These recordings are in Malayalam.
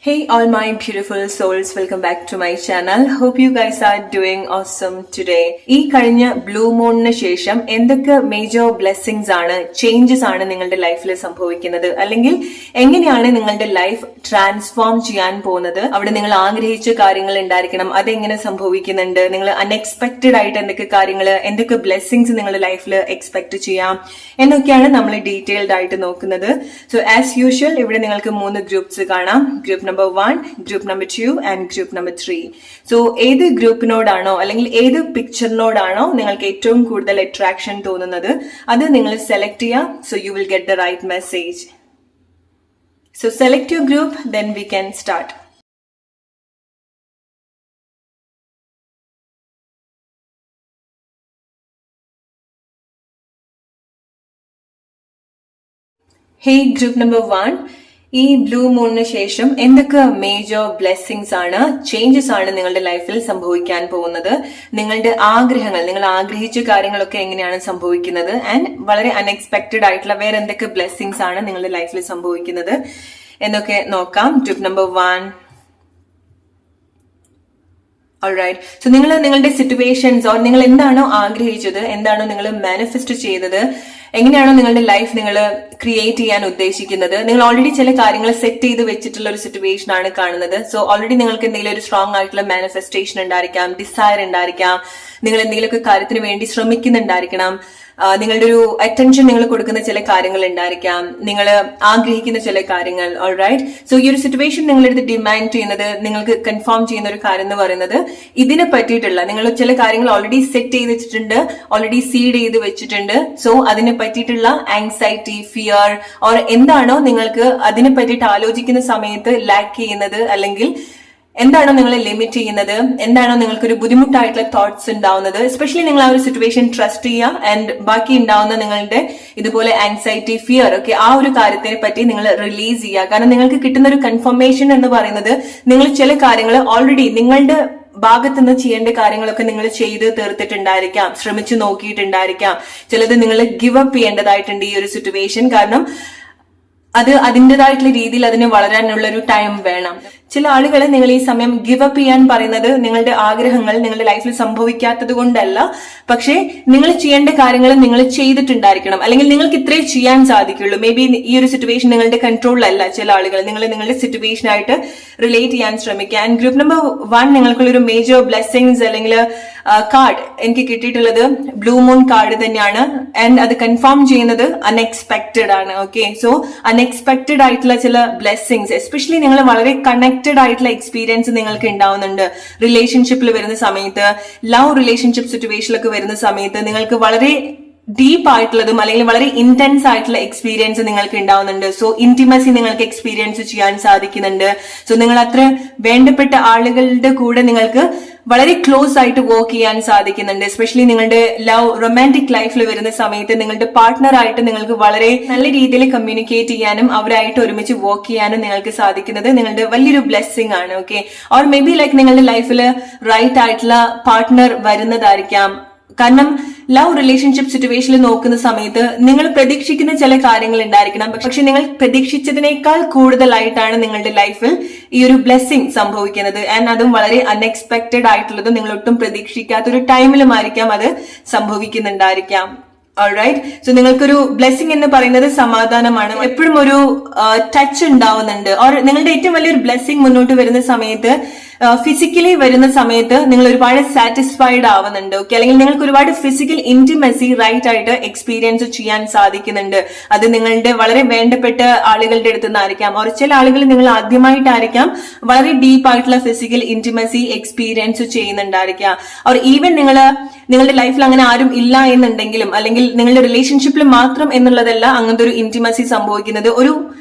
Hey all my beautiful souls, welcome back to my channel. Hope you guys are doing awesome today. ഈ കഴിഞ്ഞ ബ്ലൂ മൂണിന് ശേഷം എന്തൊക്കെ മേജർ ബ്ലെസ്സിങ്സ് ആണ്, ചേഞ്ചസ് ആണ് നിങ്ങളുടെ ലൈഫിൽ സംഭവിക്കുന്നത്, അല്ലെങ്കിൽ എങ്ങനെയാണ് നിങ്ങളുടെ ലൈഫ് ട്രാൻസ്ഫോം ചെയ്യാൻ പോകുന്നത്, അവിടെ നിങ്ങൾ ആഗ്രഹിച്ച കാര്യങ്ങൾ ഉണ്ടായിരിക്കണം, അതെങ്ങനെ സംഭവിക്കുന്നുണ്ട്, നിങ്ങൾ അൺഎക്സ്പെക്ടഡ് ആയിട്ട് എന്തൊക്കെ കാര്യങ്ങൾ, എന്തൊക്കെ ബ്ലെസ്സിങ്സ് നിങ്ങളുടെ ലൈഫിൽ എക്സ്പെക്ട് ചെയ്യാം എന്നൊക്കെയാണ് നമ്മൾ ഡീറ്റെയിൽഡ് ആയിട്ട് നോക്കുന്നത്. സോ ആസ് യൂഷ്വൽ ഇവിടെ നിങ്ങൾക്ക് 3 ഗ്രൂപ്പ്സ് കാണാം. Group number 1, group number 2 and group number 3. So ഏത് ഗ്രൂപ്പിനോടാണോ അല്ലെങ്കിൽ ഏത് പിക്ചറിനോടാണോ നിങ്ങൾക്ക് ഏറ്റവും കൂടുതൽ അട്രാക്ഷൻ തോന്നുന്നത് അത് നിങ്ങൾ സെലക്ട് ചെയ്യാം. So you will get the right message. So select your group, then we can start. Hey, group number 1. ഈ ബ്ലൂ മൂണിന് ശേഷം എന്തൊക്കെ മേജർ ബ്ലെസ്സിങ്സ് ആണ്, ചേഞ്ചസ് ആണ് നിങ്ങളുടെ ലൈഫിൽ സംഭവിക്കാൻ പോകുന്നത്, നിങ്ങളുടെ ആഗ്രഹങ്ങൾ, നിങ്ങൾ ആഗ്രഹിച്ച കാര്യങ്ങളൊക്കെ എങ്ങനെയാണ് സംഭവിക്കുന്നത്, ആൻഡ് വളരെ അൺഎക്സ്പെക്ടഡ് ആയിട്ടുള്ള വേറെ എന്തൊക്കെ ബ്ലെസ്സിങ്സ് ആണ് നിങ്ങളുടെ ലൈഫിൽ സംഭവിക്കുന്നത് എന്നൊക്കെ നോക്കാം. Group number 1. ഓൾറൈറ്റ്. സോ നിങ്ങൾ നിങ്ങളുടെ സിറ്റുവേഷൻസ് ഓർ നിങ്ങൾ എന്താണോ ആഗ്രഹിച്ചത്, എന്താണോ നിങ്ങൾ മാനിഫെസ്റ്റ് ചെയ്തത്, എങ്ങനെയാണോ നിങ്ങളുടെ ലൈഫ് നിങ്ങൾ ക്രിയേറ്റ് ചെയ്യാൻ ഉദ്ദേശിക്കുന്നത്, നിങ്ങൾ ഓൾറെഡി ചില കാര്യങ്ങൾ സെറ്റ് ചെയ്ത് വെച്ചിട്ടുള്ള ഒരു സിറ്റുവേഷൻ ആണ് കാണുന്നത്. സോ ഓൾറെഡി നിങ്ങൾക്ക് എന്തെങ്കിലും ഒരു സ്ട്രോങ് ആയിട്ടുള്ള മാനിഫെസ്റ്റേഷൻ ഉണ്ടായിരിക്കാം, ഡിസയർ ഉണ്ടായിരിക്കാം, നിങ്ങൾ എന്തെങ്കിലുമൊക്കെ കാര്യത്തിന് വേണ്ടി ശ്രമിക്കുന്നുണ്ടായിരിക്കണം, നിങ്ങളുടെ ഒരു അറ്റൻഷൻ നിങ്ങൾ കൊടുക്കുന്ന ചില കാര്യങ്ങൾ ഉണ്ടായിരിക്കാം, നിങ്ങൾ ആഗ്രഹിക്കുന്ന ചില കാര്യങ്ങൾ. ഓൾറൈറ്റ്. സോ ഈ ഒരു സിറ്റുവേഷൻ നിങ്ങളെടുത്ത് ഡിമാൻഡ് ചെയ്യുന്നത്, നിങ്ങൾക്ക് കൺഫേം ചെയ്യുന്ന ഒരു കാര്യം എന്ന് പറയുന്നത് ഇതിനെ പറ്റിയിട്ടുള്ള നിങ്ങൾ ചില കാര്യങ്ങൾ ഓൾറെഡി സെറ്റ് ചെയ്ത് വെച്ചിട്ടുണ്ട്, ഓൾറെഡി സീഡ് ചെയ്ത് വെച്ചിട്ടുണ്ട്. സോ അതിനെ പറ്റിയിട്ടുള്ള ആങ്സൈറ്റി, ഫിയർ ഓർ എന്താണോ നിങ്ങൾക്ക് അതിനെ പറ്റിയിട്ട് ആലോചിക്കുന്ന സമയത്ത് ലാക്ക് ചെയ്യുന്നത്, അല്ലെങ്കിൽ എന്താണോ നിങ്ങളെ ലിമിറ്റ് ചെയ്യുന്നത്, എന്താണോ നിങ്ങൾക്കൊരു ബുദ്ധിമുട്ടായിട്ടുള്ള തോട്ട്സ് ഉണ്ടാവുന്നത്, എസ്പെഷ്യലി നിങ്ങൾ ആ ഒരു സിറ്റുവേഷൻ ട്രസ്റ്റ് ചെയ്യുക ആൻഡ് ബാക്കി ഉണ്ടാവുന്ന നിങ്ങളുടെ ഇതുപോലെ ആങ്സൈറ്റി, ഫിയർ ഒക്കെ ആ ഒരു കാര്യത്തിനെ പറ്റി നിങ്ങൾ റിലീസ് ചെയ്യുക. കാരണം നിങ്ങൾക്ക് കിട്ടുന്ന ഒരു കൺഫർമേഷൻ എന്ന് പറയുന്നത് നിങ്ങൾ ചില കാര്യങ്ങൾ ഓൾറെഡി നിങ്ങളുടെ ഭാഗത്തുനിന്ന് ചെയ്യേണ്ട കാര്യങ്ങളൊക്കെ നിങ്ങൾ ചെയ്ത് തീർത്തിട്ടുണ്ടായിരിക്കാം, ശ്രമിച്ചു നോക്കിയിട്ടുണ്ടായിരിക്കാം. ചിലത് നിങ്ങൾ ഗിവ് അപ്പ് ചെയ്യേണ്ടതായിട്ടുണ്ട് ഈ ഒരു സിറ്റുവേഷൻ. കാരണം അത് അതിൻ്റെതായിട്ടുള്ള രീതിയിൽ അതിന് വളരാനുള്ള ഒരു ടൈം വേണം. ചില ആളുകളെ നിങ്ങൾ ഈ സമയം ഗിവ് അപ്പ് ചെയ്യാൻ പറയുന്നത് നിങ്ങളുടെ ആഗ്രഹങ്ങൾ നിങ്ങളുടെ ലൈഫിൽ സംഭവിക്കാത്തത് കൊണ്ടല്ല, പക്ഷേ നിങ്ങൾ ചെയ്യേണ്ട കാര്യങ്ങൾ നിങ്ങൾ ചെയ്തിട്ടുണ്ടായിരിക്കണം, അല്ലെങ്കിൽ നിങ്ങൾക്ക് ഇത്രേ ചെയ്യാൻ സാധിക്കുള്ളൂ. മേ ബി ഈ ഒരു സിറ്റുവേഷൻ നിങ്ങളുടെ കൺട്രോളിലല്ല. ചില ആളുകൾ നിങ്ങൾ നിങ്ങളുടെ സിറ്റുവേഷനായിട്ട് റിലേറ്റ് ചെയ്യാൻ ശ്രമിക്കുക. ആൻഡ് ഗ്രൂപ്പ് നമ്പർ 1 നിങ്ങൾക്കുള്ളൊരു മേജർ ബ്ലെസ്സിങ്സ് അല്ലെങ്കിൽ കാർഡ് എനിക്ക് കിട്ടിയിട്ടുള്ളത് ബ്ലൂ മൂൺ കാർഡ് തന്നെയാണ്. ആൻഡ് അത് കൺഫേം ചെയ്യുന്നത് അൺഎക്സ്പെക്ടഡ് ആണ്. ഓക്കെ. സോ അൺഎക്സ്പെക്ടഡ് ആയിട്ടുള്ള ചില ബ്ലെസ്സിങ്സ്, എസ്പെഷ്യലി നിങ്ങൾ വളരെ കണക്റ്റഡ് ആയിട്ടുള്ള എക്സ്പീരിയൻസ് നിങ്ങൾക്ക് ഉണ്ടാവുന്നുണ്ട്. റിലേഷൻഷിപ്പിൽ വരുന്ന സമയത്ത്, ലവ് റിലേഷൻഷിപ്പ് സിറ്റുവേഷനിലൊക്കെ വരുന്ന സമയത്ത് നിങ്ങൾക്ക് വളരെ ഡീപ്പ് ആയിട്ടുള്ളതും അല്ലെങ്കിൽ വളരെ ഇന്റൻസ് ആയിട്ടുള്ള എക്സ്പീരിയൻസ് നിങ്ങൾക്ക് ഉണ്ടാവുന്നുണ്ട്. സോ ഇന്റിമസി നിങ്ങൾക്ക് എക്സ്പീരിയൻസ് ചെയ്യാൻ സാധിക്കുന്നുണ്ട്. സോ നിങ്ങൾ അത്ര വേണ്ടപ്പെട്ട ആളുകളുടെ കൂടെ നിങ്ങൾക്ക് വളരെ ക്ലോസ് ആയിട്ട് വർക്ക് ചെയ്യാൻ സാധിക്കുന്നുണ്ട്. എസ്പെഷ്യലി നിങ്ങളുടെ ലവ് റൊമാൻറ്റിക് ലൈഫിൽ വരുന്ന സമയത്ത് നിങ്ങളുടെ പാർട്ട്ണറായിട്ട് നിങ്ങൾക്ക് വളരെ നല്ല രീതിയിൽ കമ്മ്യൂണിക്കേറ്റ് ചെയ്യാനും അവരായിട്ട് ഒരുമിച്ച് വർക്ക് ചെയ്യാനും നിങ്ങൾക്ക് സാധിക്കുന്നത് നിങ്ങളുടെ വലിയൊരു ബ്ലെസ്സിങ് ആണ്. Okay. Or may be like നിങ്ങളുടെ ലൈഫിൽ റൈറ്റ് ആയിട്ടുള്ള പാർട്ട്ണർ വരുന്നതായിരിക്കാം. കാരണം ലവ് റിലേഷൻഷിപ്പ് സിറ്റുവേഷനിൽ നോക്കുന്ന സമയത്ത് നിങ്ങൾ പ്രതീക്ഷിക്കുന്ന ചില കാര്യങ്ങൾ ഉണ്ടായിരിക്കണം, പക്ഷെ നിങ്ങൾ പ്രതീക്ഷിച്ചതിനേക്കാൾ കൂടുതലായിട്ടാണ് നിങ്ങളുടെ ലൈഫിൽ ഈ ഒരു ബ്ലെസ്സിങ് സംഭവിക്കുന്നത്. ആൻഡ് അതും വളരെ അൺഎക്സ്പെക്ടഡ് ആയിട്ടുള്ളതും നിങ്ങൾ ഒട്ടും പ്രതീക്ഷിക്കാത്ത ഒരു ടൈമിലുമായിരിക്കാം അത് സംഭവിക്കുന്നുണ്ടായിരിക്കാം. ഓൾറൈറ്റ്. സോ നിങ്ങൾക്കൊരു ബ്ലെസ്സിങ് എന്ന് പറയുന്നത് സമാധാനമാണ്. എപ്പോഴും ഒരു ടച്ച് ഉണ്ടാവുന്നുണ്ട്. ഓർ നിങ്ങളുടെ ഏറ്റവും വലിയൊരു ബ്ലെസ്സിങ് മുന്നോട്ട് വരുന്ന സമയത്ത്, ഫിസിക്കലി വരുന്ന സമയത്ത് നിങ്ങൾ ഒരുപാട് സാറ്റിസ്ഫൈഡ് ആവുന്നുണ്ട്. ഓക്കെ. അല്ലെങ്കിൽ നിങ്ങൾക്ക് ഒരുപാട് ഫിസിക്കൽ ഇന്റിമസി റൈറ്റ് ആയിട്ട് എക്സ്പീരിയൻസ് ചെയ്യാൻ സാധിക്കുന്നുണ്ട്. അത് നിങ്ങളുടെ വളരെ വേണ്ടപ്പെട്ട ആളുകളുടെ അടുത്ത് നിന്നായിരിക്കാം. ഓർ ചില ആളുകൾ നിങ്ങൾ ആദ്യമായിട്ടായിരിക്കാം വളരെ ഡീപ്പ് ആയിട്ടുള്ള ഫിസിക്കൽ ഇന്റിമസി എക്സ്പീരിയൻസ് ചെയ്യുന്നുണ്ടായിരിക്കാം. ഓർ ഈവൻ നിങ്ങളുടെ ലൈഫിൽ അങ്ങനെ ആരും ഇല്ല എന്നുണ്ടെങ്കിലും, അല്ലെങ്കിൽ നിങ്ങളുടെ റിലേഷൻഷിപ്പിൽ മാത്രം എന്നുള്ളതല്ല അങ്ങനത്തെ ഒരു ഇന്റിമസി സംഭവിക്കുന്നത്, ഒരു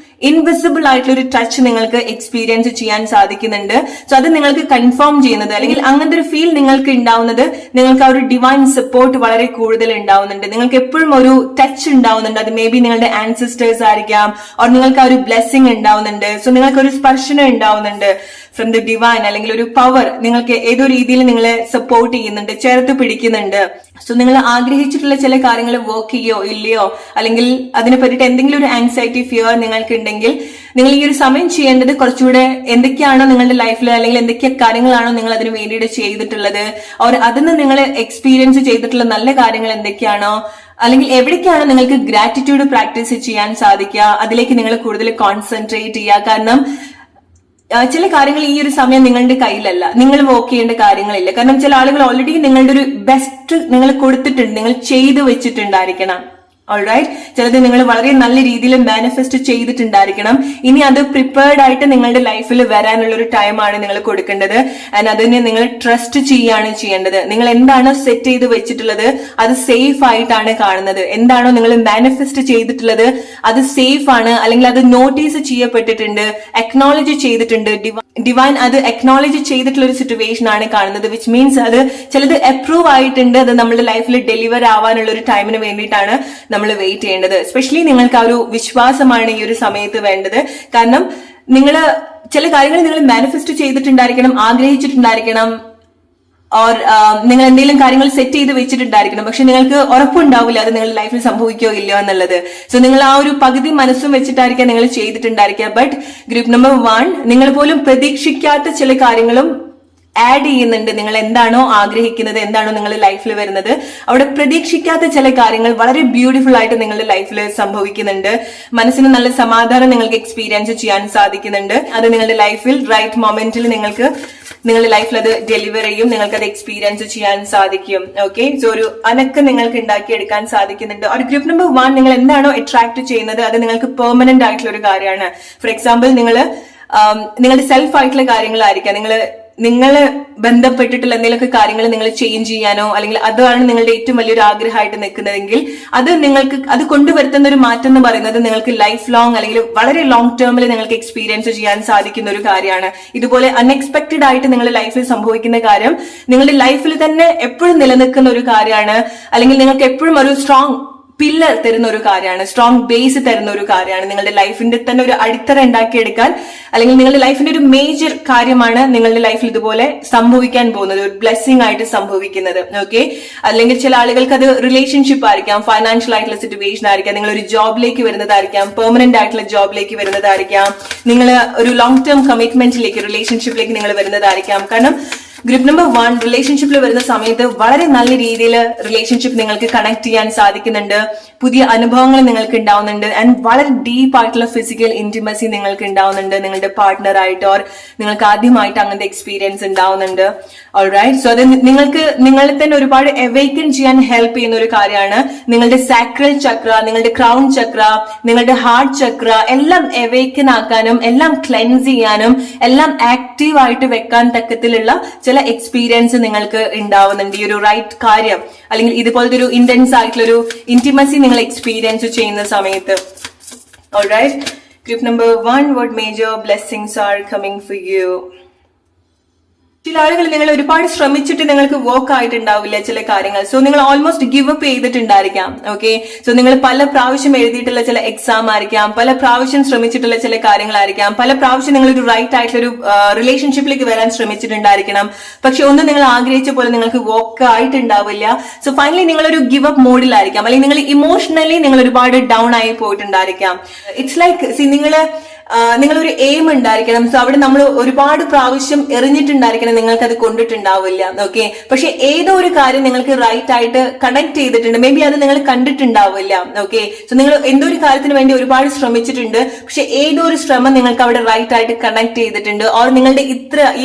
ഇൻവിസിബിൾ ആയിട്ടുള്ള ഒരു ടച്ച് നിങ്ങൾക്ക് എക്സ്പീരിയൻസ് ചെയ്യാൻ സാധിക്കുന്നുണ്ട്. സോ അത് നിങ്ങൾക്ക് കൺഫേം ചെയ്യുന്നത്, അല്ലെങ്കിൽ അങ്ങനത്തെ ഒരു ഫീൽ നിങ്ങൾക്ക് ഉണ്ടാവുന്നത്, നിങ്ങൾക്ക് ആ ഒരു ഡിവൈൻ സപ്പോർട്ട് വളരെ കൂടുതൽ ഉണ്ടാവുന്നുണ്ട്. നിങ്ങൾക്ക് എപ്പോഴും ഒരു ടച്ച് ഉണ്ടാവുന്നുണ്ട്. അത് മേ ബി നിങ്ങളുടെ ആൻസിസ്റ്റേഴ്സ് ആയിരിക്കാം, ഓർ നിങ്ങൾക്ക് ആ ഒരു ബ്ലെസ്സിങ് ഉണ്ടാവുന്നുണ്ട്. സോ നിങ്ങൾക്ക് ഒരു സ്പർശനം ഉണ്ടാവുന്നുണ്ട്. ഫ്രം ദ ഡിവൈൻ, അല്ലെങ്കിൽ ഒരു പവർ നിങ്ങൾക്ക് ഏതോ രീതിയിൽ നിങ്ങളെ സപ്പോർട്ട് ചെയ്യുന്നുണ്ട്, ചേർത്ത് പിടിക്കുന്നുണ്ട്. സോ നിങ്ങൾ ആഗ്രഹിച്ചിട്ടുള്ള ചില കാര്യങ്ങൾ വർക്ക് ചെയ്യോ ഇല്ലയോ, അല്ലെങ്കിൽ അതിനെ പറ്റിയിട്ട് എന്തെങ്കിലും ഒരു ആൻസൈറ്റി, ഫിയർ നിങ്ങൾക്ക് ഉണ്ടെങ്കിൽ നിങ്ങൾ ഈ ഒരു സമയം ചെയ്യേണ്ടത് കുറച്ചുകൂടെ എന്തൊക്കെയാണോ നിങ്ങളുടെ ലൈഫിൽ, അല്ലെങ്കിൽ എന്തൊക്കെ കാര്യങ്ങളാണോ നിങ്ങൾ അതിന് വേണ്ടിയിട്ട് ചെയ്തിട്ടുള്ളത്, അതിന് നിങ്ങൾ എക്സ്പീരിയൻസ് ചെയ്തിട്ടുള്ള നല്ല കാര്യങ്ങൾ എന്തൊക്കെയാണോ, അല്ലെങ്കിൽ എവിടേക്കാണ് നിങ്ങൾക്ക് ഗ്രാറ്റിറ്റ്യൂഡ് പ്രാക്ടീസ് ചെയ്യാൻ സാധിക്കുക, അതിലേക്ക് നിങ്ങൾ കൂടുതൽ കോൺസെൻട്രേറ്റ് ചെയ്യുക. കാരണം ചില കാര്യങ്ങൾ ഈ ഒരു സമയം നിങ്ങളുടെ കയ്യിലല്ല, നിങ്ങൾ വർക്ക് ചെയ്യേണ്ട കാര്യങ്ങളില്ല. കാരണം ചില ആളുകൾ ഓൾറെഡി നിങ്ങളുടെ ഒരു ബെസ്റ്റ് നിങ്ങൾ കൊടുത്തിട്ടുണ്ട്, നിങ്ങൾ ചെയ്തു വെച്ചിട്ടുണ്ടായിരിക്കണം. ഓൾറൈറ്റ്, ചിലത് നിങ്ങൾ വളരെ നല്ല രീതിയിൽ മാനിഫെസ്റ്റ് ചെയ്തിട്ടുണ്ടായിരിക്കണം. ഇനി അത് പ്രിപ്പയർഡ് ആയിട്ട് നിങ്ങളുടെ ലൈഫിൽ വരാനുള്ള ഒരു ടൈമാണ് നിങ്ങൾ കൊടുക്കേണ്ടത്. ആൻഡ് അതിനെ നിങ്ങൾ ട്രസ്റ്റ് ചെയ്യാണ് ചെയ്യേണ്ടത്. നിങ്ങൾ എന്താണോ സെറ്റ് ചെയ്ത് വെച്ചിട്ടുള്ളത് അത് സേഫ് ആയിട്ടാണ് കാണുന്നത്. എന്താണോ നിങ്ങൾ മാനിഫെസ്റ്റ് ചെയ്തിട്ടുള്ളത് അത് സേഫ് ആണ്, അല്ലെങ്കിൽ അത് നോട്ടീസ് ചെയ്യപ്പെട്ടിട്ടുണ്ട്, അക്നോളജ് ചെയ്തിട്ടുണ്ട്. ഡിവൈൻ അത് അക്നോളജ് ചെയ്തിട്ടുള്ള ഒരു സിറ്റുവേഷൻ ആണ് കാണുന്നത്. വിച്ച് മീൻസ് അത് ചിലത് അപ്രൂവ് ആയിട്ടുണ്ട്, അത് നമ്മുടെ ലൈഫിൽ ഡെലിവർ ആവാനുള്ള ഒരു ടൈമിന് വേണ്ടിയിട്ടാണ് നമ്മൾ വെയിറ്റ് ചെയ്യേണ്ടത്. എസ്പെഷ്യലി നിങ്ങൾക്ക് ആ ഒരു വിശ്വാസമാണ് ഈ ഒരു സമയത്ത് വേണ്ടത്. കാരണം നിങ്ങൾ ചില കാര്യങ്ങൾ നിങ്ങൾ മാനിഫെസ്റ്റ് ചെയ്തിട്ടുണ്ടായിരിക്കണം, ആഗ്രഹിച്ചിട്ടുണ്ടായിരിക്കണം, നിങ്ങൾ എന്തെങ്കിലും കാര്യങ്ങൾ സെറ്റ് ചെയ്ത് വെച്ചിട്ടുണ്ടായിരിക്കണം. പക്ഷെ നിങ്ങൾക്ക് ഉറപ്പുണ്ടാവില്ല അത് നിങ്ങളുടെ ലൈഫിൽ സംഭവിക്കോ ഇല്ലയോ എന്നുള്ളത്. സോ നിങ്ങൾ ആ ഒരു പകുതി മനസ്സും വെച്ചിട്ടായിരിക്കാം നിങ്ങൾ ചെയ്തിട്ടുണ്ടായിരിക്കുക. ബട്ട് ഗ്രൂപ്പ് നമ്പർ 1, നിങ്ങൾ പോലും പ്രതീക്ഷിക്കാത്ത ചില കാര്യങ്ങളും ആഡ് ചെയ്യുന്നുണ്ട്. നിങ്ങൾ എന്താണോ ആഗ്രഹിക്കുന്നത്, എന്താണോ നിങ്ങളുടെ ലൈഫിൽ വരുന്നത്, അവിടെ പ്രതീക്ഷിക്കാത്ത ചില കാര്യങ്ങൾ വളരെ ബ്യൂട്ടിഫുൾ ആയിട്ട് നിങ്ങളുടെ ലൈഫിൽ സംഭവിക്കുന്നുണ്ട്. മനസ്സിന് നല്ല സമാധാനം നിങ്ങൾക്ക് എക്സ്പീരിയൻസ് ചെയ്യാൻ സാധിക്കുന്നുണ്ട്. അത് നിങ്ങളുടെ ലൈഫിൽ റൈറ്റ് മൊമെന്റിൽ നിങ്ങളുടെ ലൈഫിൽ അത് ഡെലിവർ ചെയ്യും, നിങ്ങൾക്ക് അത് എക്സ്പീരിയൻസ് ചെയ്യാൻ സാധിക്കും. ഓക്കെ, സോ ഒരു അനക്കം നിങ്ങൾക്ക് ഉണ്ടാക്കിയെടുക്കാൻ സാധിക്കുന്നുണ്ട്. ഒരു ഗ്രൂപ്പ് നമ്പർ 1, നിങ്ങൾ എന്താണോ അട്രാക്ട് ചെയ്യുന്നത് അത് നിങ്ങൾക്ക് പെർമനന്റ് ആയിട്ടുള്ള ഒരു കാര്യമാണ്. ഫോർ എക്സാമ്പിൾ, നിങ്ങളുടെ സെൽഫ് ആയിട്ടുള്ള കാര്യങ്ങളായിരിക്കാം, നിങ്ങളെ ബന്ധപ്പെട്ടിട്ടുള്ള എന്തെങ്കിലുമൊക്കെ കാര്യങ്ങൾ നിങ്ങൾ ചേഞ്ച് ചെയ്യാനോ, അല്ലെങ്കിൽ അതാണ് നിങ്ങളുടെ ഏറ്റവും വലിയൊരു ആഗ്രഹമായിട്ട് നിൽക്കുന്നതെങ്കിൽ അത് കൊണ്ടുവരുത്തുന്ന ഒരു മാറ്റം എന്ന് പറയുന്നത് നിങ്ങൾക്ക് ലൈഫ് ലോങ്, അല്ലെങ്കിൽ വളരെ ലോങ് ടേമിൽ നിങ്ങൾക്ക് എക്സ്പീരിയൻസ് ചെയ്യാൻ സാധിക്കുന്ന ഒരു കാര്യമാണ്. ഇതുപോലെ അൺഎക്സ്പെക്ടഡ് ആയിട്ട് നിങ്ങളുടെ ലൈഫിൽ സംഭവിക്കുന്ന കാര്യം നിങ്ങളുടെ ലൈഫിൽ തന്നെ എപ്പോഴും നിലനിൽക്കുന്ന ഒരു കാര്യമാണ്, അല്ലെങ്കിൽ നിങ്ങൾക്ക് എപ്പോഴും ഒരു സ്ട്രോങ് പില്ലർ തരുന്ന ഒരു കാര്യമാണ്, സ്ട്രോങ് ബേസ് തരുന്ന ഒരു കാര്യമാണ്. നിങ്ങളുടെ ലൈഫിന്റെ തന്നെ ഒരു അടിത്തറ ഉണ്ടാക്കിയെടുക്കാൻ, അല്ലെങ്കിൽ നിങ്ങളുടെ ലൈഫിന്റെ ഒരു മേജർ കാര്യമാണ് നിങ്ങളുടെ ലൈഫിൽ ഇതുപോലെ സംഭവിക്കാൻ പോകുന്നത്, ഒരു ബ്ലെസ്സിങ് ആയിട്ട് സംഭവിക്കുന്നത്. ഓക്കെ, അല്ലെങ്കിൽ ചില ആളുകൾക്ക് അത് റിലേഷൻഷിപ്പ് ആയിരിക്കാം, ഫൈനാൻഷ്യൽ ആയിട്ടുള്ള സിറ്റുവേഷൻ ആയിരിക്കാം, നിങ്ങൾ ഒരു ജോബിലേക്ക് വരുന്നതായിരിക്കാം, പെർമനന്റ് ആയിട്ടുള്ള ജോബിലേക്ക് വരുന്നതായിരിക്കാം, നിങ്ങൾ ഒരു ലോങ് ടേം കമ്മിറ്റ്മെന്റിലേക്ക്, റിലേഷൻഷിപ്പിലേക്ക് നിങ്ങൾ വരുന്നതായിരിക്കാം. കാരണം ഗ്രൂപ്പ് നമ്പർ 1 റിലേഷൻഷിപ്പിൽ വരുന്ന സമയത്ത് വളരെ നല്ല രീതിയിൽ റിലേഷൻഷിപ്പ് നിങ്ങൾക്ക് കണക്ട് ചെയ്യാൻ സാധിക്കുന്നുണ്ട്, പുതിയ അനുഭവങ്ങൾ നിങ്ങൾക്ക് ഉണ്ടാവുന്നുണ്ട്, ആൻഡ് വളരെ ഡീപ്പ് ആയിട്ടുള്ള ഫിസിക്കൽ ഇന്റിമസി നിങ്ങൾക്ക് ഉണ്ടാവുന്നുണ്ട് നിങ്ങളുടെ പാർട്ട്ണർ ആയിട്ട്, ഓർ നിങ്ങൾക്ക് ആദ്യമായിട്ട് അങ്ങനത്തെ എക്സ്പീരിയൻസ് ഉണ്ടാവുന്നുണ്ട്. ഓൾറൈറ്റ്, സോ അത് നിങ്ങളെ തന്നെ ഒരുപാട് അവേക്കൻ ചെയ്യാൻ ഹെൽപ്പ് ചെയ്യുന്ന ഒരു കാര്യമാണ്. നിങ്ങളുടെ സാക്രൽ ചക്ര, നിങ്ങളുടെ ക്രൗൺ ചക്ര, നിങ്ങളുടെ ഹാർട്ട് ചക്ര എല്ലാം അവേക്കൻ ആക്കാനും, എല്ലാം ക്ലെൻസ് ചെയ്യാനും, എല്ലാം ആക്റ്റീവ് ആയിട്ട് വെക്കാൻ തക്കത്തിലുള്ള ചില എക്സ്പീരിയൻസ് നിങ്ങൾക്ക് ഉണ്ടാവുന്നുണ്ട് ഈ ഒരു റൈറ്റ് കാര്യം, അല്ലെങ്കിൽ ഇതുപോലത്തെ ഒരു ഇന്റൻസ് ആയിട്ടുള്ള ഒരു ഇന്റിമസി നിങ്ങൾ എക്സ്പീരിയൻസ് ചെയ്യുന്ന സമയത്ത്. Alright, group number 1, what major blessings are coming for you? ചില ആളുകൾ നിങ്ങൾ ഒരുപാട് ശ്രമിച്ചിട്ട് നിങ്ങൾക്ക് വർക്ക് ആയിട്ടുണ്ടാവില്ല ചില കാര്യങ്ങൾ. സോ നിങ്ങൾ ഓൾമോസ്റ്റ് ഗിവ് അപ്പ് ചെയ്തിട്ടുണ്ടായിരിക്കാം. ഓക്കെ, സോ നിങ്ങൾ പല പ്രാവശ്യം എഴുതിയിട്ടുള്ള ചില എക്സാം ആയിരിക്കാം, പല പ്രാവശ്യം ശ്രമിച്ചിട്ടുള്ള ചില കാര്യങ്ങളായിരിക്കാം, പല പ്രാവശ്യം നിങ്ങൾ ഒരു റൈറ്റ് ആയിട്ടുള്ള ഒരു റിലേഷൻഷിപ്പിലേക്ക് വരാൻ ശ്രമിച്ചിട്ടുണ്ടായിരിക്കണം. പക്ഷെ ഒന്നും നിങ്ങൾ ആഗ്രഹിച്ച പോലെ നിങ്ങൾക്ക് വർക്ക് ആയിട്ടുണ്ടാവില്ല. സോ ഫൈനലി നിങ്ങളൊരു ഗിവ് അപ്പ് മോഡിലായിരിക്കാം, അല്ലെങ്കിൽ നിങ്ങൾ ഇമോഷണലി നിങ്ങൾ ഒരുപാട് ഡൗൺ ആയി പോയിട്ടുണ്ടായിരിക്കാം. ഇറ്റ്സ് ലൈക്ക് നിങ്ങളൊരു എയിം ഉണ്ടായിരിക്കണം. സോ അവിടെ നമ്മൾ ഒരുപാട് പ്രാവശ്യം എറിഞ്ഞിട്ടുണ്ടായിരിക്കണം, നിങ്ങൾക്ക് അത് കൊണ്ടിട്ടുണ്ടാവില്ല. ഓക്കെ, പക്ഷെ ഏതോ ഒരു കാര്യം നിങ്ങൾക്ക് റൈറ്റ് ആയിട്ട് കണക്ട് ചെയ്തിട്ടുണ്ട്, മേ ബി അത് നിങ്ങൾ കണ്ടിട്ടുണ്ടാവില്ല. ഓക്കെ, സോ നിങ്ങൾ എന്തോ ഒരു കാര്യത്തിന് വേണ്ടി ഒരുപാട് ശ്രമിച്ചിട്ടുണ്ട്, പക്ഷെ ഏതോ ഒരു ശ്രമം നിങ്ങൾക്ക് അവിടെ റൈറ്റ് ആയിട്ട് കണക്ട് ചെയ്തിട്ടുണ്ട്. ഓർ നിങ്ങളുടെ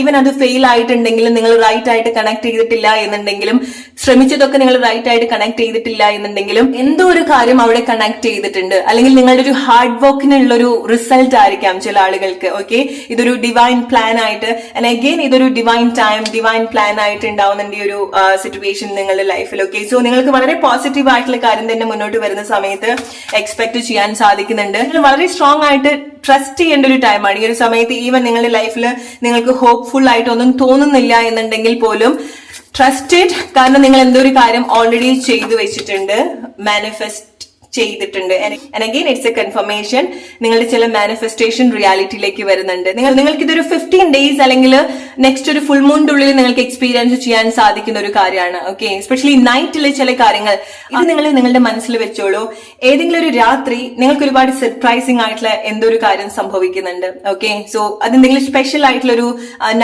ഈവൻ അത് ഫെയിൽ ആയിട്ടുണ്ടെങ്കിലും, നിങ്ങൾ റൈറ്റ് ആയിട്ട് കണക്ട് ചെയ്തിട്ടില്ല എന്നുണ്ടെങ്കിലും, ശ്രമിച്ചതൊക്കെ നിങ്ങൾ റൈറ്റ് ആയിട്ട് കണക്ട് ചെയ്തിട്ടില്ല എന്നുണ്ടെങ്കിലും, എന്തോ ഒരു കാര്യം അവിടെ കണക്ട് ചെയ്തിട്ടുണ്ട്, അല്ലെങ്കിൽ നിങ്ങളുടെ ഒരു ഹാർഡ് വർക്കിനുള്ള ഒരു റിസൾട്ട് ആയിരിക്കാം ചില ആളുകൾക്ക്. ഓക്കെ, ഇതൊരു ഡിവൈൻ പ്ലാൻ ആയിട്ട്, ആൻഡ് അഗെയിൻ ഇതൊരു ഡിവൈൻ ടൈം, ഡിവൈൻ പ്ലാൻ ആയിട്ട് ഉണ്ടാവുന്നുണ്ട് ഈ ഒരു സിറ്റുവേഷൻ നിങ്ങളുടെ ലൈഫിൽ. ഓക്കെ, സോ നിങ്ങൾക്ക് വളരെ പോസിറ്റീവ് ആയിട്ടുള്ള കാര്യം തന്നെ മുന്നോട്ട് വരുന്ന സമയത്ത് എക്സ്പെക്ട് ചെയ്യാൻ സാധിക്കുന്നുണ്ട്. നിങ്ങൾ വളരെ സ്ട്രോങ് ആയിട്ട് ട്രസ്റ്റ് ചെയ്യേണ്ട ഒരു ടൈമാണ് ഈ ഒരു സമയത്ത്. ഈവൻ നിങ്ങളുടെ ലൈഫിൽ നിങ്ങൾക്ക് ഹോപ്പ്ഫുൾ ആയിട്ട് ഒന്നും തോന്നുന്നില്ല എന്നുണ്ടെങ്കിൽ പോലും ട്രസ്റ്റഡ്, കാരണം നിങ്ങൾ എന്തോ ഒരു കാര്യം ഓൾറെഡി ചെയ്തു വെച്ചിട്ടുണ്ട്, മാനിഫെസ്റ്റ് ചെയ്തിട്ടുണ്ട്. And again it's A confirmation, നിങ്ങളുടെ ചില മാനിഫെസ്റ്റേഷൻ റിയാലിറ്റിയിലേക്ക് വരുന്നുണ്ട്. നിങ്ങൾക്ക് ഇതൊരു 15 ഡേയ്സ് അല്ലെങ്കിൽ നെക്സ്റ്റ് ഒരു ഫുൾ മൂണിന്റെ ഉള്ളിൽ നിങ്ങൾക്ക് എക്സ്പീരിയൻസ് ചെയ്യാൻ സാധിക്കുന്ന ഒരു കാര്യമാണ്. ഓക്കെ, എസ്പെഷ്യലി നൈറ്റിലെ ചില കാര്യങ്ങൾ ഇത് നിങ്ങൾ നിങ്ങളുടെ മനസ്സിൽ വെച്ചോളൂ. ഏതെങ്കിലും ഒരു രാത്രി നിങ്ങൾക്ക് ഒരുപാട് സർപ്രൈസിങ് ആയിട്ടുള്ള എന്തോ ഒരു കാര്യം സംഭവിക്കുന്നുണ്ട്. ഓക്കെ, സോ അത് എന്തെങ്കിലും സ്പെഷ്യൽ ആയിട്ടുള്ള ഒരു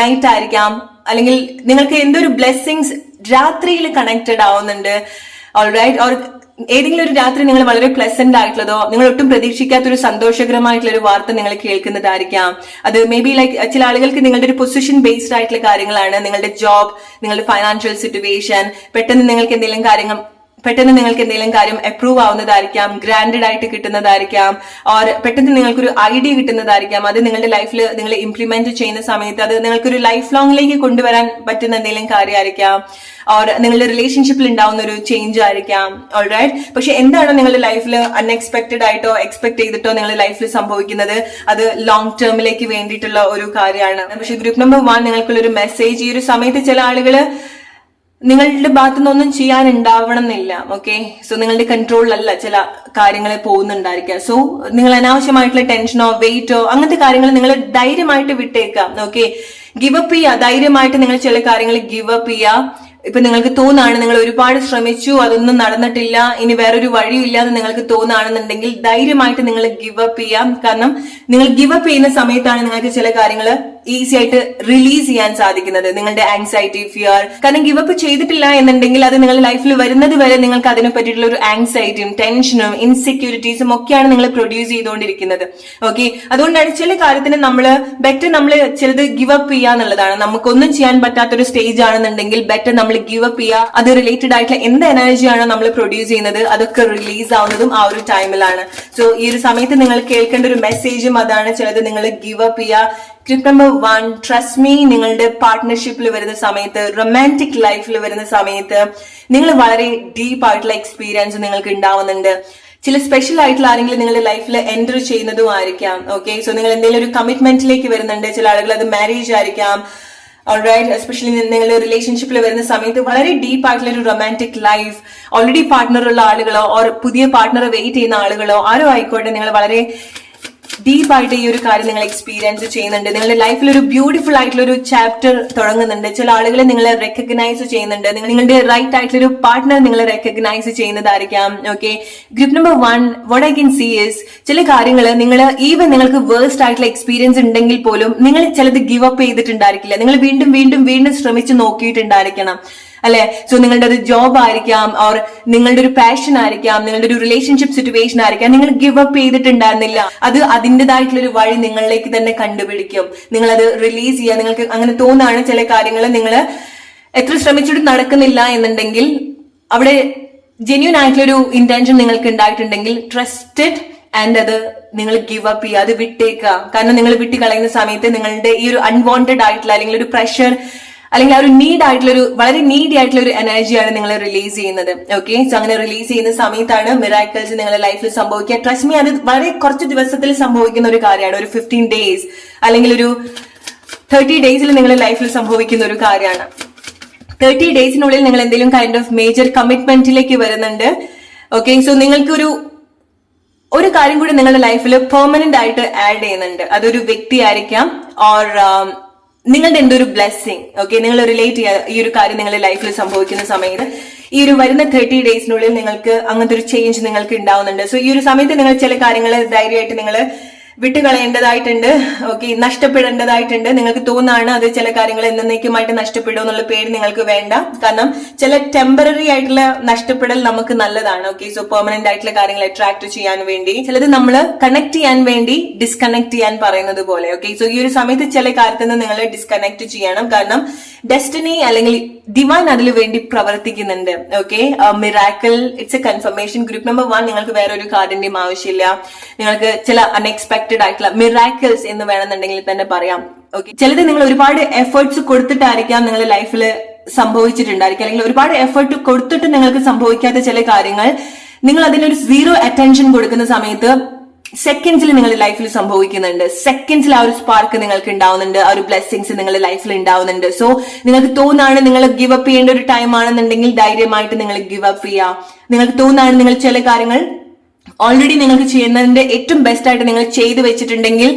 നൈറ്റ് ആയിരിക്കാം, അല്ലെങ്കിൽ നിങ്ങൾക്ക് എന്തോ ഒരു ബ്ലെസ്സിങ്സ് രാത്രിയിൽ കണക്റ്റഡ് ആവുന്നുണ്ട്. ഓൾറൈറ്റ്, ഓർ ഏതെങ്കിലും ഒരു രാത്രി നിങ്ങൾ വളരെ പ്ലസന്റ് ആയിട്ടുള്ളതോ നിങ്ങൾ ഒട്ടും പ്രതീക്ഷിക്കാത്ത ഒരു സന്തോഷകരമായിട്ടുള്ള ഒരു വാർത്ത നിങ്ങൾ കേൾക്കുന്നതായിരിക്കാം. അത് മേ ബി ലൈക്ക് ചില ആളുകൾക്ക് നിങ്ങളുടെ ഒരു പൊസിഷൻ ബേസ്ഡ് ആയിട്ടുള്ള കാര്യങ്ങളാണ്, നിങ്ങളുടെ ജോബ്, നിങ്ങളുടെ ഫൈനാൻഷ്യൽ സിറ്റുവേഷൻ, പെട്ടെന്ന് നിങ്ങൾക്ക് എന്തെങ്കിലും കാര്യം അപ്രൂവ് ആവുന്നതായിരിക്കാം, ഗ്രാൻഡഡ് ആയിട്ട് കിട്ടുന്നതായിരിക്കാം, ഓർ പെട്ടെന്ന് നിങ്ങൾക്കൊരു ഐഡിയ കിട്ടുന്നതായിരിക്കാം. അത് നിങ്ങളുടെ ലൈഫിൽ നിങ്ങൾ ഇംപ്ലിമെന്റ് ചെയ്യുന്ന സമയത്ത് അത് നിങ്ങൾക്കൊരു ലൈഫ് ലോങ്ങിലേക്ക് കൊണ്ടുവരാൻ പറ്റുന്ന എന്തെങ്കിലും കാര്യമായിരിക്കാം, ഓർ നിങ്ങളുടെ റിലേഷൻഷിപ്പിൽ ഉണ്ടാവുന്ന ഒരു ചേഞ്ച് ആയിരിക്കാം. ഓൾറൈറ്റ്, പക്ഷെ എന്താണോ നിങ്ങളുടെ ലൈഫിൽ അൺഎക്സ്പെക്ടഡ് ആയിട്ടോ എക്സ്പെക്ട് ചെയ്തിട്ടോ നിങ്ങളുടെ ലൈഫിൽ സംഭവിക്കുന്നത് അത് ലോങ് ടേമിലേക്ക് വേണ്ടിയിട്ടുള്ള ഒരു കാര്യമാണ്. പക്ഷെ ഗ്രൂപ്പ് നമ്പർ 1 നിങ്ങൾക്കുള്ള ഒരു മെസ്സേജ്, ഈ ഒരു സമയത്ത് ചില ആളുകള് നിങ്ങളുടെ ഭാഗത്തുനിന്ന് ഒന്നും ചെയ്യാനുണ്ടാവണം എന്നില്ല. ഓക്കെ, സോ നിങ്ങളുടെ കൺട്രോളിലല്ല ചില കാര്യങ്ങൾ പോകുന്നുണ്ടായിരിക്കാം. സോ നിങ്ങൾ അനാവശ്യമായിട്ടുള്ള ടെൻഷനോ വെയിറ്റോ അങ്ങനത്തെ കാര്യങ്ങൾ നിങ്ങൾ ധൈര്യമായിട്ട് വിട്ടേക്കാം. ഓക്കെ, ഗിവ് അപ്പ് ചെയ്യുക, ധൈര്യമായിട്ട് നിങ്ങൾ ചില കാര്യങ്ങൾ ഗിവ് അപ്പ് ചെയ്യുക. ഇപ്പൊ നിങ്ങൾക്ക് തോന്നാണ് നിങ്ങൾ ഒരുപാട് ശ്രമിച്ചു, അതൊന്നും നടന്നിട്ടില്ല, ഇനി വേറൊരു വഴിയില്ല എന്ന് നിങ്ങൾക്ക് തോന്നുകയാണെന്നുണ്ടെങ്കിൽ ധൈര്യമായിട്ട് നിങ്ങൾ ഗിവ് അപ്പ് ചെയ്യാം. കാരണം നിങ്ങൾ ഗിവ് അപ്പ് ചെയ്യുന്ന സമയത്താണ് നിങ്ങൾക്ക് ചില കാര്യങ്ങൾ ഈസി ആയിട്ട് റിലീസ് ചെയ്യാൻ സാധിക്കുന്നത്, നിങ്ങളുടെ ആങ്സൈറ്റി, ഫിയർ. കാരണം ഗിവ് അപ്പ് ചെയ്തിട്ടില്ല എന്നുണ്ടെങ്കിൽ അത് നിങ്ങളുടെ ലൈഫിൽ വരുന്നത് വരെ നിങ്ങൾക്ക് അതിനെ പറ്റിയിട്ടുള്ള ഒരു ആങ്സൈറ്റിയും ടെൻഷനും ഇൻസെക്യൂരിറ്റീസും ഒക്കെയാണ് നിങ്ങൾ പ്രൊഡ്യൂസ് ചെയ്തുകൊണ്ടിരിക്കുന്നത്. ഓക്കെ, അതുകൊണ്ടാണ് ചില കാര്യത്തിന് ബെറ്റർ നമ്മൾ ചിലത് ഗിവ് അപ്പ് ചെയ്യാന്നുള്ളതാണ്. നമുക്കൊന്നും ചെയ്യാൻ പറ്റാത്തൊരു സ്റ്റേജ് ആണെന്നുണ്ടെങ്കിൽ ബെറ്റർ നമ്മൾ ഗിവ് അപ്പ് ചെയ്യുക. അത് റിലേറ്റഡ് ആയിട്ടുള്ള എന്ത് എനർജിയാണോ നമ്മൾ പ്രൊഡ്യൂസ് ചെയ്യുന്നത് അതൊക്കെ റിലീസ് ആവുന്നതും ആ ഒരു ടൈമിലാണ്. സോ ഈ ഒരു സമയത്ത് നിങ്ങൾ കേൾക്കേണ്ട ഒരു മെസ്സേജും അതാണ്, ചിലത് നിങ്ങൾ ഗിവ് അപ്പ് ചെയ്യുക. ടിപ്പ് നമ്പർ 1, ട്രസ്റ്റ് മീ, നിങ്ങളുടെ പാർട്ട്ണർഷിപ്പിൽ വരുന്ന സമയത്ത്, റൊമാൻറ്റിക് ലൈഫിൽ വരുന്ന സമയത്ത് നിങ്ങൾ വളരെ ഡീപ്പ് ആയിട്ടുള്ള എക്സ്പീരിയൻസ് നിങ്ങൾക്ക് ഉണ്ടാവുന്നുണ്ട്. ചില സ്പെഷ്യൽ ആയിട്ടുള്ള ആരെങ്കിലും നിങ്ങളുടെ ലൈഫിൽ എൻറ്റർ ചെയ്യുന്നതും ആയിരിക്കാം. ഓക്കെ, സോ നിങ്ങൾ എന്തെങ്കിലും ഒരു കമ്മിറ്റ്മെന്റിലേക്ക് വരുന്നുണ്ട്. ചില ആളുകൾ അത് മാരേജ് ആയിരിക്കാം. ഓൾറൈറ്റ്, എസ്പെഷ്യലി നിങ്ങൾ റിലേഷൻഷിപ്പിൽ വരുന്ന സമയത്ത് വളരെ ഡീപ്പ് ആയിട്ടുള്ള ഒരു റൊമാൻറ്റിക് ലൈഫ്, ഓൾറെഡി പാർട്ട്ണർ ഉള്ള ആളുകളോ ഓർ പുതിയ പാർട്ട്ണറെ വെയിറ്റ് ചെയ്യുന്ന ആളുകളോ ആരോ ആയിക്കോട്ടെ, നിങ്ങൾ വളരെ ഡീപ്പായിട്ട് ഈ ഒരു കാര്യം നിങ്ങൾ എക്സ്പീരിയൻസ് ചെയ്യുന്നുണ്ട്. നിങ്ങളുടെ ലൈഫിൽ ഒരു ബ്യൂട്ടിഫുൾ ആയിട്ടുള്ള ഒരു ചാപ്റ്റർ തുടങ്ങുന്നുണ്ട്. ചില ആളുകളെ നിങ്ങളെ റെക്കഗ്നൈസ് ചെയ്യുന്നുണ്ട്. നിങ്ങളുടെ റൈറ്റ് ആയിട്ടുള്ള ഒരു പാർട്ട്ണർ നിങ്ങളെ റെക്കഗ്നൈസ് ചെയ്യുന്നതായിരിക്കാം. Okay, group number 1, what I can see is ചില കാര്യങ്ങൾ നിങ്ങൾക്ക് വേഴ്സ്റ്റ് ആയിട്ടുള്ള എക്സ്പീരിയൻസ് ഉണ്ടെങ്കിൽ പോലും നിങ്ങൾ ചിലത് ഗിവ് അപ്പ് ചെയ്തിട്ടുണ്ടായിരിക്കില്ല. നിങ്ങൾ വീണ്ടും വീണ്ടും വീണ്ടും ശ്രമിച്ച് നോക്കിയിട്ടുണ്ടായിരിക്കണം, അല്ലെ? സോ നിങ്ങളുടെ ഒരു ജോബ് ആയിരിക്കാം, ഓർ നിങ്ങളുടെ ഒരു പാഷൻ ആയിരിക്കാം, നിങ്ങളുടെ ഒരു റിലേഷൻഷിപ്പ് സിറ്റുവേഷൻ ആയിരിക്കാം. നിങ്ങൾ ഗിവ് അപ്പ് ചെയ്തിട്ടുണ്ടായിരുന്നില്ല, അത് അതിൻ്റെതായിട്ടുള്ള ഒരു വഴി നിങ്ങളിലേക്ക് തന്നെ കണ്ടുപിടിക്കും. നിങ്ങൾ അത് റിലീസ് ചെയ്യുക. നിങ്ങൾക്ക് അങ്ങനെ തോന്നാണ് ചില കാര്യങ്ങൾ നിങ്ങൾ എത്ര ശ്രമിച്ചിട്ട് നടക്കുന്നില്ല എന്നുണ്ടെങ്കിൽ അവിടെ ജെന്യൂൻ ആയിട്ടുള്ള ഒരു ഇന്റൻഷൻ നിങ്ങൾക്ക് ഉണ്ടായിട്ടുണ്ടെങ്കിൽ ട്രസ്റ്റഡ് ആൻഡ് അത് നിങ്ങൾ ഗിവ് അപ്പ് ചെയ്യുക, അത് വിട്ടേക്കുക. കാരണം നിങ്ങൾ വിട്ട് കളയുന്ന സമയത്ത് നിങ്ങളുടെ ഈ ഒരു അൺവാണ്ടഡ് ആയിട്ടുള്ള അല്ലെങ്കിൽ ഒരു പ്രഷർ അല്ലെങ്കിൽ ആ ഒരു വളരെ നീഡി ആയിട്ടുള്ള ഒരു എനർജിയാണ് നിങ്ങൾ റിലീസ് ചെയ്യുന്നത്. ഓക്കെ, സോ അങ്ങനെ റിലീസ് ചെയ്യുന്ന സമയത്താണ് മിറാക്കിൾസ് നിങ്ങളുടെ ലൈഫിൽ സംഭവിക്കുക. ട്രസ്റ്റ് മീ, അത് വളരെ കുറച്ച് ദിവസത്തിൽ സംഭവിക്കുന്ന ഒരു കാര്യമാണ്. ഒരു 15 ഡേയ്സ് അല്ലെങ്കിൽ ഒരു 30 ഡേയ്സിൽ നിങ്ങളുടെ ലൈഫിൽ സംഭവിക്കുന്ന ഒരു കാര്യമാണ്. 30 ഡേയ്സിനുള്ളിൽ നിങ്ങൾ എന്തെങ്കിലും കൈൻഡ് ഓഫ് മേജർ കമ്മിറ്റ്മെന്റിലേക്ക് വരുന്നുണ്ട്. ഓക്കെ, സോ നിങ്ങൾക്ക് ഒരു കാര്യം കൂടി നിങ്ങളുടെ ലൈഫിൽ പെർമനന്റ് ആയിട്ട് ആഡ് ചെയ്യുന്നുണ്ട്. അതൊരു വ്യക്തി ആയിരിക്കാം, ഓർ നിങ്ങളുടെ എന്തോ ഒരു ബ്ലെസ്സിങ്. ഓക്കെ, നിങ്ങൾ റിലേറ്റ് ചെയ്യുക ഈ ഒരു കാര്യം നിങ്ങളുടെ ലൈഫിൽ സംഭവിക്കുന്ന സമയത്ത് ഈ ഒരു വരുന്ന 30 ഡേയ്സിനുള്ളിൽ നിങ്ങൾക്ക് അങ്ങനത്തെ ഒരു ചേഞ്ച് നിങ്ങൾക്ക് ഉണ്ടാവുന്നുണ്ട്. സോ ഈ ഒരു സമയത്ത് നിങ്ങൾ ചില കാര്യങ്ങൾ ധൈര്യമായിട്ട് നിങ്ങൾ വിട്ടുകളയേണ്ടതായിട്ടുണ്ട്. ഓക്കെ, നഷ്ടപ്പെടേണ്ടതായിട്ടുണ്ട്. നിങ്ങൾക്ക് തോന്നാണ് അത് ചില കാര്യങ്ങൾ എന്നേക്കുമായിട്ട് നഷ്ടപ്പെടും എന്നുള്ള പേര് നിങ്ങൾക്ക് വേണ്ട. കാരണം ചില ടെമ്പററി ആയിട്ടുള്ള നഷ്ടപ്പെടൽ നമുക്ക് നല്ലതാണ്. ഓക്കെ, സോ പെർമനന്റ് ആയിട്ടുള്ള കാര്യങ്ങൾ അട്രാക്ട് ചെയ്യാൻ വേണ്ടി, ചിലത് നമ്മൾ കണക്ട് ചെയ്യാൻ വേണ്ടി ഡിസ്കണക്ട് ചെയ്യാൻ പറയുന്നത് പോലെ. ഓക്കെ, സോ ഈ ഒരു സമയത്ത് ചില കാര്യത്തിൽ നിന്ന് നിങ്ങൾ ഡിസ്കണക്ട് ചെയ്യണം. കാരണം ഡെസ്റ്റിനി അല്ലെങ്കിൽ ഡിവൈൻ അതിൽ വേണ്ടി പ്രവർത്തിക്കുന്നുണ്ട്. Okay, miracle, it's A confirmation. Group number 1 നിങ്ങൾക്ക് വേറൊരു കാർഡിന്റെയും ആവശ്യമില്ല. നിങ്ങൾക്ക് ചില അൺഎക്സ്പെക്ടഡ് ആയിട്ടുള്ള മിറാക്കിൾസ് എന്ന് വേണമെന്നുണ്ടെങ്കിൽ തന്നെ പറയാം. ഓക്കെ, ചിലത് നിങ്ങൾ ഒരുപാട് എഫേർട്സ് കൊടുത്തിട്ടായിരിക്കാം നിങ്ങളുടെ ലൈഫിൽ സംഭവിച്ചിട്ടുണ്ടായിരിക്കും, അല്ലെങ്കിൽ ഒരുപാട് എഫേർട്ട് കൊടുത്തിട്ട് നിങ്ങൾക്ക് സംഭവിക്കാത്ത ചില കാര്യങ്ങൾ നിങ്ങൾ അതിനൊരു 0 അറ്റൻഷൻ കൊടുക്കുന്ന സമയത്ത് സെക്കൻഡ്സിൽ നിങ്ങളുടെ ലൈഫിൽ സംഭവിക്കുന്നുണ്ട്. സെക്കൻഡ്സിൽ ആ ഒരു സ്പാർക്ക് നിങ്ങൾക്ക് ഉണ്ടാവുന്നുണ്ട്, ആ ഒരു ബ്ലെസ്സിങ്സ് നിങ്ങളുടെ ലൈഫിൽ ഉണ്ടാവുന്നുണ്ട്. സോ നിങ്ങൾക്ക് തോന്നാണ് നിങ്ങൾ ഗിവ് അപ്പ് ചെയ്യേണ്ട ഒരു ടൈം ആണെന്നുണ്ടെങ്കിൽ ധൈര്യമായിട്ട് നിങ്ങൾ ഗിവ് അപ്പ് ചെയ്യുക. നിങ്ങൾക്ക് തോന്നാണ് നിങ്ങൾ ചില കാര്യങ്ങൾ ഓൾറെഡി നിങ്ങൾക്ക് ചെയ്യുന്നതിന്റെ ഏറ്റവും ബെസ്റ്റ് ആയിട്ട് നിങ്ങൾ ചെയ്തു വെച്ചിട്ടുണ്ടെങ്കിൽ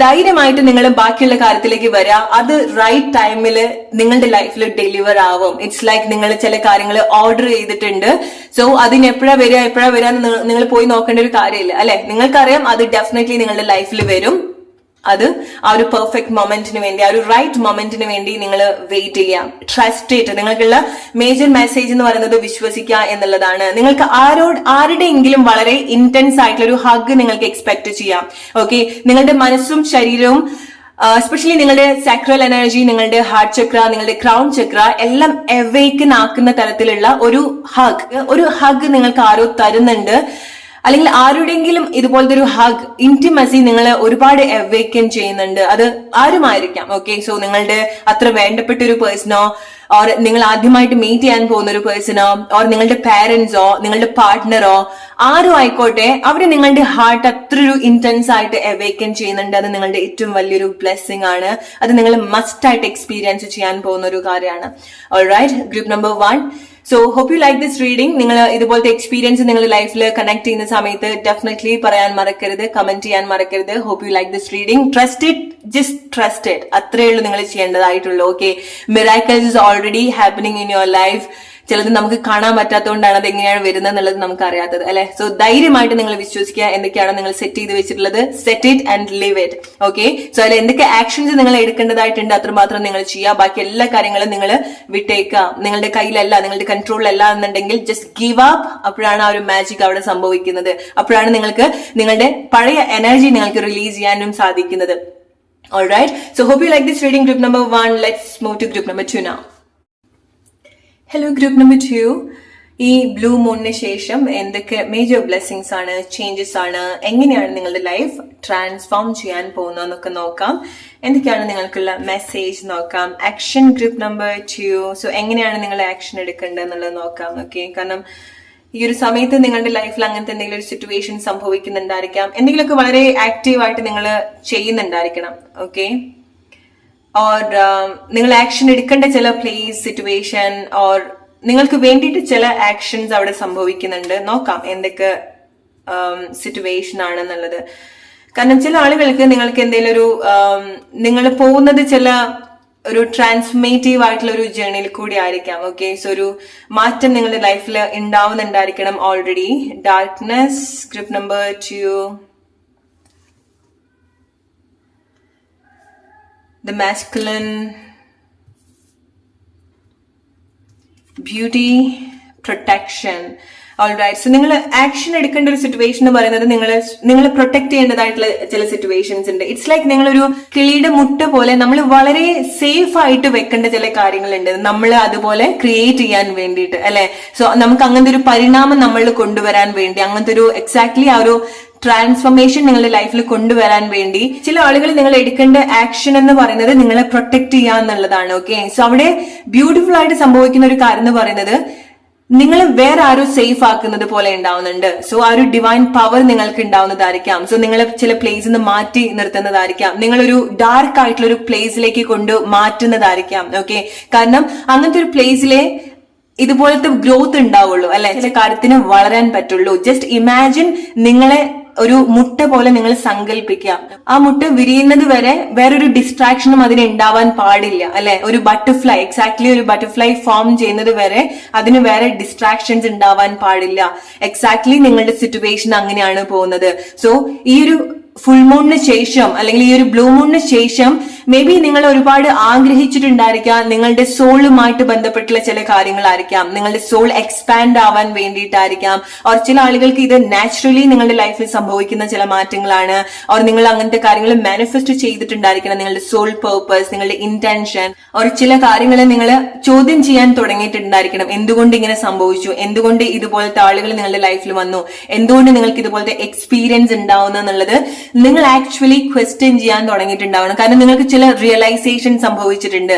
ധൈര്യമായിട്ട് നിങ്ങൾ ബാക്കിയുള്ള കാര്യത്തിലേക്ക് വരാം. അത് റൈറ്റ് ടൈമിൽ നിങ്ങളുടെ ലൈഫിൽ ഡെലിവർ ആവും. ഇറ്റ്സ് ലൈക്ക് നിങ്ങൾ ചില കാര്യങ്ങൾ ഓർഡർ ചെയ്തിട്ടുണ്ട്. സോ അതിന് എപ്പോഴാ വരിക നിങ്ങൾ പോയി നോക്കേണ്ട ഒരു കാര്യമില്ല അല്ലെ. നിങ്ങൾക്കറിയാം അത് ഡെഫിനറ്റ്ലി നിങ്ങളുടെ ലൈഫിൽ വരും. അത് ആ ഒരു പെർഫെക്റ്റ് മൊമെന്റിന് വേണ്ടി, ആ ഒരു റൈറ്റ് മൊമെന്റിന് വേണ്ടി നിങ്ങൾ വെയിറ്റ് ചെയ്യാം. Trust it. നിങ്ങൾക്കുള്ള മേജർ മെസ്സേജ് എന്ന് പറയുന്നത് വിശ്വസിക്കുക എന്നുള്ളതാണ്. നിങ്ങൾക്ക് ആരുടെയെങ്കിലും വളരെ ഇന്റൻസ് ആയിട്ടുള്ള ഒരു ഹഗ് നിങ്ങൾക്ക് എക്സ്പെക്ട് ചെയ്യാം. ഓക്കെ, നിങ്ങളുടെ മനസ്സും ശരീരവും എസ്പെഷ്യലി നിങ്ങളുടെ സാക്രൽ എനർജി, നിങ്ങളുടെ ഹാർട്ട് ചക്ര, നിങ്ങളുടെ ക്രൗൺ ചക്ര എല്ലാം അവേക്കൻ ആക്കുന്ന തരത്തിലുള്ള ഒരു ഹഗ് നിങ്ങൾക്ക് ആരോ തരുന്നുണ്ട്. അല്ലെങ്കിൽ ആരുടെങ്കിലും ഇതുപോലത്തെ ഒരു ഹഗ്, ഇന്റിമസി നിങ്ങളെ ഒരുപാട് അവേക്കൻ ചെയ്യുന്നുണ്ട്. അത് ആരുമായിരിക്കാം. ഓക്കെ, സോ നിങ്ങളുടെ അത്ര വേണ്ടപ്പെട്ട ഒരു പേഴ്സണോ, ഓർ നിങ്ങൾ ആദ്യമായിട്ട് മീറ്റ് ചെയ്യാൻ പോകുന്ന ഒരു പേഴ്സണോ, ഓർ നിങ്ങളുടെ പാരന്റ്സോ, നിങ്ങളുടെ പാർട്ട്ണറോ, ആരും ആയിക്കോട്ടെ, അവര് നിങ്ങളുടെ ഹാർട്ട് അത്ര ഒരു ഇന്റൻസ് ആയിട്ട് അവേക്കൻ ചെയ്യുന്നുണ്ട്. അത് നിങ്ങളുടെ ഏറ്റവും വലിയൊരു ബ്ലെസ്സിങ് ആണ്. അത് നിങ്ങൾ മസ്റ്റ് ആയിട്ട് എക്സ്പീരിയൻസ് ചെയ്യാൻ പോകുന്ന ഒരു കാര്യമാണ്. Alright, group number 1. So hope you like this reading. നിങ്ങൾ ഇതുപോലത്തെ എക്സ്പീരിയൻസ് നിങ്ങളുടെ ലൈഫിൽ കണക്ട് ചെയ്യുന്ന സമയത്ത് ഡെഫിനറ്റ്ലി പറയാൻ മറക്കരുത്, കമന്റ് ചെയ്യാൻ മറക്കരുത്. Hope you like this reading. Trust it, just trust it. അത്രയേ ഉള്ളൂ നിങ്ങൾ ചെയ്യേണ്ടതായിട്ടുള്ളൂ. Okay, miracles is already happening in your life. ചിലത് നമുക്ക് കാണാൻ പറ്റാത്തതുകൊണ്ടാണ് അത് എങ്ങനെയാണ് വരുന്നത് എന്നുള്ളത് നമുക്ക് അറിയാത്തത് അല്ലെ. സോ ധൈര്യമായിട്ട് നിങ്ങൾ വിശ്വസിക്കുക. എന്തൊക്കെയാണ് നിങ്ങൾ സെറ്റ് ചെയ്ത് വെച്ചിട്ടുള്ളത്, set it and live it. Okay, so അതിൽ എന്തൊക്കെ ആക്ഷൻസ് നിങ്ങൾ എടുക്കേണ്ടതായിട്ടുണ്ട് അത്രമാത്രം നിങ്ങൾ ചെയ്യുക. ബാക്കി എല്ലാ കാര്യങ്ങളും നിങ്ങൾ വിട്ടേക്കുക. നിങ്ങളുടെ കയ്യിലല്ല, നിങ്ങളുടെ കൺട്രോളിലല്ല എന്നുണ്ടെങ്കിൽ ജസ്റ്റ് ഗീവ് അപ്പ്. അപ്പോഴാണ് ആ ഒരു മാജിക് അവിടെ സംഭവിക്കുന്നത്. അപ്പോഴാണ് നിങ്ങൾക്ക് നിങ്ങളുടെ പഴയ എനർജി നിങ്ങൾക്ക് റിലീസ് ചെയ്യാനും സാധിക്കുന്നത്. Alright, so hope you like this reading, group number 1. Let's move to group number 2 now. Hello group number 2. ഈ ബ്ലൂ മൂണിന് ശേഷം എന്തൊക്കെ മേജർ ബ്ലെസ്സിങ്സ് ആണ്, ചേഞ്ചസ് ആണ്, എങ്ങനെയാണ് നിങ്ങളുടെ ലൈഫ് ട്രാൻസ്ഫോം ചെയ്യാൻ പോകുന്നതെന്നൊക്കെ നോക്കാം. എന്തൊക്കെയാണ് നിങ്ങൾക്കുള്ള മെസ്സേജ് നോക്കാം. Action group number 2. സോ എങ്ങനെയാണ് നിങ്ങൾ ആക്ഷൻ എടുക്കേണ്ടത് എന്നുള്ളത് നോക്കാം. ഓക്കെ, കാരണം ഈ ഒരു സമയത്ത് നിങ്ങളുടെ ലൈഫിൽ അങ്ങനത്തെ എന്തെങ്കിലും ഒരു സിറ്റുവേഷൻ സംഭവിക്കുന്നുണ്ടായിരിക്കാം. എന്തെങ്കിലുമൊക്കെ വളരെ ആക്റ്റീവായിട്ട് നിങ്ങൾ ചെയ്യുന്നുണ്ടായിരിക്കണം. ഓക്കെ, ഓർ നിങ്ങൾ ആക്ഷൻ എടുക്കേണ്ട ചില പ്ലേസ്, സിറ്റുവേഷൻ, ഓർ നിങ്ങൾക്ക് വേണ്ടിയിട്ട് ചില ആക്ഷൻസ് അവിടെ സംഭവിക്കുന്നുണ്ട്. നോക്കാം എന്തൊക്കെ സിറ്റുവേഷൻ ആണെന്നുള്ളത്. കാരണം ചില ആളുകൾക്ക് നിങ്ങൾക്ക് എന്തെങ്കിലും ഒരു നിങ്ങൾ പോകുന്നത് ചില ഒരു ട്രാൻസ്ഫോർമേറ്റീവ് ആയിട്ടുള്ള ഒരു ജേർണിയിൽ കൂടി ആയിരിക്കാം. ഓക്കെ, സോ ഒരു മാറ്റം നിങ്ങളുടെ ലൈഫിൽ ഉണ്ടാവുന്നുണ്ടായിരിക്കണം already. Darkness group number 2. The masculine, beauty, protection. Alright, so നിങ്ങൾ ആക്ഷൻ എടുക്കേണ്ട ഒരു സിറ്റുവേഷൻ എന്ന് പറയുന്നത് നിങ്ങൾ പ്രൊട്ടക്ട് ചെയ്യേണ്ടതായിട്ടുള്ള ചില സിറ്റുവേഷൻസ് ഉണ്ട്. ഇറ്റ്സ് ലൈക്ക് നിങ്ങളൊരു കിളിയുടെ മുട്ട പോലെ നമ്മൾ വളരെ സേഫ് ആയിട്ട് വെക്കേണ്ട ചില കാര്യങ്ങളുണ്ട്, നമ്മൾ അതുപോലെ ക്രിയേറ്റ് ചെയ്യാൻ വേണ്ടിയിട്ട് അല്ലെ. സോ നമുക്ക് അങ്ങനത്തെ ഒരു പരിണാമം നമ്മളിൽ കൊണ്ടുവരാൻ വേണ്ടി, അങ്ങനത്തെ ഒരു എക്സാക്ട്ലി ആ ഒരു ട്രാൻസ്ഫോർമേഷൻ നിങ്ങളുടെ ലൈഫിൽ കൊണ്ടുവരാൻ വേണ്ടി ചില ആളുകൾ നിങ്ങൾ എടുക്കേണ്ട ആക്ഷൻ എന്ന് പറയുന്നത് നിങ്ങളെ പ്രൊട്ടക്ട് ചെയ്യുക എന്നുള്ളതാണ്. ഓക്കെ, സോ അവിടെ ബ്യൂട്ടിഫുൾ ആയിട്ട് സംഭവിക്കുന്ന ഒരു കാര്യം എന്ന് പറയുന്നത് നിങ്ങൾ വേറെ ആരും സേഫ് ആക്കുന്നത് പോലെ ഉണ്ടാവുന്നുണ്ട്. സോ ആ ഒരു ഡിവൈൻ പവർ നിങ്ങൾക്ക് ഉണ്ടാവുന്നതായിരിക്കാം. സോ നിങ്ങളെ ചില പ്ലേസിൽ നിന്ന് മാറ്റി നിർത്തുന്നതായിരിക്കാം, നിങ്ങളൊരു ഡാർക്ക് ആയിട്ടുള്ള ഒരു പ്ലേസിലേക്ക് കൊണ്ട് മാറ്റുന്നതായിരിക്കാം. ഓക്കെ, കാരണം അങ്ങനത്തെ ഒരു പ്ലേസിലെ ഇതുപോലത്തെ ഗ്രോത്ത് ഉണ്ടാവുള്ളൂ അല്ലെ, ചില കാര്യത്തിന് വളരാൻ പറ്റുള്ളൂ. ജസ്റ്റ് ഇമാജിൻ നിങ്ങളെ ഒരു മുട്ട പോലെ നിങ്ങൾ സങ്കല്പിക്കുക. ആ മുട്ട വിരിയുന്നത് വരെ വേറൊരു ഡിസ്ട്രാക്ഷനും അതിന് ഉണ്ടാവാൻ പാടില്ല അല്ലെ. ഒരു ബട്ടർഫ്ലൈ, എക്സാക്ട്ലി ഒരു ബട്ടർഫ്ലൈ ഫോം ചെയ്യുന്നത് വരെ അതിന് വേറെ ഡിസ്ട്രാക്ഷൻസ് ഉണ്ടാവാൻ പാടില്ല. എക്സാക്ട്ലി നിങ്ങളുടെ സിറ്റുവേഷൻ അങ്ങനെയാണ് പോകുന്നത്. സോ ഈ ഒരു ഫുൾ മൂണിന് ശേഷം അല്ലെങ്കിൽ ഈ ഒരു ബ്ലൂ മൂണിന് ശേഷം മേ ബി നിങ്ങൾ ഒരുപാട് ആഗ്രഹിച്ചിട്ടുണ്ടായിരിക്കാം, നിങ്ങളുടെ സോളുമായിട്ട് ബന്ധപ്പെട്ടുള്ള ചില കാര്യങ്ങളായിരിക്കാം, നിങ്ങളുടെ സോൾ എക്സ്പാൻഡ് ആവാൻ വേണ്ടിയിട്ടായിരിക്കാം. ഓർ ചില ആളുകൾക്ക് ഇത് നാച്ചുറലി നിങ്ങളുടെ ലൈഫിൽ സംഭവിക്കുന്ന ചില മാറ്റങ്ങളാണ്. ഓർ നിങ്ങൾ അങ്ങനത്തെ കാര്യങ്ങൾ മാനിഫെസ്റ്റ് ചെയ്തിട്ടുണ്ടായിരിക്കണം, നിങ്ങളുടെ സോൾ പേർപ്പസ്, നിങ്ങളുടെ ഇന്റൻഷൻ. ഓർ ചില കാര്യങ്ങൾ നിങ്ങൾ ചോദ്യം ചെയ്യാൻ തുടങ്ങിയിട്ടുണ്ടായിരിക്കണം. എന്തുകൊണ്ട് ഇങ്ങനെ സംഭവിച്ചു, എന്തുകൊണ്ട് ഇതുപോലത്തെ ആളുകൾ നിങ്ങളുടെ ലൈഫിൽ വന്നു, എന്തുകൊണ്ട് നിങ്ങൾക്ക് ഇതുപോലത്തെ എക്സ്പീരിയൻസ് ഉണ്ടാവുന്നു എന്നുള്ളത് നിങ്ങൾ ആക്ച്വലി ക്വസ്റ്റ്യൻ ചെയ്യാൻ തുടങ്ങിയിട്ടുണ്ടാവണം. കാരണം നിങ്ങൾക്ക് ചില റിയലൈസേഷൻ സംഭവിച്ചിട്ടുണ്ട്,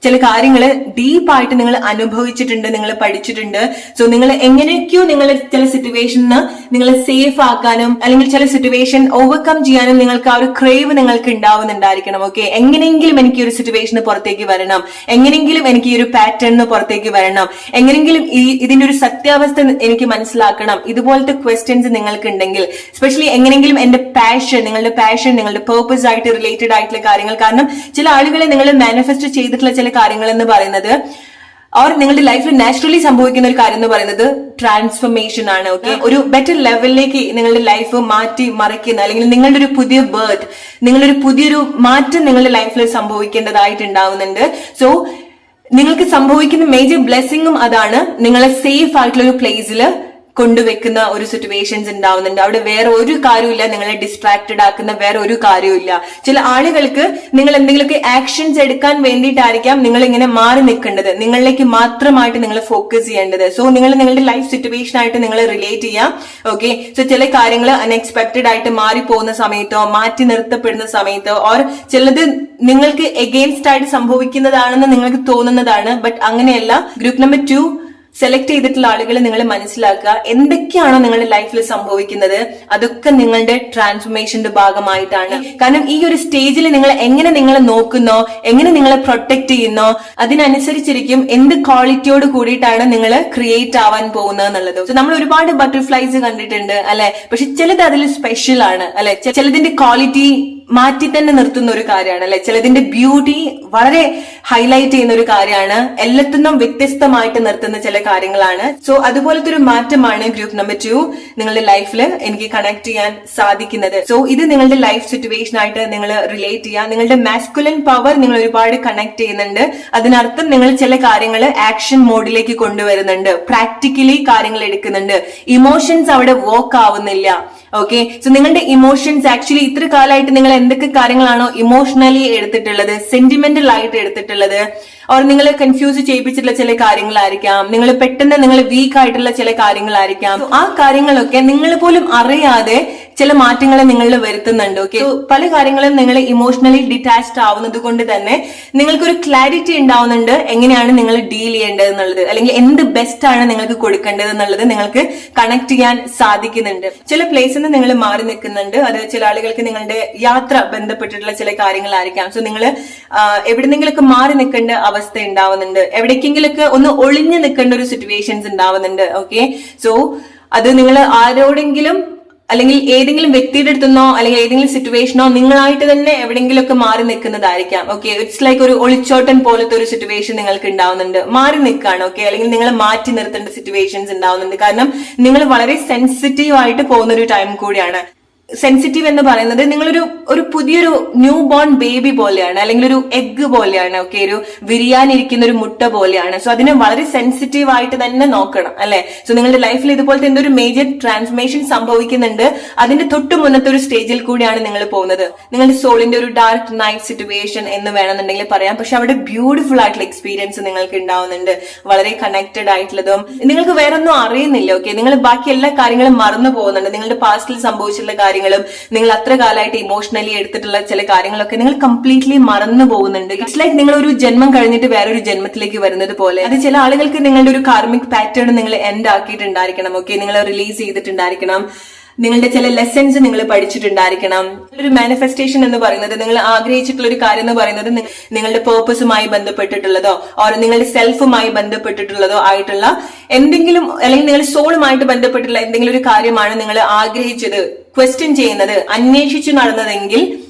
ചില കാര്യങ്ങൾ ഡീപ്പായിട്ട് നിങ്ങൾ അനുഭവിച്ചിട്ടുണ്ട്, നിങ്ങൾ പഠിച്ചിട്ടുണ്ട്. സോ നിങ്ങൾ എങ്ങനെയൊക്കെയോ നിങ്ങൾ ചില സിറ്റുവേഷന് നിങ്ങൾ സേഫ് ആക്കാനും അല്ലെങ്കിൽ ചില സിറ്റുവേഷൻ ഓവർകം ചെയ്യാനും നിങ്ങൾക്ക് ആ ഒരു ക്രേവ് നിങ്ങൾക്ക് ഉണ്ടാവുന്നുണ്ടായിരിക്കണം. ഓക്കെ, എങ്ങനെയെങ്കിലും എനിക്ക് ഈ ഒരു സിറ്റുവേഷന് പുറത്തേക്ക് വരണം, എങ്ങനെയെങ്കിലും എനിക്ക് ഈ ഒരു പാറ്റേണിന് പുറത്തേക്ക് വരണം, എങ്ങനെയെങ്കിലും ഇതിന്റെ ഒരു സത്യാവസ്ഥ എനിക്ക് മനസ്സിലാക്കണം. ഇതുപോലത്തെ ക്വസ്റ്റ്യൻസ് നിങ്ങൾക്ക് ഉണ്ടെങ്കിൽ, എസ്പെഷ്യലി എങ്ങനെയെങ്കിലും എന്റെ പാഷൻ, നിങ്ങളുടെ പേർപ്പസ് ആയിട്ട് റിലേറ്റഡ് ആയിട്ടുള്ള കാര്യങ്ങൾ. കാരണം ചില ആളുകളെ നിങ്ങൾ മാനിഫെസ്റ്റ് ചെയ്തിട്ടുള്ള ചില കാര്യങ്ങൾ എന്ന് പറയുന്നത് ഓർ നിങ്ങളുടെ ലൈഫിൽ നാച്ചുറലി സംഭവിക്കുന്ന ഒരു കാര്യം എന്ന് പറയുന്നത് ട്രാൻസ്ഫർമേഷൻ ആണ്. ഓക്കെ, ഒരു ബെറ്റർ ലെവലിലേക്ക് നിങ്ങളുടെ ലൈഫ് മാറ്റി മറിക്കുന്ന, അല്ലെങ്കിൽ നിങ്ങളുടെ ഒരു പുതിയ ബർത്ത്, നിങ്ങളൊരു പുതിയൊരു മാറ്റം നിങ്ങളുടെ ലൈഫിൽ സംഭവിക്കേണ്ടതായിട്ടുണ്ടാവുന്നുണ്ട്. സോ നിങ്ങൾക്ക് സംഭവിക്കുന്ന മേജർ ബ്ലെസ്സിങ്ങും അതാണ്, നിങ്ങളെ സേഫ് ആയിട്ടുള്ള ഒരു പ്ലേസിൽ കൊണ്ടുവെക്കുന്ന ഒരു സിറ്റുവേഷൻസ് ഉണ്ടാവുന്നുണ്ട്. അവിടെ വേറെ ഒരു കാര്യമില്ല, നിങ്ങളെ ഡിസ്ട്രാക്റ്റഡ് ആക്കുന്ന വേറെ ഒരു കാര്യമില്ല. ചില ആളുകൾക്ക് നിങ്ങൾ എന്തെങ്കിലുമൊക്കെ ആക്ഷൻസ് എടുക്കാൻ വേണ്ടിയിട്ടായിരിക്കാം നിങ്ങൾ ഇങ്ങനെ മാറി നിൽക്കേണ്ടത്, നിങ്ങളിലേക്ക് മാത്രമായിട്ട് നിങ്ങൾ ഫോക്കസ് ചെയ്യേണ്ടത്. സോ നിങ്ങൾ നിങ്ങളുടെ ലൈഫ് സിറ്റുവേഷൻ ആയിട്ട് നിങ്ങൾ റിലേറ്റ് ചെയ്യാം. ഓക്കെ, സോ ചില കാര്യങ്ങൾ അൺഎക്സ്പെക്ടഡ് ആയിട്ട് മാറി പോകുന്ന സമയത്തോ മാറ്റി നിർത്തപ്പെടുന്ന സമയത്തോ ഓർ ചിലത് നിങ്ങൾക്ക് എഗെയിൻസ്റ്റ് ആയിട്ട് സംഭവിക്കുന്നതാണെന്ന് നിങ്ങൾക്ക് തോന്നുന്നതാണ്. ബട്ട് അങ്ങനെയല്ല. ഗ്രൂപ്പ് നമ്പർ 2 സെലക്ട് ചെയ്തിട്ടുള്ള ആളുകളെ നിങ്ങൾ മനസ്സിലാക്കുക, എന്തൊക്കെയാണോ നിങ്ങളുടെ ലൈഫിൽ സംഭവിക്കുന്നത് അതൊക്കെ നിങ്ങളുടെ ട്രാൻസ്ഫോർമേഷന്റെ ഭാഗമായിട്ടാണ്. കാരണം ഈ ഒരു സ്റ്റേജിൽ നിങ്ങൾ എങ്ങനെ നിങ്ങളെ നോക്കുന്നോ, എങ്ങനെ നിങ്ങളെ പ്രൊട്ടക്ട് ചെയ്യുന്നോ, അതിനനുസരിച്ചിരിക്കും എന്ത് ക്വാളിറ്റിയോട് കൂടിയിട്ടാണ് നിങ്ങൾ ക്രിയേറ്റ് ആവാൻ പോകുന്നത് എന്നുള്ളത്. സോ നമ്മൾ ഒരുപാട് ബട്ടർഫ്ലൈസ് കണ്ടിട്ടുണ്ട് അല്ലെ, പക്ഷെ ചിലത് അതിൽ സ്പെഷ്യൽ ആണ് അല്ലെ, ചിലതിന്റെ ക്വാളിറ്റി മാറ്റി തന്നെ നിർത്തുന്ന ഒരു കാര്യമാണ് അല്ലെ, ചിലതിന്റെ ബ്യൂട്ടി വളരെ ഹൈലൈറ്റ് ചെയ്യുന്ന ഒരു കാര്യമാണ്, എല്ലാത്തിനും വ്യത്യസ്തമായിട്ട് നിർത്തുന്ന ചില കാര്യങ്ങളാണ്. സോ അതുപോലത്തെ ഒരു മാറ്റമാണ് ഗ്രൂപ്പ് നമ്പർ 2 നിങ്ങളുടെ ലൈഫിൽ എനിക്ക് കണക്ട് ചെയ്യാൻ സാധിക്കുന്നത്. സോ ഇത് നിങ്ങളുടെ ലൈഫ് സിറ്റുവേഷൻ ആയിട്ട് നിങ്ങൾ റിലേറ്റ് ചെയ്യുക. നിങ്ങളുടെ മാസ്കുലൻ പവർ നിങ്ങൾ ഒരുപാട് കണക്ട് ചെയ്യുന്നുണ്ട്. അതിനർത്ഥം നിങ്ങൾ ചില കാര്യങ്ങൾ ആക്ഷൻ മോഡിലേക്ക് കൊണ്ടുവരുന്നുണ്ട്, പ്രാക്ടിക്കലി കാര്യങ്ങൾ എടുക്കുന്നുണ്ട്, ഇമോഷൻസ് അവിടെ വർക്ക് ആവുന്നില്ല. ഓക്കെ, സോ നിങ്ങളുടെ ഇമോഷൻസ് ആക്ച്വലി ഇത്ര കാലമായിട്ട് നിങ്ങൾ എന്തൊക്കെ കാര്യങ്ങളാണോ ഇമോഷണലി എടുത്തിട്ടുള്ളത്, സെന്റിമെന്റൽ ആയിട്ട് എടുത്തിട്ടുള്ളത്, ഓർ നിങ്ങൾ കൺഫ്യൂസ് ചെയ്യിപ്പിച്ചിട്ടുള്ള ചില കാര്യങ്ങളായിരിക്കാം, നിങ്ങൾ പെട്ടെന്ന് നിങ്ങൾ വീക്ക് ആയിട്ടുള്ള ചില കാര്യങ്ങളായിരിക്കാം. ആ കാര്യങ്ങളൊക്കെ നിങ്ങൾ പോലും അറിയാതെ ചില മാറ്റങ്ങളെ നിങ്ങളിൽ വരുത്തുന്നുണ്ട്. ഓക്കെ, പല കാര്യങ്ങളും നിങ്ങൾ ഇമോഷണലി ഡിറ്റാച്ച്ഡ് ആവുന്നത് കൊണ്ട് തന്നെ നിങ്ങൾക്കൊരു ക്ലാരിറ്റി ഉണ്ടാവുന്നുണ്ട് എങ്ങനെയാണ് നിങ്ങൾ ഡീൽ ചെയ്യേണ്ടത് എന്നുള്ളത്, അല്ലെങ്കിൽ എന്ത് ബെസ്റ്റ് ആണ് നിങ്ങൾക്ക് കൊടുക്കേണ്ടത് എന്നുള്ളത് നിങ്ങൾക്ക് കണക്ട് ചെയ്യാൻ സാധിക്കുന്നുണ്ട്. ചില പ്ലേസിൽ നിന്ന് നിങ്ങൾ മാറി നിൽക്കുന്നുണ്ട്. അത് ചില ആളുകൾക്ക് നിങ്ങളുടെ യാത്ര ബന്ധപ്പെട്ടിട്ടുള്ള ചില കാര്യങ്ങളായിരിക്കാം. സോ നിങ്ങൾ എവിടെന്നെങ്കിലൊക്കെ മാറി നിൽക്കേണ്ട അവസ്ഥ ഉണ്ടാവുന്നുണ്ട്, എവിടേക്കെങ്കിലൊക്കെ ഒന്ന് ഒളിഞ്ഞു നിൽക്കേണ്ട ഒരു സിറ്റുവേഷൻസ് ഉണ്ടാവുന്നുണ്ട്. ഓക്കെ, സോ അത് നിങ്ങൾ ആരോടെങ്കിലും അല്ലെങ്കിൽ ഏതെങ്കിലും വ്യക്തിയുടെ അടുത്തുനിന്നോ അല്ലെങ്കിൽ ഏതെങ്കിലും സിറ്റുവേഷനോ നിങ്ങളായിട്ട് തന്നെ എവിടെയെങ്കിലുമൊക്കെ മാറി നിൽക്കുന്നതായിരിക്കാം. ഓക്കെ, ഇറ്റ്സ് ലൈക്ക് ഒരു ഒളിച്ചോട്ടൻ പോലത്തെ ഒരു സിറ്റുവേഷൻ നിങ്ങൾക്ക് ഉണ്ടാവുന്നുണ്ട്, മാറി നിൽക്കുകയാണ്. ഓക്കെ, അല്ലെങ്കിൽ നിങ്ങൾ മാറ്റി നിർത്തേണ്ട സിറ്റുവേഷൻസ് ഉണ്ടാവുന്നുണ്ട്. കാരണം നിങ്ങൾ വളരെ സെൻസിറ്റീവ് ആയിട്ട് പോകുന്ന ഒരു ടൈം കൂടിയാണ്. സെൻസിറ്റീവ് എന്ന് പറയുന്നത് നിങ്ങളൊരു പുതിയൊരു ന്യൂ ബോൺ ബേബി പോലെയാണ്, അല്ലെങ്കിൽ ഒരു എഗ് പോലെയാണ്. ഓക്കെ, ഒരു വിരിയാനിരിക്കുന്ന ഒരു മുട്ട പോലെയാണ്. സോ അതിനെ വളരെ സെൻസിറ്റീവ് ആയിട്ട് തന്നെ നോക്കണം അല്ലെ. സോ നിങ്ങളുടെ ലൈഫിൽ ഇതുപോലത്തെ എന്തൊരു മേജർ ട്രാൻസ്ഫർമേഷൻ സംഭവിക്കുന്നുണ്ട്, അതിന്റെ തൊട്ട് മുന്നത്തെ ഒരു സ്റ്റേജിൽ കൂടിയാണ് നിങ്ങൾ പോകുന്നത്. നിങ്ങളുടെ സോളിന്റെ ഒരു ഡാർക്ക് നൈറ്റ് സിറ്റുവേഷൻ എന്ന് വേണമെന്നുണ്ടെങ്കിൽ പറയാം. പക്ഷെ അവിടെ ബ്യൂട്ടിഫുൾ ആയിട്ടുള്ള എക്സ്പീരിയൻസ് നിങ്ങൾക്ക് ഉണ്ടാവുന്നുണ്ട്, വളരെ കണക്റ്റഡ് ആയിട്ടുള്ളതും. നിങ്ങൾക്ക് വേറെ ഒന്നും അറിയുന്നില്ല. ഓക്കെ, നിങ്ങൾ ബാക്കി എല്ലാ കാര്യങ്ങളും മറന്നു പോകുന്നുണ്ട്. നിങ്ങളുടെ പാസ്റ്റിൽ സംഭവിച്ചിട്ടുള്ള കാര്യങ്ങളും നിങ്ങൾ അത്ര കാലമായിട്ട് ഇമോഷണലി എടുത്തിട്ടുള്ള ചില കാര്യങ്ങളൊക്കെ നിങ്ങൾ കംപ്ലീറ്റ്ലി മറന്നു പോകുന്നുണ്ട്. ഇറ്റ്സ് ലൈക്ക് നിങ്ങൾ ഒരു ജന്മം കഴിഞ്ഞിട്ട് വേറൊരു ജന്മത്തിലേക്ക് വരുന്നത് പോലെ. അത് ചില ആളുകൾക്ക് നിങ്ങളുടെ ഒരു കാർമിക് പാറ്റേൺ നിങ്ങൾ എൻഡ് ആക്കിയിട്ടുണ്ടായിരിക്കണം. ഓക്കെ, നിങ്ങൾ റിലീസ് ചെയ്തിട്ടുണ്ടായിരിക്കണം, നിങ്ങളുടെ ചില ലെസൺസ് നിങ്ങൾ പഠിച്ചിട്ടുണ്ടായിരിക്കണം. ഒരു മാനിഫെസ്റ്റേഷൻ എന്ന് പറയുന്നത് നിങ്ങൾ ആഗ്രഹിച്ചിട്ടുള്ള ഒരു കാര്യം എന്ന് പറയുന്നത് നിങ്ങളുടെ പേർപ്പസുമായി ബന്ധപ്പെട്ടിട്ടുള്ളതോ ഓർ നിങ്ങളുടെ സെൽഫുമായി ബന്ധപ്പെട്ടിട്ടുള്ളതോ ആയിട്ടുള്ള എന്തെങ്കിലും, അല്ലെങ്കിൽ നിങ്ങളുടെ സോളുമായിട്ട് ബന്ധപ്പെട്ടുള്ള എന്തെങ്കിലും ഒരു കാര്യമാണ് നിങ്ങൾ ആഗ്രഹിച്ചത്, ക്വസ്റ്റ്യൻ ചെയ്യുന്നത്, അന്വേഷിച്ചു നടന്നതെങ്കിൽ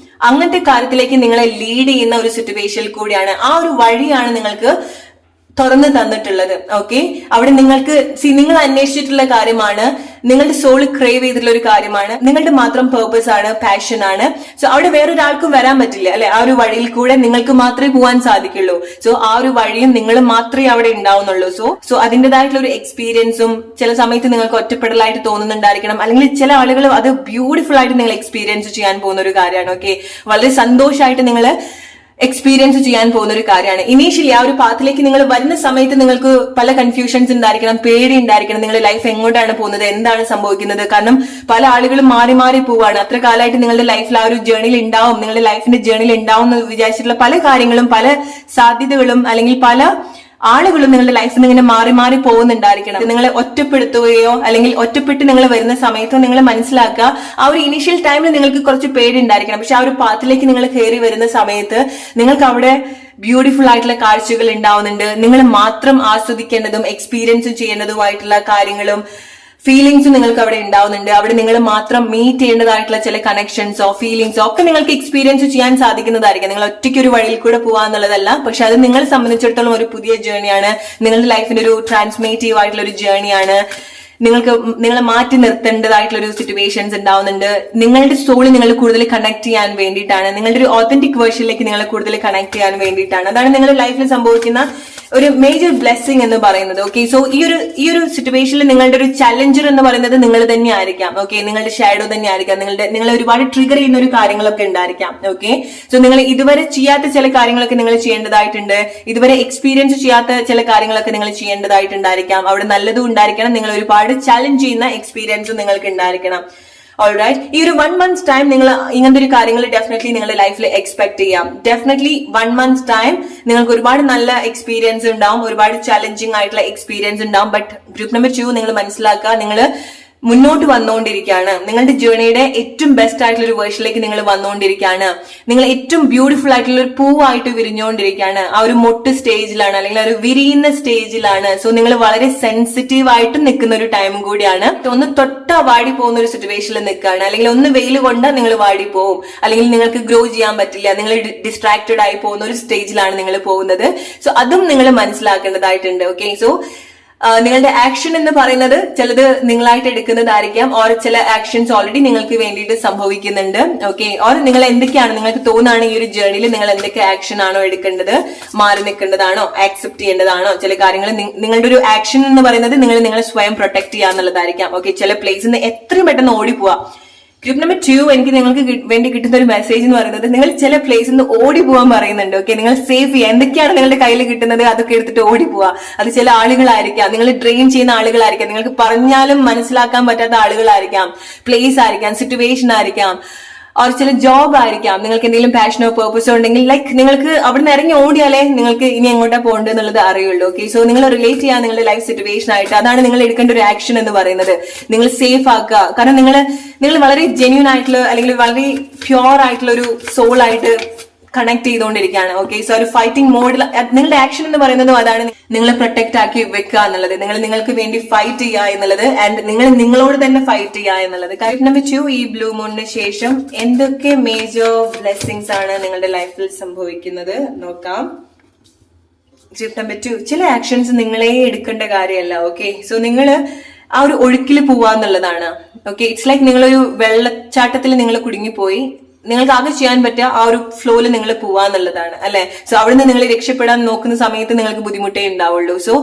അങ്ങനത്തെ കാര്യത്തിലേക്ക് നിങ്ങളെ ലീഡ് ചെയ്യുന്ന ഒരു സിറ്റുവേഷനിൽ കൂടിയാണ്, ആ ഒരു വഴിയാണ് നിങ്ങൾക്ക് തുറന്നു തന്നിട്ടുള്ളത്. ഓക്കെ, അവിടെ നിങ്ങൾക്ക് നിങ്ങൾ അന്വേഷിച്ചിട്ടുള്ള കാര്യമാണ്, നിങ്ങളുടെ സോള് ക്രേവ് ചെയ്തിട്ടുള്ള ഒരു കാര്യമാണ്, നിങ്ങളുടെ മാത്രം പേർപ്പസ് ആണ്, പാഷൻ ആണ്. സോ അവിടെ വേറൊരാൾക്കും വരാൻ പറ്റില്ല അല്ലെ, ആ ഒരു വഴിയിൽ കൂടെ നിങ്ങൾക്ക് മാത്രമേ പോകാൻ സാധിക്കുള്ളൂ. സോ ആ ഒരു വഴിയും നിങ്ങൾ മാത്രമേ അവിടെ ഉണ്ടാവുന്നുള്ളൂ. സോ അതിൻ്റെതായിട്ടുള്ള ഒരു എക്സ്പീരിയൻസും ചില സമയത്ത് നിങ്ങൾക്ക് ഒറ്റപ്പെടലായിട്ട് തോന്നുന്നുണ്ടായിരിക്കണം, അല്ലെങ്കിൽ ചില ആളുകൾ അത് ബ്യൂട്ടിഫുൾ ആയിട്ട് നിങ്ങൾ എക്സ്പീരിയൻസ് ചെയ്യാൻ പോകുന്ന ഒരു കാര്യമാണ്. ഓക്കെ, വളരെ സന്തോഷമായിട്ട് നിങ്ങൾ എക്സ്പീരിയൻസ് ചെയ്യാൻ പോകുന്ന ഒരു കാര്യമാണ്. ഇനീഷ്യലി ആ ഒരു പാത്തിലേക്ക് നിങ്ങൾ വരുന്ന സമയത്ത് നിങ്ങൾക്ക് പല കൺഫ്യൂഷൻസ് ഉണ്ടായിരിക്കണം, പേടി ഉണ്ടായിരിക്കണം, നിങ്ങളുടെ ലൈഫ് എങ്ങോട്ടാണ് പോകുന്നത്, എന്താണ് സംഭവിക്കുന്നത്. കാരണം പല ആളുകളും മാറി മാറി പോവാണ്. അത്ര കാലമായിട്ട് നിങ്ങളുടെ ലൈഫിൽ ആ ഒരു ജേണിയിൽ ഉണ്ടാവും, നിങ്ങളുടെ ലൈഫിന്റെ ജേണിയിൽ ഉണ്ടാവും എന്ന് വിചാരിച്ചിട്ടുള്ള പല കാര്യങ്ങളും, പല സാധ്യതകളും അല്ലെങ്കിൽ പല ആളുകളും നിങ്ങളുടെ ലൈഫിൽ നിന്ന് ഇങ്ങനെ മാറി മാറി പോകുന്നുണ്ടായിരിക്കണം. നിങ്ങളെ ഒറ്റപ്പെടുത്തുകയോ അല്ലെങ്കിൽ ഒറ്റപ്പെട്ട് നിങ്ങൾ വരുന്ന സമയത്തോ നിങ്ങൾ മനസ്സിലാക്കുക, ആ ഒരു ഇനീഷ്യൽ ടൈമിൽ നിങ്ങൾക്ക് കുറച്ച് പേടി ഉണ്ടായിരിക്കണം. പക്ഷെ ആ ഒരു പാത്തിലേക്ക് നിങ്ങൾ കയറി വരുന്ന സമയത്ത് നിങ്ങൾക്ക് അവിടെ ബ്യൂട്ടിഫുൾ ആയിട്ടുള്ള കാഴ്ചകൾ ഉണ്ടാവുന്നുണ്ട്. നിങ്ങൾ മാത്രം ആസ്വദിക്കേണ്ടതും എക്സ്പീരിയൻസ് ചെയ്യേണ്ടതുമായിട്ടുള്ള കാര്യങ്ങളും ഫീലിംഗ്സും നിങ്ങൾക്ക് അവിടെ ഉണ്ടാവുന്നുണ്ട്. അവിടെ നിങ്ങൾ മാത്രം മീറ്റ് ചെയ്യേണ്ടതായിട്ടുള്ള ചില കണക്ഷൻസോ ഫീലിംഗ്സോ ഒക്കെ നിങ്ങൾക്ക് എക്സ്പീരിയൻസ് ചെയ്യാൻ സാധിക്കുന്നതായിരിക്കും. നിങ്ങൾ ഒറ്റയ്ക്ക് ഒരു വഴിയിൽ കൂടെ പോവാന്നുള്ളതല്ല, പക്ഷെ അത് നിങ്ങളെ സംബന്ധിച്ചിടത്തോളം ഒരു പുതിയ ജേണിയാണ്, നിങ്ങളുടെ ലൈഫിന്റെ ഒരു ട്രാൻസ്മേറ്റീവ് ആയിട്ടുള്ള ഒരു ജേണിയാണ്. നിങ്ങളെ മാറ്റി നിർത്തേണ്ടതായിട്ടുള്ള ഒരു സിറ്റുവേഷൻസ് ഉണ്ടാവുന്നുണ്ട്. നിങ്ങളുടെ സോള് നിങ്ങൾ കൂടുതൽ കണക്ട് ചെയ്യാൻ വേണ്ടിയിട്ടാണ്, നിങ്ങളുടെ ഒരു ഓതന്റിക് വേർഷനിലേക്ക് നിങ്ങളെ കൂടുതൽ കണക്ട് ചെയ്യാൻ വേണ്ടിയിട്ടാണ്. അതാണ് നിങ്ങളുടെ ലൈഫിൽ സംഭവിക്കുന്ന ഒരു മേജർ ബ്ലെസ്സിങ് എന്ന് പറയുന്നത്. ഓക്കെ, സോ ഈ ഒരു സിറ്റുവേഷനിൽ നിങ്ങളുടെ ഒരു ചലഞ്ചർ എന്ന് പറയുന്നത് നിങ്ങൾ തന്നെ ആയിരിക്കാം. ഓക്കെ, നിങ്ങളുടെ ഷാഡോ തന്നെ ആയിരിക്കാം, നിങ്ങളെ ഒരുപാട് ട്രിഗർ ചെയ്യുന്ന ഒരു കാര്യങ്ങളൊക്കെ ഉണ്ടായിരിക്കാം. ഓക്കെ, സോ നിങ്ങൾ ഇതുവരെ ചെയ്യാത്ത ചില കാര്യങ്ങളൊക്കെ നിങ്ങൾ ചെയ്യേണ്ടതായിട്ടുണ്ട്, ഇതുവരെ എക്സ്പീരിയൻസ് ചെയ്യാത്ത ചില കാര്യങ്ങളൊക്കെ നിങ്ങൾ ചെയ്യേണ്ടതായിട്ടുണ്ടായിരിക്കാം. അവിടെ നല്ലതും ഉണ്ടായിരിക്കണം, നിങ്ങൾ ഒരുപാട് ചലഞ്ച് ചെയ്യുന്ന എക്സ്പീരിയൻസും നിങ്ങൾക്ക് ഉണ്ടായിരിക്കണം. ഓൾറൈറ്റ്, ഈ ഒരു 1 month ടൈം നിങ്ങൾ ഇങ്ങനത്തെ ഒരു കാര്യങ്ങൾ ഡെഫിനറ്റ്ലി നിങ്ങളുടെ ലൈഫിൽ എക്സ്പെക്ട് ചെയ്യാം. ഡെഫിനറ്റ്ലി 1 month ടൈം നിങ്ങൾക്ക് ഒരുപാട് നല്ല എക്സ്പീരിയൻസ് ഉണ്ടാവും, ഒരുപാട് ചലഞ്ചിങ് ആയിട്ടുള്ള എക്സ്പീരിയൻസ് ഉണ്ടാവും. ബട്ട് ഗ്രൂപ്പ് നമ്പർ 2 നിങ്ങൾ മനസ്സിലാക്കുക, നിങ്ങൾ മുന്നോട്ട് വന്നുകൊണ്ടിരിക്കുകയാണ്. നിങ്ങളുടെ ജേണിയുടെ ഏറ്റവും ബെസ്റ്റ് ആയിട്ടുള്ള ഒരു വേർഷനിലേക്ക് നിങ്ങൾ വന്നുകൊണ്ടിരിക്കുകയാണ്. നിങ്ങൾ ഏറ്റവും ബ്യൂട്ടിഫുൾ ആയിട്ടുള്ള ഒരു പൂവായിട്ട് വിരിഞ്ഞുകൊണ്ടിരിക്കുകയാണ്. ആ ഒരു മൊട്ട് സ്റ്റേജിലാണ്, അല്ലെങ്കിൽ ആ ഒരു വിരിയുന്ന സ്റ്റേജിലാണ്. സോ നിങ്ങൾ വളരെ സെൻസിറ്റീവ് ആയിട്ട് നിൽക്കുന്ന ഒരു ടൈമും കൂടിയാണ്. ഒന്ന് തൊട്ടാ വാടി പോകുന്ന ഒരു സിറ്റുവേഷനിൽ നിൽക്കുകയാണ്, അല്ലെങ്കിൽ ഒന്ന് വെയിൽ കൊണ്ടാ നിങ്ങൾ വാടി പോവും, അല്ലെങ്കിൽ നിങ്ങൾക്ക് ഗ്രോ ചെയ്യാൻ പറ്റില്ല, നിങ്ങൾ ഡിസ്ട്രാക്റ്റഡ് ആയി പോകുന്ന ഒരു സ്റ്റേജിലാണ് നിങ്ങൾ പോകുന്നത്. സോ അതും നിങ്ങൾ മനസ്സിലാക്കേണ്ടതായിട്ടുണ്ട്. ഓക്കെ, സോ നിങ്ങളുടെ ആക്ഷൻ എന്ന് പറയുന്നത് ചിലത് നിങ്ങളായിട്ട് എടുക്കുന്നതായിരിക്കാം, ഓർ ചില ആക്ഷൻസ് ഓൾറെഡി നിങ്ങൾക്ക് വേണ്ടിയിട്ട് സംഭവിക്കുന്നുണ്ട്. ഓക്കെ, ഓർ നിങ്ങൾ എന്തൊക്കെയാണ് നിങ്ങൾക്ക് തോന്നുകയാണ് ഈ ഒരു ജേർണിയിൽ നിങ്ങൾ എന്തൊക്കെ ആക്ഷൻ ആണോ എടുക്കേണ്ടത്, മാറി നിൽക്കേണ്ടതാണോ, ആക്സെപ്റ്റ് ചെയ്യേണ്ടതാണോ, ചില കാര്യങ്ങൾ നിങ്ങളുടെ ഒരു ആക്ഷൻ എന്ന് പറയുന്നത് നിങ്ങളെ സ്വയം പ്രൊട്ടക്ട് ചെയ്യാന്നുള്ളതായിരിക്കാം. ഓക്കെ, ചില പ്ലേസിൽ നിന്ന് എത്രയും പെട്ടെന്ന് ഓടിപ്പോവാ. ഗ്രൂപ്പ് നമ്പർ 2 എനിക്ക് നിങ്ങൾക്ക് വേണ്ടി കിട്ടുന്ന ഒരു മെസ്സേജ് എന്ന് പറയുന്നത്, നിങ്ങൾ ചില പ്ലേസിൽ നിന്ന് ഓടി പോകാൻ പറയുന്നുണ്ട്. ഓക്കെ, നിങ്ങൾ സേഫ് ചെയ്യുക, എന്തൊക്കെയാണ് നിങ്ങളുടെ കയ്യിൽ കിട്ടുന്നത് അതൊക്കെ എടുത്തിട്ട് ഓടി പോവുക. അത് ചില ആളുകളായിരിക്കാം, നിങ്ങൾ ഡ്രെയിൻ ചെയ്യുന്ന ആളുകളായിരിക്കാം, നിങ്ങൾക്ക് പറഞ്ഞാലും മനസ്സിലാക്കാൻ പറ്റാത്ത ആളുകളായിരിക്കാം, പ്ലേസ് ആയിരിക്കാം, സിറ്റുവേഷൻ ആയിരിക്കാം, ഓർ ചില ജോബ് ആയിരിക്കാം. നിങ്ങൾക്ക് എന്തെങ്കിലും പാഷനോ പേർപ്പസോ ഉണ്ടെങ്കിൽ ലൈക്ക് നിങ്ങൾക്ക് അവിടെ നിന്ന് ഇറങ്ങി ഓടിയാലേ നിങ്ങൾക്ക് ഇനി എങ്ങോട്ടാ പോകേണ്ടത് എന്നുള്ളത് അറിയുള്ളൂ. ഓക്കെ, സോ നിങ്ങൾ റിലേറ്റ് ചെയ്യാൻ നിങ്ങളുടെ ലൈഫ് സിറ്റുവേഷൻ ആയിട്ട്, അതാണ് നിങ്ങൾ എടുക്കേണ്ട ഒരു ആക്ഷൻ എന്ന് പറയുന്നത്. നിങ്ങൾ സേഫ് ആക്കുക, കാരണം നിങ്ങൾ വളരെ ജെന്യൂൻ ആയിട്ടുള്ള അല്ലെങ്കിൽ വളരെ പ്യോർ ആയിട്ടുള്ള ഒരു സോൾ ആയിട്ട് കണക്ട് ചെയ്തുകൊണ്ടിരിക്കുകയാണ്. ഓക്കെ, സോ ഒരു ഫൈറ്റിംഗ് മോഡിൽ നിങ്ങളുടെ ആക്ഷൻ എന്ന് പറയുന്നതും അതാണ്, നിങ്ങളെ പ്രൊട്ടക്ട് ആക്കി വെക്കുക എന്നുള്ളത്, നിങ്ങൾക്ക് വേണ്ടി ഫൈറ്റ് ചെയ്യുക എന്നുള്ളത്, ആൻഡ് നിങ്ങളോട് തന്നെ ഫൈറ്റ് ചെയ്യുക എന്നുള്ളത്. കാര്യം നമ്പർ 2, ഈ ബ്ലൂ മൂണിന് ശേഷം എന്തൊക്കെ മേജർ ബ്ലെസ്സിങ്സ് ആണ് നിങ്ങളുടെ ലൈഫിൽ സംഭവിക്കുന്നത് നോക്കാം. ഗ്രൂപ്പ് നമ്പർ 2, ചില ആക്ഷൻസ് നിങ്ങളെ എടുക്കേണ്ട കാര്യമല്ല. ഓക്കെ, സോ നിങ്ങള് ആ ഒരു ഒഴുക്കിൽ പോവാന്നുള്ളതാണ്. ഓക്കെ, ഇറ്റ്സ് ലൈക്ക് നിങ്ങളൊരു വെള്ളച്ചാട്ടത്തിൽ നിങ്ങൾ കുടുങ്ങിപ്പോയി, നിങ്ങൾക്ക് ആകെ ചെയ്യാൻ പറ്റുക ആ ഒരു ഫ്ലോയിൽ നിങ്ങൾ പോവാന്നുള്ളതാണ്, അല്ലെ? സോ അവിടുന്ന് നിങ്ങൾ രക്ഷപ്പെടാൻ നോക്കുന്ന സമയത്ത് നിങ്ങൾക്ക് ബുദ്ധിമുട്ടേ ഉണ്ടാവുള്ളൂ. സോ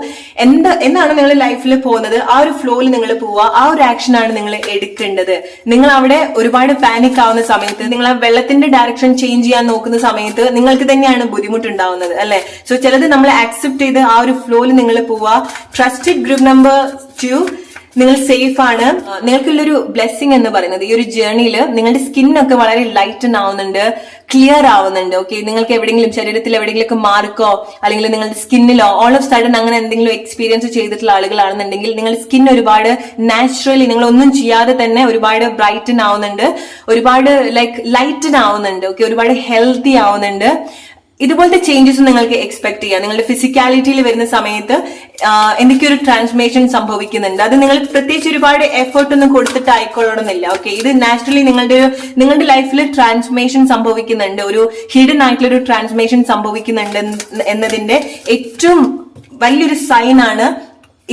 എന്താണ് നിങ്ങൾ ലൈഫിൽ പോകുന്നത്, ആ ഒരു ഫ്ലോയിൽ നിങ്ങൾ പോവുക, ആ ഒരു ആക്ഷൻ ആണ് നിങ്ങൾ എടുക്കേണ്ടത്. നിങ്ങൾ അവിടെ ഒരുപാട് പാനിക് ആവുന്ന സമയത്ത്, നിങ്ങൾ ആ വെള്ളത്തിന്റെ ഡയറക്ഷൻ ചേഞ്ച് ചെയ്യാൻ നോക്കുന്ന സമയത്ത് നിങ്ങൾക്ക് തന്നെയാണ് ബുദ്ധിമുട്ടുണ്ടാവുന്നത്, അല്ലെ? സോ ചിലത് നമ്മൾ ആക്സെപ്റ്റ് ചെയ്ത് ആ ഒരു ഫ്ലോയിൽ നിങ്ങൾ പോവുക. ട്രസ്റ്റഡ് ഗ്രൂപ്പ് നമ്പർ 2, നിങ്ങൾ സേഫ് ആണ്. നിങ്ങൾക്കുള്ളൊരു ബ്ലെസ്സിങ് എന്ന് പറയുന്നത് ഈ ഒരു ജേർണിയിൽ നിങ്ങളുടെ സ്കിന്നൊക്കെ വളരെ ലൈറ്റൻ ആവുന്നുണ്ട്, ക്ലിയർ ആവുന്നുണ്ട്. ഓക്കെ, നിങ്ങൾക്ക് എവിടെയെങ്കിലും ശരീരത്തിൽ എവിടെയെങ്കിലൊക്കെ മാർക്കോ അല്ലെങ്കിൽ നിങ്ങളുടെ സ്കിന്നിലോ ഓൾ ഓഫ് സഡൻ അങ്ങനെ എന്തെങ്കിലും എക്സ്പീരിയൻസ് ചെയ്തിട്ടുള്ള ആളുകളാണെന്നുണ്ടെങ്കിൽ നിങ്ങളുടെ സ്കിൻ ഒരുപാട് നാച്ചുറലി നിങ്ങൾ ഒന്നും ചെയ്യാതെ തന്നെ ഒരുപാട് ബ്രൈറ്റൻ ആവുന്നുണ്ട്, ഒരുപാട് ലൈക്ക് ലൈറ്റൻ ആവുന്നുണ്ട്. ഓക്കെ, ഒരുപാട് ഹെൽത്തി ആവുന്നുണ്ട്. ഇതുപോലത്തെ ചേഞ്ചസ് നിങ്ങൾക്ക് എക്സ്പെക്ട് ചെയ്യാം. നിങ്ങളുടെ ഫിസിക്കാലിറ്റിയിൽ വരുന്ന സമയത്ത് എന്തൊക്കെയൊരു ട്രാൻസ്ഫോർമേഷൻ സംഭവിക്കുന്നുണ്ട്. അത് നിങ്ങൾ പ്രത്യേകിച്ച് ഒരുപാട് എഫേർട്ട് ഒന്നും കൊടുത്തിട്ട് ആയിക്കൊള്ളണമെന്നില്ല. ഓക്കെ, ഇത് നാച്ചുറലി നിങ്ങളുടെ ലൈഫിൽ ട്രാൻസ്ഫോർമേഷൻ സംഭവിക്കുന്നുണ്ട്, ഒരു ഹിഡൻ ആയിട്ടുള്ള ഒരു ട്രാൻസ്ഫോർമേഷൻ സംഭവിക്കുന്നുണ്ട് എന്നതിന്റെ ഏറ്റവും വലിയൊരു സൈൻ ആണ്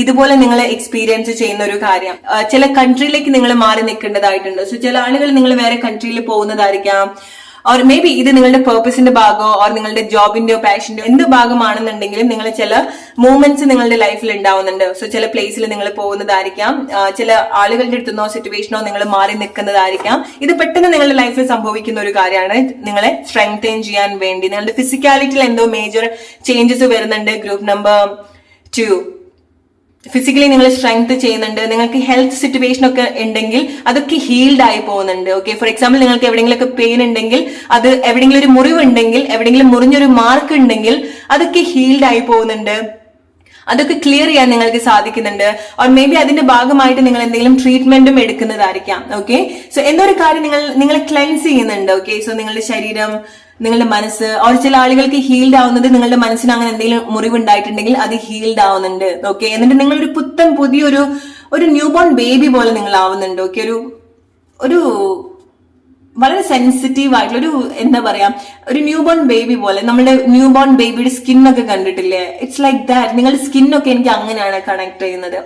ഇതുപോലെ നിങ്ങൾ എക്സ്പീരിയൻസ് ചെയ്യുന്ന ഒരു കാര്യം. ചില കൺട്രിയിലേക്ക് നിങ്ങൾ മാറി നിൽക്കേണ്ടതായിട്ടുണ്ട്. സോ ചില ആളുകൾ നിങ്ങൾ വേറെ കൺട്രിയിൽ പോകുന്നതായിരിക്കാം, ഓർ മേ ബി ഇത് നിങ്ങളുടെ പേർപ്പസിന്റെ ഭാഗമോ ഓർ നിങ്ങളുടെ ജോബിന്റെയോ പാഷന്റെയോ എന്ത് ഭാഗമാണെന്നുണ്ടെങ്കിലും നിങ്ങൾ ചില മൂവ്മെന്റ്സ് നിങ്ങളുടെ ലൈഫിൽ ഉണ്ടാവുന്നുണ്ട്. സോ ചില പ്ലേസിൽ നിങ്ങൾ പോകുന്നതായിരിക്കാം, ചില ആളുകളുടെ അടുത്തുനിന്നോ സിറ്റുവേഷനോ നിങ്ങൾ മാറി നിൽക്കുന്നതായിരിക്കാം. ഇത് പെട്ടെന്ന് നിങ്ങളുടെ ലൈഫിൽ സംഭവിക്കുന്ന ഒരു കാര്യമാണ്. നിങ്ങളെ സ്ട്രെങ്തൻ ചെയ്യാൻ വേണ്ടി നിങ്ങളുടെ ഫിസിക്കാലിറ്റിയിൽ എന്തോ മേജർ ചേഞ്ചസ് വരുന്നുണ്ട്. ഗ്രൂപ്പ് നമ്പർ 2 ഫിസിക്കലി നിങ്ങൾ സ്ട്രെങ്ത് ചെയ്യുന്നുണ്ട്. നിങ്ങൾക്ക് ഹെൽത്ത് സിറ്റുവേഷൻ ഒക്കെ ഉണ്ടെങ്കിൽ അതൊക്കെ ഹീൽഡ് ആയി പോകുന്നുണ്ട്. ഓക്കെ, ഫോർ എക്സാമ്പിൾ നിങ്ങൾക്ക് എവിടെയെങ്കിലും പെയിൻ ഉണ്ടെങ്കിൽ, അത് എവിടെയെങ്കിലും ഒരു മുറിവ് ഉണ്ടെങ്കിൽ, എവിടെയെങ്കിലും മുറിഞ്ഞൊരു മാർക്ക് ഉണ്ടെങ്കിൽ അതൊക്കെ ഹീൽഡ് ആയി പോകുന്നുണ്ട്. അതൊക്കെ ക്ലിയർ ചെയ്യാൻ നിങ്ങൾക്ക് സാധിക്കുന്നുണ്ട്. ഓർ മേ ബി അതിന്റെ ഭാഗമായിട്ട് നിങ്ങൾ എന്തെങ്കിലും ട്രീറ്റ്മെന്റും എടുക്കുന്നതായിരിക്കാം. ഓക്കെ, സോ എന്തൊരു കാര്യം നിങ്ങളെ ക്ലെൻസ് ചെയ്യുന്നുണ്ട്. ഓക്കെ, സോ നിങ്ങളുടെ ശരീരം, നിങ്ങളുടെ മനസ്സ്, ഓർ ചില ആളുകൾക്ക് ഹീൽഡ് ആവുന്നത് നിങ്ങളുടെ മനസ്സിന് അങ്ങനെ എന്തെങ്കിലും മുറിവുണ്ടായിട്ടുണ്ടെങ്കിൽ അത് ഹീൽഡ് ആവുന്നുണ്ട്. ഓക്കെ, എന്നിട്ട് നിങ്ങളൊരു പുതിയൊരു ന്യൂ ബോൺ ബേബി പോലെ നിങ്ങൾ ആവുന്നുണ്ട്. ഓക്കെ, ഒരു വളരെ സെൻസിറ്റീവ് ആയിട്ടുള്ള എന്താ പറയാ, ഒരു ന്യൂ ബോൺ ബേബി പോലെ. നമ്മുടെ ന്യൂ ബോൺ ബേബിയുടെ സ്കിന്നൊക്കെ കണ്ടിട്ടില്ലേ? It's like that. നിങ്ങളുടെ സ്കിന്നൊക്കെ എനിക്ക് അങ്ങനെയാണ് കണക്ട് ചെയ്യുന്നത്.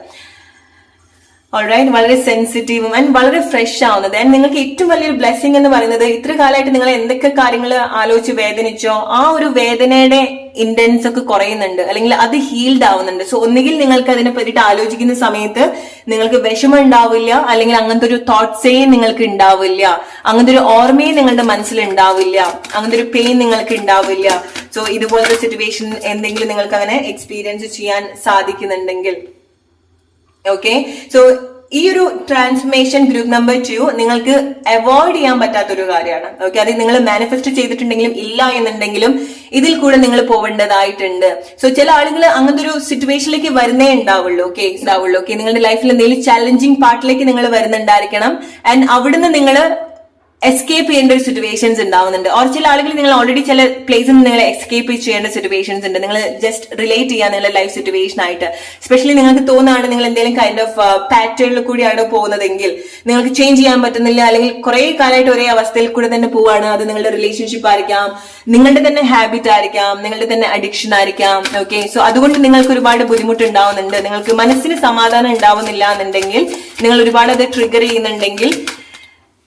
ഓൾറൈറ്റ്, വളരെ സെൻസിറ്റീവും ആൻഡ് വളരെ ഫ്രഷ് ആവുന്നത്. ആൻഡ് നിങ്ങൾക്ക് ഏറ്റവും വലിയൊരു ബ്ലെസ്സിങ് എന്ന് പറയുന്നത്, ഇത്ര കാലമായിട്ട് നിങ്ങൾ എന്തൊക്കെ കാര്യങ്ങൾ ആലോചിച്ച് വേദനിച്ചോ ആ ഒരു വേദനയുടെ ഇന്റൻസ് ഒക്കെ കുറയുന്നുണ്ട്, അല്ലെങ്കിൽ അത് ഹീൽഡ് ആവുന്നുണ്ട്. സോ ഒന്നുകിൽ നിങ്ങൾക്ക് അതിനെ പറ്റിയിട്ട് ആലോചിക്കുന്ന സമയത്ത് നിങ്ങൾക്ക് വിഷമം ഉണ്ടാവില്ല, അല്ലെങ്കിൽ അങ്ങനത്തെ ഒരു തോട്ട്സേ നിങ്ങൾക്ക് ഉണ്ടാവില്ല, അങ്ങനത്തെ ഒരു ഓർമ്മയെ നിങ്ങളുടെ മനസ്സിൽ ഉണ്ടാവില്ല, അങ്ങനത്തെ ഒരു പെയിൻ നിങ്ങൾക്ക് ഉണ്ടാവില്ല. സോ ഇതുപോലത്തെ സിറ്റുവേഷൻ എന്തെങ്കിലും നിങ്ങൾക്ക് അങ്ങനെ എക്സ്പീരിയൻസ് ചെയ്യാൻ സാധിക്കുന്നുണ്ടെങ്കിൽ ഓക്കെ. സോ ഈ ഒരു ട്രാൻസ്ഫർമേഷൻ ഗ്രൂപ്പ് നമ്പർ 2 നിങ്ങൾക്ക് അവോയ്ഡ് ചെയ്യാൻ പറ്റാത്തൊരു കാര്യമാണ്. ഓക്കെ, അത് നിങ്ങൾ മാനിഫെസ്റ്റ് ചെയ്തിട്ടുണ്ടെങ്കിലും ഇല്ല എന്നുണ്ടെങ്കിലും ഇതിൽ കൂടെ നിങ്ങൾ പോവേണ്ടതായിട്ടുണ്ട്. സോ ചില ആളുകൾ അങ്ങനത്തെ ഒരു സിറ്റുവേഷനിലേക്ക് വരുന്നേ ഉണ്ടാവുള്ളൂ. ഓക്കെ, നിങ്ങളുടെ ലൈഫിൽ എന്തെങ്കിലും ചാലഞ്ചിങ് പാർട്ടിലേക്ക് നിങ്ങൾ വരുന്നുണ്ടായിരിക്കണം. ആൻഡ് അവിടുന്ന് നിങ്ങൾ എസ്കേപ്പ് ചെയ്യേണ്ട ഒരു സിറ്റുവേഷൻസ് ഉണ്ടാവുന്നുണ്ട്. ഓർ ചില ആളുകൾ നിങ്ങൾ ഓൾറെഡി ചില പ്ലേസിൽ നിന്ന് നിങ്ങൾ എസ്കേപ്പ് ചെയ്യേണ്ട സിറ്റുവേഷൻസ് ഉണ്ട്. നിങ്ങൾ ജസ്റ്റ് റിലേറ്റ് ചെയ്യാൻ നിങ്ങളുടെ ലൈഫ് സിറ്റുവേഷൻ ആയിട്ട്, എസ്പെഷ്യലി നിങ്ങൾക്ക് തോന്നുകയാണ് നിങ്ങൾ എന്തെങ്കിലും കൈൻഡ് ഓഫ് പാറ്റേണിൽ കൂടിയാണ് പോകുന്നതെങ്കിൽ, നിങ്ങൾക്ക് ചേഞ്ച് ചെയ്യാൻ പറ്റുന്നില്ല, അല്ലെങ്കിൽ കുറെ കാലമായിട്ട് ഒരേ അവസ്ഥയിൽ കൂടെ തന്നെ പോവാണ്. അത് നിങ്ങളുടെ റിലേഷൻഷിപ്പ് ആയിരിക്കാം, നിങ്ങളുടെ തന്നെ ഹാബിറ്റ് ആയിരിക്കാം, നിങ്ങളുടെ തന്നെ അഡിക്ഷൻ ആയിരിക്കാം. ഓക്കെ, സോ അതുകൊണ്ട് നിങ്ങൾക്ക് ഒരുപാട് ബുദ്ധിമുട്ട് ഉണ്ടാവുന്നുണ്ട്, നിങ്ങൾക്ക് മനസ്സിന് സമാധാനം ഉണ്ടാവുന്നില്ല എന്നുണ്ടെങ്കിൽ, നിങ്ങൾ ഒരുപാട് അത് ട്രിഗർ ചെയ്യുന്നുണ്ടെങ്കിൽ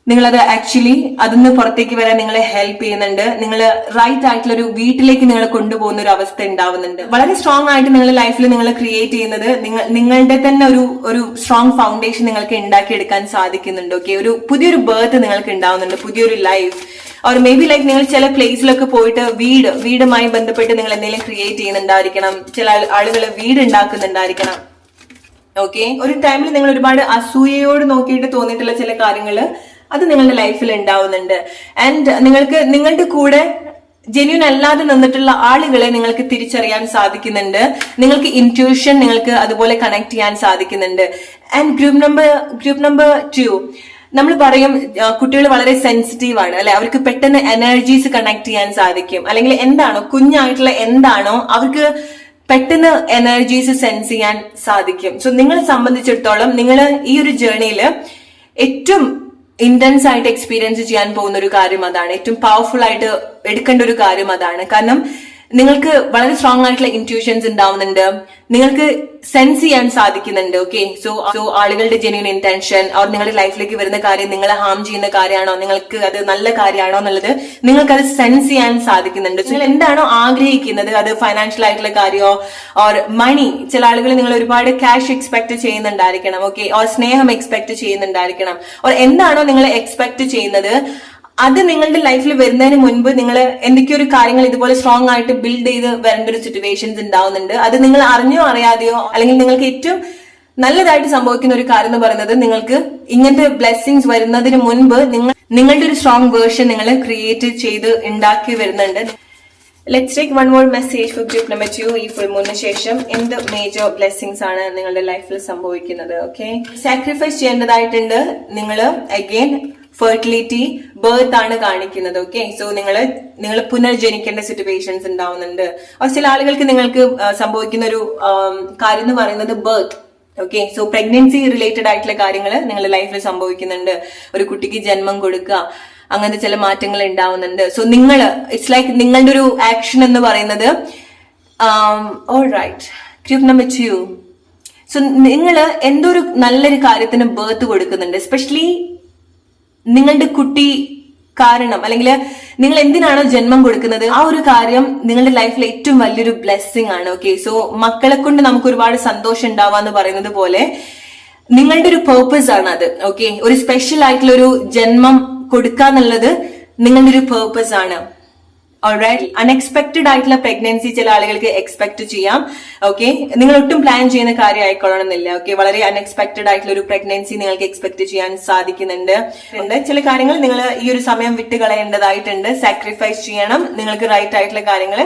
നിങ്ങളത് ആക്ച്വലി അതിന്ന് പുറത്തേക്ക് വരാൻ നിങ്ങളെ ഹെൽപ്പ് ചെയ്യുന്നുണ്ട്. നിങ്ങൾ റൈറ്റ് ആയിട്ടുള്ള ഒരു വീട്ടിലേക്ക് നിങ്ങളെ കൊണ്ടുപോകുന്ന ഒരു അവസ്ഥ ഉണ്ടാവുന്നുണ്ട്. വളരെ സ്ട്രോങ് ആയിട്ട് നിങ്ങളുടെ ലൈഫിൽ നിങ്ങൾ ക്രിയേറ്റ് ചെയ്യുന്നത് നിങ്ങളുടെ തന്നെ ഒരു സ്ട്രോങ് ഫൗണ്ടേഷൻ നിങ്ങൾക്ക് ഉണ്ടാക്കിയെടുക്കാൻ സാധിക്കുന്നുണ്ട്. ഓക്കെ, ഒരു പുതിയൊരു ബർത്ത് നിങ്ങൾക്ക് ഉണ്ടാവുന്നുണ്ട്, പുതിയൊരു life. Or may be like നിങ്ങൾ ചില പ്ലേസിലൊക്കെ പോയിട്ട് വീടുമായി ബന്ധപ്പെട്ട് നിങ്ങൾ എന്തെങ്കിലും ക്രിയേറ്റ് ചെയ്യുന്നുണ്ടായിരിക്കണം. ചില ആളുകൾ വീട് ഉണ്ടാക്കുന്നുണ്ടായിരിക്കണം. ഓക്കെ, ഒരു ടൈമിൽ നിങ്ങൾ ഒരുപാട് അസൂയയോട് നോക്കിയിട്ട് തോന്നിയിട്ടുള്ള ചില കാര്യങ്ങള് അത് നിങ്ങളുടെ ലൈഫിൽ ഉണ്ടാവുന്നുണ്ട്. ആൻഡ് നിങ്ങൾക്ക് നിങ്ങളുടെ കൂടെ ജെന്യൂൻ അല്ലാതെ നിന്നിട്ടുള്ള ആളുകളെ നിങ്ങൾക്ക് തിരിച്ചറിയാൻ സാധിക്കുന്നുണ്ട്. നിങ്ങൾക്ക് ഇൻറ്റ്യൂഷൻ നിങ്ങൾക്ക് അതുപോലെ കണക്ട് ചെയ്യാൻ സാധിക്കുന്നുണ്ട്. ആൻഡ് ഗ്രൂപ്പ് നമ്പർ 2 നമ്മൾ പറയും കുട്ടികൾ വളരെ സെൻസിറ്റീവ് ആണ് അല്ലെ, അവർക്ക് പെട്ടെന്ന് എനർജീസ് കണക്ട് ചെയ്യാൻ സാധിക്കും, അല്ലെങ്കിൽ എന്താണോ കുഞ്ഞായിട്ടുള്ള എന്താണോ അവർക്ക് പെട്ടെന്ന് എനർജീസ് സെൻസ് ചെയ്യാൻ സാധിക്കും. സോ നിങ്ങളെ സംബന്ധിച്ചിടത്തോളം നിങ്ങൾ ഈ ഒരു ജേർണിയില് ഏറ്റവും ഇന്റൻസ് ആയിട്ട് എക്സ്പീരിയൻസ് ചെയ്യാൻ പോകുന്ന ഒരു കാര്യം അതാണ്. ഏറ്റവും പവർഫുൾ ആയിട്ട് എടുക്കേണ്ട ഒരു കാര്യം അതാണ്. കാരണം നിങ്ങൾക്ക് വളരെ സ്ട്രോങ് ആയിട്ടുള്ള ഇൻറ്റ്യൂഷൻസ് ഉണ്ടാവുന്നുണ്ട്, നിങ്ങൾക്ക് സെൻസ് ചെയ്യാൻ സാധിക്കുന്നുണ്ട്. ഓക്കെ, സോ ആളുകളുടെ ജെന്യൂൻ ഇന്റൻഷൻ അവർ നിങ്ങളുടെ ലൈഫിലേക്ക് വരുന്ന കാര്യം നിങ്ങളെ ഹാം ചെയ്യുന്ന കാര്യമാണോ, നിങ്ങൾക്ക് അത് നല്ല കാര്യമാണോ എന്നുള്ളത് നിങ്ങൾക്ക് അത് സെൻസ് ചെയ്യാൻ സാധിക്കുന്നുണ്ട്. നിങ്ങൾ എന്താണോ ആഗ്രഹിക്കുന്നത്, അത് ഫൈനാൻഷ്യൽ ആയിട്ടുള്ള കാര്യമോ ഓർ മണി, ചില ആളുകൾ നിങ്ങൾ ഒരുപാട് ക്യാഷ് എക്സ്പെക്ട് ചെയ്യുന്നുണ്ടായിരിക്കണം. ഓക്കെ, ഓർ സ്നേഹം എക്സ്പെക്ട് ചെയ്യുന്നുണ്ടായിരിക്കണം. ഓർ എന്താണോ നിങ്ങൾ എക്സ്പെക്ട് ചെയ്യുന്നത് അത് നിങ്ങളുടെ ലൈഫിൽ വരുന്നതിന് മുൻപ് നിങ്ങൾ എന്തൊക്കെയോ ഒരു കാര്യങ്ങൾ ഇതുപോലെ സ്ട്രോങ് ആയിട്ട് ബിൽഡ് ചെയ്ത് വരേണ്ട ഒരു സിറ്റുവേഷൻസ് ഉണ്ടാവുന്നുണ്ട്. അത് നിങ്ങൾ അറിഞ്ഞോ അറിയാതെയോ, അല്ലെങ്കിൽ നിങ്ങൾക്ക് ഏറ്റവും നല്ലതായിട്ട് സംഭവിക്കുന്ന ഒരു കാര്യം എന്ന് പറയുന്നത്, നിങ്ങൾക്ക് ഇങ്ങനത്തെ ബ്ലെസ്സിങ്സ് വരുന്നതിന് മുൻപ് നിങ്ങളുടെ ഒരു സ്ട്രോങ് വേർഷൻ നിങ്ങൾ ക്രിയേറ്റ് ചെയ്ത് ഉണ്ടാക്കി വരുന്നുണ്ട്. Let's take one more message for group number 2. ഈ ഫുൾ മൂന്നിന് ശേഷം എന്ത് മേജർ ബ്ലെസ്സിങ്സ് ആണ് നിങ്ങളുടെ ലൈഫിൽ സംഭവിക്കുന്നത്? ഓക്കെ, സാക്രിഫൈസ് ചെയ്യേണ്ടതായിട്ടുണ്ട്. നിങ്ങൾ അഗെയിൻ ഫെർട്ടിലിറ്റി ബർത്ത് ആണ് കാണിക്കുന്നത്. ഓക്കെ, സോ നിങ്ങൾ പുനർജനിക്കേണ്ട സിറ്റുവേഷൻസ് ഉണ്ടാവുന്നുണ്ട്. ചില ആളുകൾക്ക് നിങ്ങൾക്ക് സംഭവിക്കുന്ന ഒരു കാര്യം എന്ന് പറയുന്നത് birth. Okay, so pregnancy related ആയിട്ടുള്ള കാര്യങ്ങൾ നിങ്ങളുടെ ലൈഫിൽ സംഭവിക്കുന്നുണ്ട്. ഒരു കുട്ടിക്ക് ജന്മം കൊടുക്കുക, അങ്ങനത്തെ ചില മാറ്റങ്ങൾ ഉണ്ടാവുന്നുണ്ട്. സോ ഇറ്റ്സ് ലൈക്ക് നിങ്ങളുടെ ഒരു ആക്ഷൻ എന്ന് പറയുന്നത് ഓൾറൈറ്റ്. ഗ്രൂപ്പ് നമ്പർ 2, സോ നിങ്ങൾ എന്തോ ഒരു നല്ലൊരു കാര്യത്തിന് ബർത്ത് കൊടുക്കുന്നുണ്ട്. എസ്പെഷ്യലി നിങ്ങളുടെ കുട്ടി കാരണം അല്ലെങ്കിൽ നിങ്ങൾ എന്തിനാണോ ജന്മം കൊടുക്കുന്നത് ആ ഒരു കാര്യം നിങ്ങളുടെ ലൈഫിൽ ഏറ്റവും വലിയൊരു ബ്ലെസ്സിങ് ആണ്. ഓക്കെ, സോ മക്കളെ കൊണ്ട് നമുക്ക് ഒരുപാട് സന്തോഷം ഉണ്ടാവാന്ന് പറയുന്നത് പോലെ നിങ്ങളുടെ ഒരു പേർപ്പസ് ആണ് അത്. ഓക്കെ, ഒരു സ്പെഷ്യൽ ആയിട്ടുള്ള ഒരു ജന്മം കൊടുക്കാന്നുള്ളത് നിങ്ങളുടെ ഒരു പേർപ്പസ് ആണ്. ഓൾറൈറ്റ്, അൺഎക്സ്പെക്ടഡ് ആയിട്ടുള്ള പ്രഗ്നൻസി ചില ആളുകൾക്ക് എക്സ്പെക്ട് ചെയ്യാം. ഓക്കെ, നിങ്ങൾ ഒട്ടും പ്ലാൻ ചെയ്യുന്ന കാര്യം ആയിക്കൊള്ളണമെന്നില്ല. ഓക്കെ, വളരെ അൺഎക്സ്പെക്ടഡ് ആയിട്ടുള്ള ഒരു പ്രഗ്നൻസി നിങ്ങൾക്ക് എക്സ്പെക്ട് ചെയ്യാൻ സാധിക്കുന്നുണ്ട്. ചില കാര്യങ്ങൾ നിങ്ങൾ ഈ ഒരു സമയം വിട്ട് കളയേണ്ടതായിട്ടുണ്ട്, സാക്രിഫൈസ് ചെയ്യണം നിങ്ങൾക്ക് റൈറ്റ് ആയിട്ടുള്ള കാര്യങ്ങൾ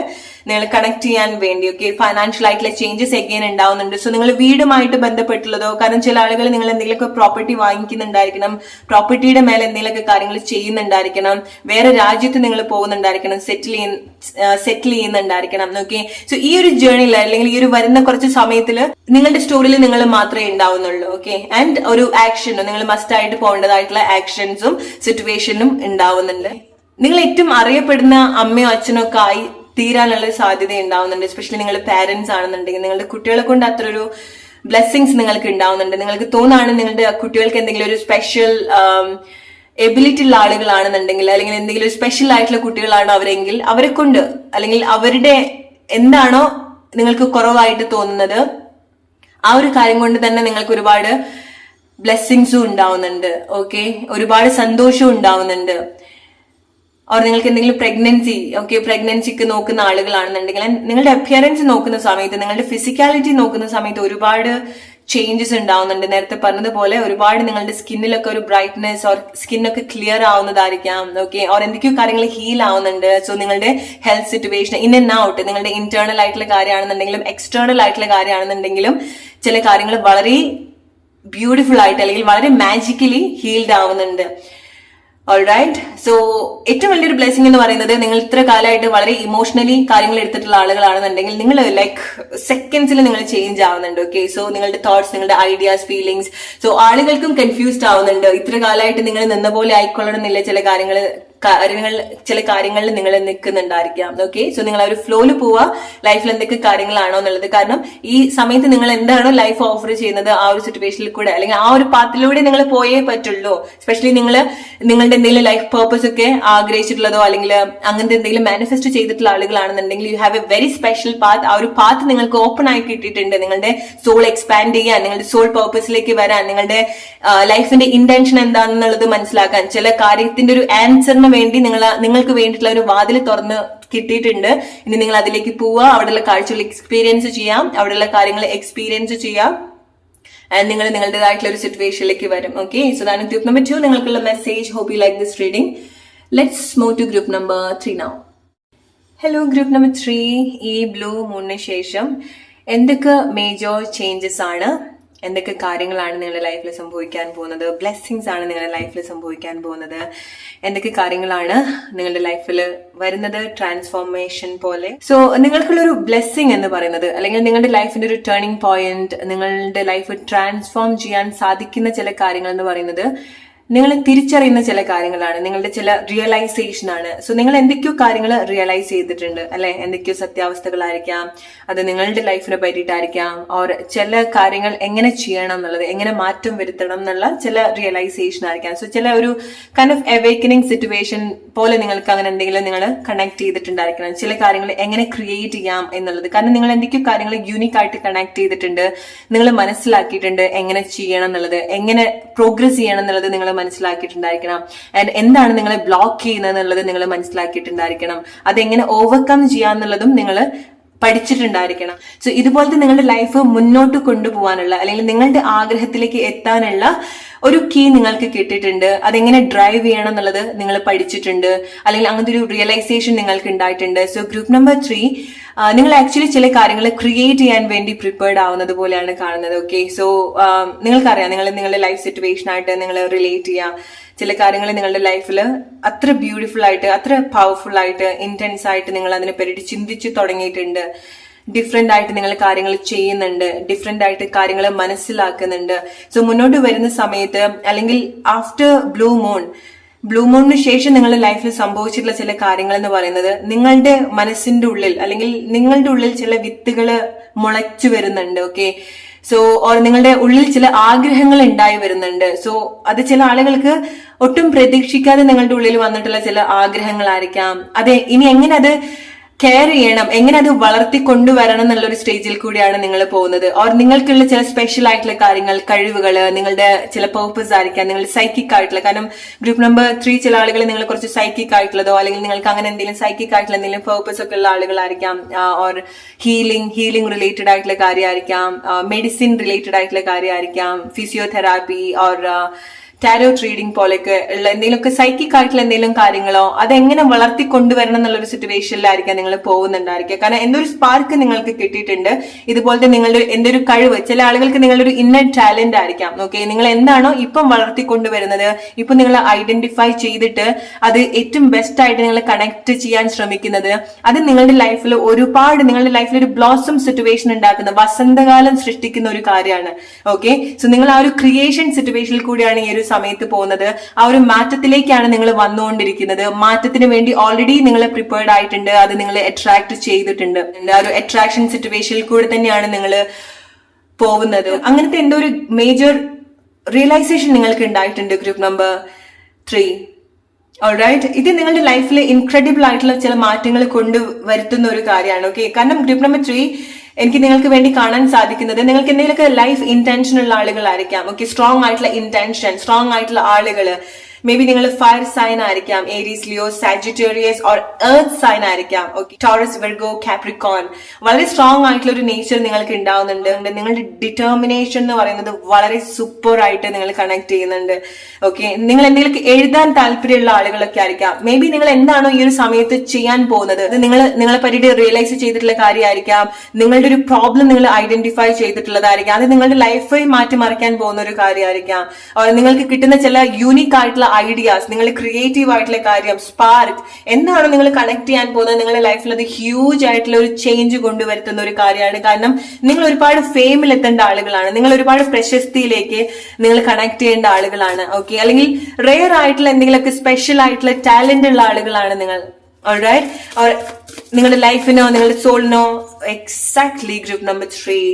നിങ്ങൾ കണക്ട് ചെയ്യാൻ വേണ്ടി. ഓക്കെ, ഫൈനാൻഷ്യൽ ആയിട്ടുള്ള ചേഞ്ചസ് എഗെയിൻ ഉണ്ടാവുന്നുണ്ട്. സോ നിങ്ങൾ വീടുമായിട്ട് ബന്ധപ്പെട്ടുള്ളതോ, കാരണം ചില ആളുകൾ നിങ്ങൾ എന്തെങ്കിലുമൊക്കെ പ്രോപ്പർട്ടി വാങ്ങിക്കുന്നുണ്ടായിരിക്കണം, പ്രോപ്പർട്ടിയുടെ മേലെ എന്തെങ്കിലുമൊക്കെ കാര്യങ്ങൾ ചെയ്യുന്നുണ്ടായിരിക്കണം, വേറെ രാജ്യത്ത് നിങ്ങൾ പോകുന്നുണ്ടായിരിക്കണം, സെറ്റിൽ ചെയ്യുന്നുണ്ടായിരിക്കണം. ഓക്കെ, സോ ഈ ഒരു ജേർണിയിൽ അല്ലെങ്കിൽ ഈ ഒരു വരുന്ന കുറച്ച് സമയത്തിൽ നിങ്ങളുടെ സ്റ്റോറിയിൽ നിങ്ങൾ മാത്രമേ ഉണ്ടാവുന്നുള്ളൂ. ഓക്കെ, ആൻഡ് ഒരു ആക്ഷനും നിങ്ങൾ മസ്റ്റ് ആയിട്ട് പോകേണ്ടതായിട്ടുള്ള ആക്ഷൻസും സിറ്റുവേഷനും ഉണ്ടാവുന്നുണ്ട്. നിങ്ങൾ ഏറ്റവും അറിയപ്പെടുന്ന അമ്മയോ അച്ഛനോ ഒക്കെ ആയി തീരാനുള്ള സാധ്യത ഉണ്ടാവുന്നുണ്ട്. എസ്പെഷ്യലി നിങ്ങൾ പാരന്റ്സ് ആണെന്നുണ്ടെങ്കിൽ നിങ്ങളുടെ കുട്ടികളെ കൊണ്ട് അത്ര ഒരു ബ്ലെസ്സിങ്സ് നിങ്ങൾക്ക് ഉണ്ടാവുന്നുണ്ട്. നിങ്ങൾക്ക് തോന്നാണ് നിങ്ങളുടെ കുട്ടികൾക്ക് എന്തെങ്കിലും ഒരു സ്പെഷ്യൽ എബിലിറ്റി ഉള്ള ആളുകളാണെന്നുണ്ടെങ്കിൽ, അല്ലെങ്കിൽ എന്തെങ്കിലും ഒരു സ്പെഷ്യൽ ആയിട്ടുള്ള കുട്ടികളാണോ അവരെങ്കിൽ അവരെ കൊണ്ട് അല്ലെങ്കിൽ അവരുടെ എന്താണോ നിങ്ങൾക്ക് കുറവായിട്ട് തോന്നുന്നത് ആ ഒരു കാര്യം കൊണ്ട് തന്നെ നിങ്ങൾക്ക് ഒരുപാട് ബ്ലെസ്സിങ്സും ഉണ്ടാവുന്നുണ്ട്. ഓക്കെ, ഒരുപാട് സന്തോഷവും ഉണ്ടാവുന്നുണ്ട്. ഓർ നിങ്ങൾക്ക് എന്തെങ്കിലും പ്രഗ്നൻസിക്ക് നോക്കുന്ന ആളുകളാണെന്നുണ്ടെങ്കിൽ നിങ്ങളുടെ അപ്പിയറൻസ് നോക്കുന്ന സമയത്ത്, നിങ്ങളുടെ ഫിസിക്കാലിറ്റി നോക്കുന്ന സമയത്ത് ഒരുപാട് ചേഞ്ചസ് ഉണ്ടാവുന്നുണ്ട്. നേരത്തെ പറഞ്ഞതുപോലെ ഒരുപാട് നിങ്ങളുടെ സ്കിന്നിലൊക്കെ ഒരു ബ്രൈറ്റ്നെസ് ഓർ സ്കിന്നൊക്കെ ക്ലിയർ ആവുന്നതായിരിക്കാം. ഓക്കെ, ഓർ എന്തൊക്കെയോ കാര്യങ്ങൾ ഹീൽ ആവുന്നുണ്ട്. സോ നിങ്ങളുടെ health situation in and out, നിങ്ങളുടെ ഇന്റേണൽ ആയിട്ടുള്ള കാര്യമാണെന്നുണ്ടെങ്കിലും എക്സ്റ്റേണൽ ആയിട്ടുള്ള കാര്യമാണെന്നുണ്ടെങ്കിലും ചില കാര്യങ്ങൾ വളരെ ബ്യൂട്ടിഫുൾ ആയിട്ട് അല്ലെങ്കിൽ വളരെ മാജിക്കലി ഹീൽഡ് ആവുന്നുണ്ട്. ഓൾറൈറ്റ്, സോ ഏറ്റവും വലിയൊരു ബ്ലെസ്സിംഗ് എന്ന് പറയുന്നത് നിങ്ങൾ ഇത്ര കാലമായിട്ട് വളരെ ഇമോഷണലി കാര്യങ്ങൾ എടുത്തിട്ടുള്ള ആളുകളാണെന്നുണ്ടെങ്കിൽ നിങ്ങൾ ലൈക്ക് സെക്കൻഡ്സിൽ നിങ്ങൾ ചേഞ്ച് ആവുന്നുണ്ട്. ഓക്കെ, സോ നിങ്ങളുടെ തോട്ട്സ്, നിങ്ങളുടെ ഐഡിയാസ്, ഫീലിംഗ്സ്, സോ ആളുകൾക്കും കൺഫ്യൂസ്ഡ് ആവുന്നുണ്ട്. ഇത്ര കാലമായിട്ട് നിങ്ങൾ നിന്ന പോലെ ആയിക്കൊള്ളണമെന്നില്ല ചില കാര്യങ്ങളിൽ നിങ്ങൾ നിൽക്കുന്നുണ്ടായിരിക്കാം. ഓക്കെ, സോ നിങ്ങൾ ആ ഒരു ഫ്ലോയിൽ പോവുക, ലൈഫിൽ എന്തൊക്കെ കാര്യങ്ങളാണോ എന്നുള്ളത്. കാരണം ഈ സമയത്ത് നിങ്ങൾ എന്താണോ ലൈഫ് ഓഫർ ചെയ്യുന്നത് ആ ഒരു സിറ്റുവേഷനിൽ കൂടെ അല്ലെങ്കിൽ ആ ഒരു പാത്തിലൂടെ നിങ്ങൾ പോയേ പറ്റുള്ളൂ. എസ്പെഷ്യലി നിങ്ങളുടെ എന്തെങ്കിലും ലൈഫ് പേർപ്പസ് ഒക്കെ ആഗ്രഹിച്ചിട്ടുള്ളതോ അല്ലെങ്കിൽ അങ്ങനത്തെ എന്തെങ്കിലും മാനിഫെസ്റ്റ് ചെയ്തിട്ടുള്ള ആളുകളാണെന്നുണ്ടെങ്കിൽ you have a very special path. ആ ഒരു പാത്ത് നിങ്ങൾക്ക് ഓപ്പൺ ആയി കിട്ടിയിട്ടുണ്ട്. നിങ്ങളുടെ സോൾ എക്സ്പാൻഡ് ചെയ്യാൻ, നിങ്ങളുടെ സോൾ പേർപ്പസിലേക്ക് വരാൻ, നിങ്ങളുടെ ലൈഫിന്റെ ഇന്റൻഷൻ എന്താണെന്നുള്ളത് മനസ്സിലാക്കാൻ, ചില കാര്യത്തിന്റെ ഒരു ആൻസറിന് വേണ്ടി നിങ്ങൾക്ക് വേണ്ടിയിട്ടുള്ള ഒരു വാതിൽ തുറന്ന് കിട്ടിയിട്ടുണ്ട്. ഇനി നിങ്ങൾ അതിലേക്ക് പോവുക, അവിടെയുള്ള കാഴ്ചകൾ എക്സ്പീരിയൻസ് ചെയ്യാം, അവിടെയുള്ള കാര്യങ്ങൾ എക്സ്പീരിയൻസ് ചെയ്യാം, ആൻഡ് നിങ്ങൾ നിങ്ങളുടേതായിട്ടുള്ള ഒരു സിറ്റുവേഷനിലേക്ക് വരും. ഓക്കെ, സോ അതാണ് ഗ്രൂപ്പ് നമ്പർ 2 നിങ്ങൾക്കുള്ള message. Hope you like this reading. Let's move to group number 3 now. Hello group number 3, ഈ ബ്ലൂ മൂണിന് ശേഷം എന്തൊക്കെ മേജർ ചേഞ്ചസ് ആണ്, എന്തൊക്കെ കാര്യങ്ങളാണ് നിങ്ങളുടെ ലൈഫിൽ സംഭവിക്കാൻ പോകുന്നത്, ബ്ലെസ്സിങ്സ് ആണ് നിങ്ങളുടെ ലൈഫിൽ സംഭവിക്കാൻ പോകുന്നത്, എന്തൊക്കെ കാര്യങ്ങളാണ് നിങ്ങളുടെ ലൈഫിൽ വരുന്നത്, ട്രാൻസ്ഫോർമേഷൻ പോലെ. സോ നിങ്ങൾക്കുള്ളൊരു ബ്ലെസ്സിങ് എന്ന് പറയുന്നത് അല്ലെങ്കിൽ നിങ്ങളുടെ ലൈഫിന്റെ ഒരു ടേണിംഗ് പോയിന്റ്, നിങ്ങളുടെ ലൈഫ് ട്രാൻസ്ഫോം ചെയ്യാൻ സാധിക്കുന്ന ചില കാര്യങ്ങൾ എന്ന് പറയുന്നത് നിങ്ങൾ തിരിച്ചറിയുന്ന ചില കാര്യങ്ങളാണ്, നിങ്ങളുടെ ചില റിയലൈസേഷൻ ആണ്. സോ നിങ്ങൾ എന്തൊക്കെയോ കാര്യങ്ങൾ റിയലൈസ് ചെയ്തിട്ടുണ്ട് അല്ലെ, എന്തൊക്കെയോ സത്യാവസ്ഥകളായിരിക്കാം, അത് നിങ്ങളുടെ ലൈഫിനെ പറ്റിയിട്ടായിരിക്കാം, ഓർ ചില കാര്യങ്ങൾ എങ്ങനെ ചെയ്യണം എന്നുള്ളത്, എങ്ങനെ മാറ്റം വരുത്തണം എന്നുള്ള ചില റിയലൈസേഷൻ ആയിരിക്കാം. സോ ചില ഒരു കൈൻഡ് ഓഫ് അവേക്കനിങ് സിറ്റുവേഷൻ പോലെ നിങ്ങൾക്ക് അങ്ങനെ എന്തെങ്കിലും നിങ്ങൾ കണക്ട് ചെയ്തിട്ടുണ്ടായിരിക്കണം. ചില കാര്യങ്ങൾ എങ്ങനെ ക്രിയേറ്റ് ചെയ്യാം എന്നുള്ളത്, കാരണം നിങ്ങൾ എന്തൊക്കെയോ കാര്യങ്ങൾ യൂണിക് ആയിട്ട് കണക്ട് ചെയ്തിട്ടുണ്ട്, നിങ്ങൾ മനസ്സിലാക്കിയിട്ടുണ്ട് എങ്ങനെ ചെയ്യണം എന്നുള്ളത്, എങ്ങനെ പ്രോഗ്രസ് ചെയ്യണം എന്നുള്ളത് നിങ്ങൾ മനസ്സിലാക്കിയിട്ടുണ്ടായിരിക്കണം. ആൻഡ് എന്താണ് നിങ്ങളെ ബ്ലോക്ക് ചെയ്യുന്നത് എന്നുള്ളത് നിങ്ങൾ മനസ്സിലാക്കിയിട്ടുണ്ടായിരിക്കണം. അതെങ്ങനെ ഓവർകം ചെയ്യാന്നുള്ളതും നിങ്ങൾ പഠിച്ചിട്ടുണ്ടായിരിക്കണം. സോ ഇതുപോലത്തെ നിങ്ങളുടെ ലൈഫ് മുന്നോട്ട് കൊണ്ടുപോകാനുള്ള അല്ലെങ്കിൽ നിങ്ങളുടെ ആഗ്രഹത്തിലേക്ക് എത്താനുള്ള ഒരു കീ നിങ്ങൾക്ക് കിട്ടിയിട്ടുണ്ട്. അതെങ്ങനെ ഡ്രൈവ് ചെയ്യണം എന്നുള്ളത് നിങ്ങൾ പഠിച്ചിട്ടുണ്ട്, അല്ലെങ്കിൽ അങ്ങനത്തെ ഒരു റിയലൈസേഷൻ നിങ്ങൾക്ക് ഉണ്ടായിട്ടുണ്ട്. സോ ഗ്രൂപ്പ് നമ്പർ 3 നിങ്ങൾ ആക്ച്വലി ചില കാര്യങ്ങൾ ക്രിയേറ്റ് ചെയ്യാൻ വേണ്ടി പ്രിപ്പയർഡ് ആവുന്നത് പോലെയാണ് കാണുന്നത്. ഓക്കെ, സോ നിങ്ങൾക്കറിയാം നിങ്ങളുടെ ലൈഫ് സിറ്റുവേഷൻ ആയിട്ട് നിങ്ങൾ റിലേറ്റ് ചെയ്യാം. ചില കാര്യങ്ങൾ നിങ്ങളുടെ ലൈഫിൽ അത്ര ബ്യൂട്ടിഫുൾ ആയിട്ട്, അത്ര പവർഫുൾ ആയിട്ട്, ഇന്റൻസ് ആയിട്ട് നിങ്ങൾ അതിനെ പറ്റി ചിന്തിച്ചു തുടങ്ങിയിട്ടുണ്ട്. ഡിഫറെന്റ് ആയിട്ട് നിങ്ങൾ കാര്യങ്ങൾ ചെയ്യുന്നുണ്ട്, ഡിഫറെന്റ് ആയിട്ട് കാര്യങ്ങൾ മനസ്സിലാക്കുന്നുണ്ട്. സോ മുന്നോട്ട് വരുന്ന സമയത്ത് അല്ലെങ്കിൽ ആഫ്റ്റർ ബ്ലൂ മൂണിന് ശേഷം നിങ്ങളുടെ ലൈഫിൽ സംഭവിച്ചിട്ടുള്ള ചില കാര്യങ്ങൾ എന്ന് പറയുന്നത് നിങ്ങളുടെ മനസ്സിന്റെ ഉള്ളിൽ അല്ലെങ്കിൽ നിങ്ങളുടെ ഉള്ളിൽ ചില വിത്തുകൾ മുളച്ചു വരുന്നുണ്ട്. ഓക്കെ, സോ ഓർ നിങ്ങളുടെ ഉള്ളിൽ ചില ആഗ്രഹങ്ങൾ ഉണ്ടായി വരുന്നുണ്ട്. സോ അത് ചില ആളുകൾക്ക് ഒട്ടും പ്രതീക്ഷിക്കാതെ നിങ്ങളുടെ ഉള്ളിൽ വന്നിട്ടുള്ള ചില ആഗ്രഹങ്ങളായിരിക്കാം. അതെ, ഇനി എങ്ങനെ അത് കെയർ ചെയ്യണം, എങ്ങനെ അത് വളർത്തി കൊണ്ടുവരണം എന്നുള്ള ഒരു സ്റ്റേജിൽ കൂടിയാണ് നിങ്ങൾ പോകുന്നത്. ഓർ നിങ്ങൾക്കുള്ള ചില സ്പെഷ്യൽ ആയിട്ടുള്ള കാര്യങ്ങൾ, കഴിവുകൾ, നിങ്ങളുടെ ചില പേർപ്പസ് ആയിരിക്കാം, നിങ്ങളുടെ സൈക്കിക് ആയിട്ടുള്ള, കാരണം ഗ്രൂപ്പ് നമ്പർ 3 ചില ആളുകൾ നിങ്ങൾ കുറച്ച് സൈക്കിക് ആയിട്ടുള്ളതോ അല്ലെങ്കിൽ നിങ്ങൾക്ക് അങ്ങനെ എന്തെങ്കിലും സൈക്കിക് ആയിട്ടുള്ള എന്തെങ്കിലും പേർപ്പസ് ഒക്കെ ഉള്ള ആളുകളായിരിക്കാം. ഓർ ഹീലിംഗ് റിലേറ്റഡ് ആയിട്ടുള്ള കാര്യമായിരിക്കാം, മെഡിസിൻ റിലേറ്റഡ് ആയിട്ടുള്ള കാര്യമായിരിക്കാം, ഫിസിയോതെറാപ്പി ഓർ ടാരോ റീഡിംഗ് പോലെയൊക്കെ ഉള്ള എന്തെങ്കിലുമൊക്കെ സൈക്കിക് ആയിട്ടുള്ള എന്തെങ്കിലും കാര്യങ്ങളോ അതെങ്ങനെ വളർത്തി കൊണ്ടുവരണം എന്നുള്ളൊരു സിറ്റുവേഷനിലായിരിക്കാം നിങ്ങൾ പോകുന്നുണ്ടായിരിക്കുക. കാരണം എന്തൊരു സ്പാർക്ക് നിങ്ങൾക്ക് കിട്ടിയിട്ടുണ്ട്, ഇതുപോലത്തെ നിങ്ങളുടെ എന്തൊരു കഴിവ്, ചില ആളുകൾക്ക് നിങ്ങളുടെ ഒരു ഇന്നർ ടാലന്റ് ആയിരിക്കാം. ഓക്കെ, നിങ്ങൾ എന്താണോ ഇപ്പം വളർത്തി കൊണ്ടുവരുന്നത്, ഇപ്പൊ നിങ്ങൾ ഐഡന്റിഫൈ ചെയ്തിട്ട് അത് ഏറ്റവും ബെസ്റ്റ് ആയിട്ട് നിങ്ങൾ കണക്ട് ചെയ്യാൻ ശ്രമിക്കുന്നത്, അത് നിങ്ങളുടെ ലൈഫിൽ ഒരുപാട്, നിങ്ങളുടെ ലൈഫിൽ ഒരു ബ്ലോസം സിറ്റുവേഷൻ ഉണ്ടാക്കുന്ന, വസന്തകാലം സൃഷ്ടിക്കുന്ന ഒരു കാര്യമാണ്. ഓക്കെ, സോ നിങ്ങൾ ആ ഒരു ക്രിയേഷൻ സിറ്റുവേഷനിൽ കൂടിയാണ് ഈ ഒരു സമയത്ത് പോകുന്നത്. ആ ഒരു മാറ്റത്തിലേക്കാണ് നിങ്ങൾ വന്നുകൊണ്ടിരിക്കുന്നത്. മാറ്റത്തിന് വേണ്ടി ഓൾറെഡി നിങ്ങൾ പ്രിപ്പയർഡ് ആയിട്ടുണ്ട്, അത് നിങ്ങൾ അട്രാക്ട് ചെയ്തിട്ടുണ്ട്. ആ ഒരു അട്രാക്ഷൻ സിറ്റുവേഷനിൽ കൂടെ തന്നെയാണ് നിങ്ങൾ പോകുന്നത്. അങ്ങനത്തെ എന്തോ ഒരു മേജർ റിയലൈസേഷൻ നിങ്ങൾക്ക് ഉണ്ടായിട്ടുണ്ട് ഗ്രൂപ്പ് നമ്പർ 3. ഓൾറൈറ്റ്, ഇത് നിങ്ങളുടെ ലൈഫിൽ ഇൻക്രെഡിബിൾ ആയിട്ടുള്ള ചില മാറ്റങ്ങൾ കൊണ്ടുവരുത്തുന്ന ഒരു കാര്യമാണ്. ഓക്കെ, കാരണം ഗ്രൂപ്പ് നമ്പർ 3 എനിക്ക് നിങ്ങൾക്ക് വേണ്ടി കാണാൻ സാധിക്കുന്നത് നിങ്ങൾക്ക് എന്തെങ്കിലുമൊക്കെ ലൈഫ് ഇന്റൻഷൻ ഉള്ള ആളുകളായിരിക്കാം. ഓക്കെ, സ്ട്രോങ് ആയിട്ടുള്ള ഇന്റൻഷൻ, സ്ട്രോങ് ആയിട്ടുള്ള ആളുകള്, മേ ബി നിങ്ങൾ ഫയർ സൈൻ ആയിരിക്കാം, Aries, Leo, Sagittarius or earth sign ആയിരിക്കാം. Okay, Taurus, Virgo, Capricorn. വളരെ സ്ട്രോങ് ആയിട്ടുള്ള ഒരു നേച്ചർ നിങ്ങൾക്ക് ഉണ്ടാവുന്നുണ്ട്. നിങ്ങളുടെ ഡിറ്റർമിനേഷൻ എന്ന് പറയുന്നത് വളരെ സൂപ്പർ ആയിട്ട് നിങ്ങൾ കണക്ട് ചെയ്യുന്നുണ്ട്. ഓക്കെ, നിങ്ങൾ എന്തെങ്കിലും എഴുതാൻ താല്പര്യമുള്ള ആളുകളൊക്കെ ആയിരിക്കാം. മേ ബി നിങ്ങൾ എന്താണോ ഈ ഒരു സമയത്ത് ചെയ്യാൻ പോകുന്നത്, അത് നിങ്ങളെ പറ്റിയിട്ട് റിയലൈസ് ചെയ്തിട്ടുള്ള കാര്യമായിരിക്കാം, നിങ്ങളുടെ ഒരു പ്രോബ്ലം നിങ്ങൾ ഐഡന്റിഫൈ ചെയ്തിട്ടുള്ളതായിരിക്കാം, അത് നിങ്ങളുടെ ലൈഫായി മാറ്റിമറിക്കാൻ പോകുന്ന ഒരു കാര്യമായിരിക്കാം. നിങ്ങൾക്ക് കിട്ടുന്ന ചില യൂണിക് ആയിട്ടുള്ള ഐഡിയാസ്, നിങ്ങൾ ക്രിയേറ്റീവ് ആയിട്ടുള്ള കാര്യം, സ്പാർക്ക്, എന്താണോ നിങ്ങൾ കണക്ട് ചെയ്യാൻ പോകുന്നത് നിങ്ങളുടെ ലൈഫിൽ അത് ഹ്യൂജ് ആയിട്ടുള്ള ഒരു ചേഞ്ച് കൊണ്ടുവരുത്തുന്ന ഒരു കാര്യമാണ്. കാരണം നിങ്ങൾ ഒരുപാട് ഫെയിമിൽ എത്തേണ്ട ആളുകളാണ്, നിങ്ങൾ ഒരുപാട് പ്രശസ്തിയിലേക്ക് നിങ്ങൾ കണക്ട് ചെയ്യേണ്ട ആളുകളാണ്. ഓക്കെ, അല്ലെങ്കിൽ റെയർ ആയിട്ടുള്ള എന്തെങ്കിലുമൊക്കെ സ്പെഷ്യൽ ആയിട്ടുള്ള ടാലന്റ് ഉള്ള ആളുകളാണ് നിങ്ങൾ. ഓൾറൈറ്റ്, നിങ്ങളുടെ ലൈഫിനോ നിങ്ങളുടെ സോളിനോ exactly group number 3,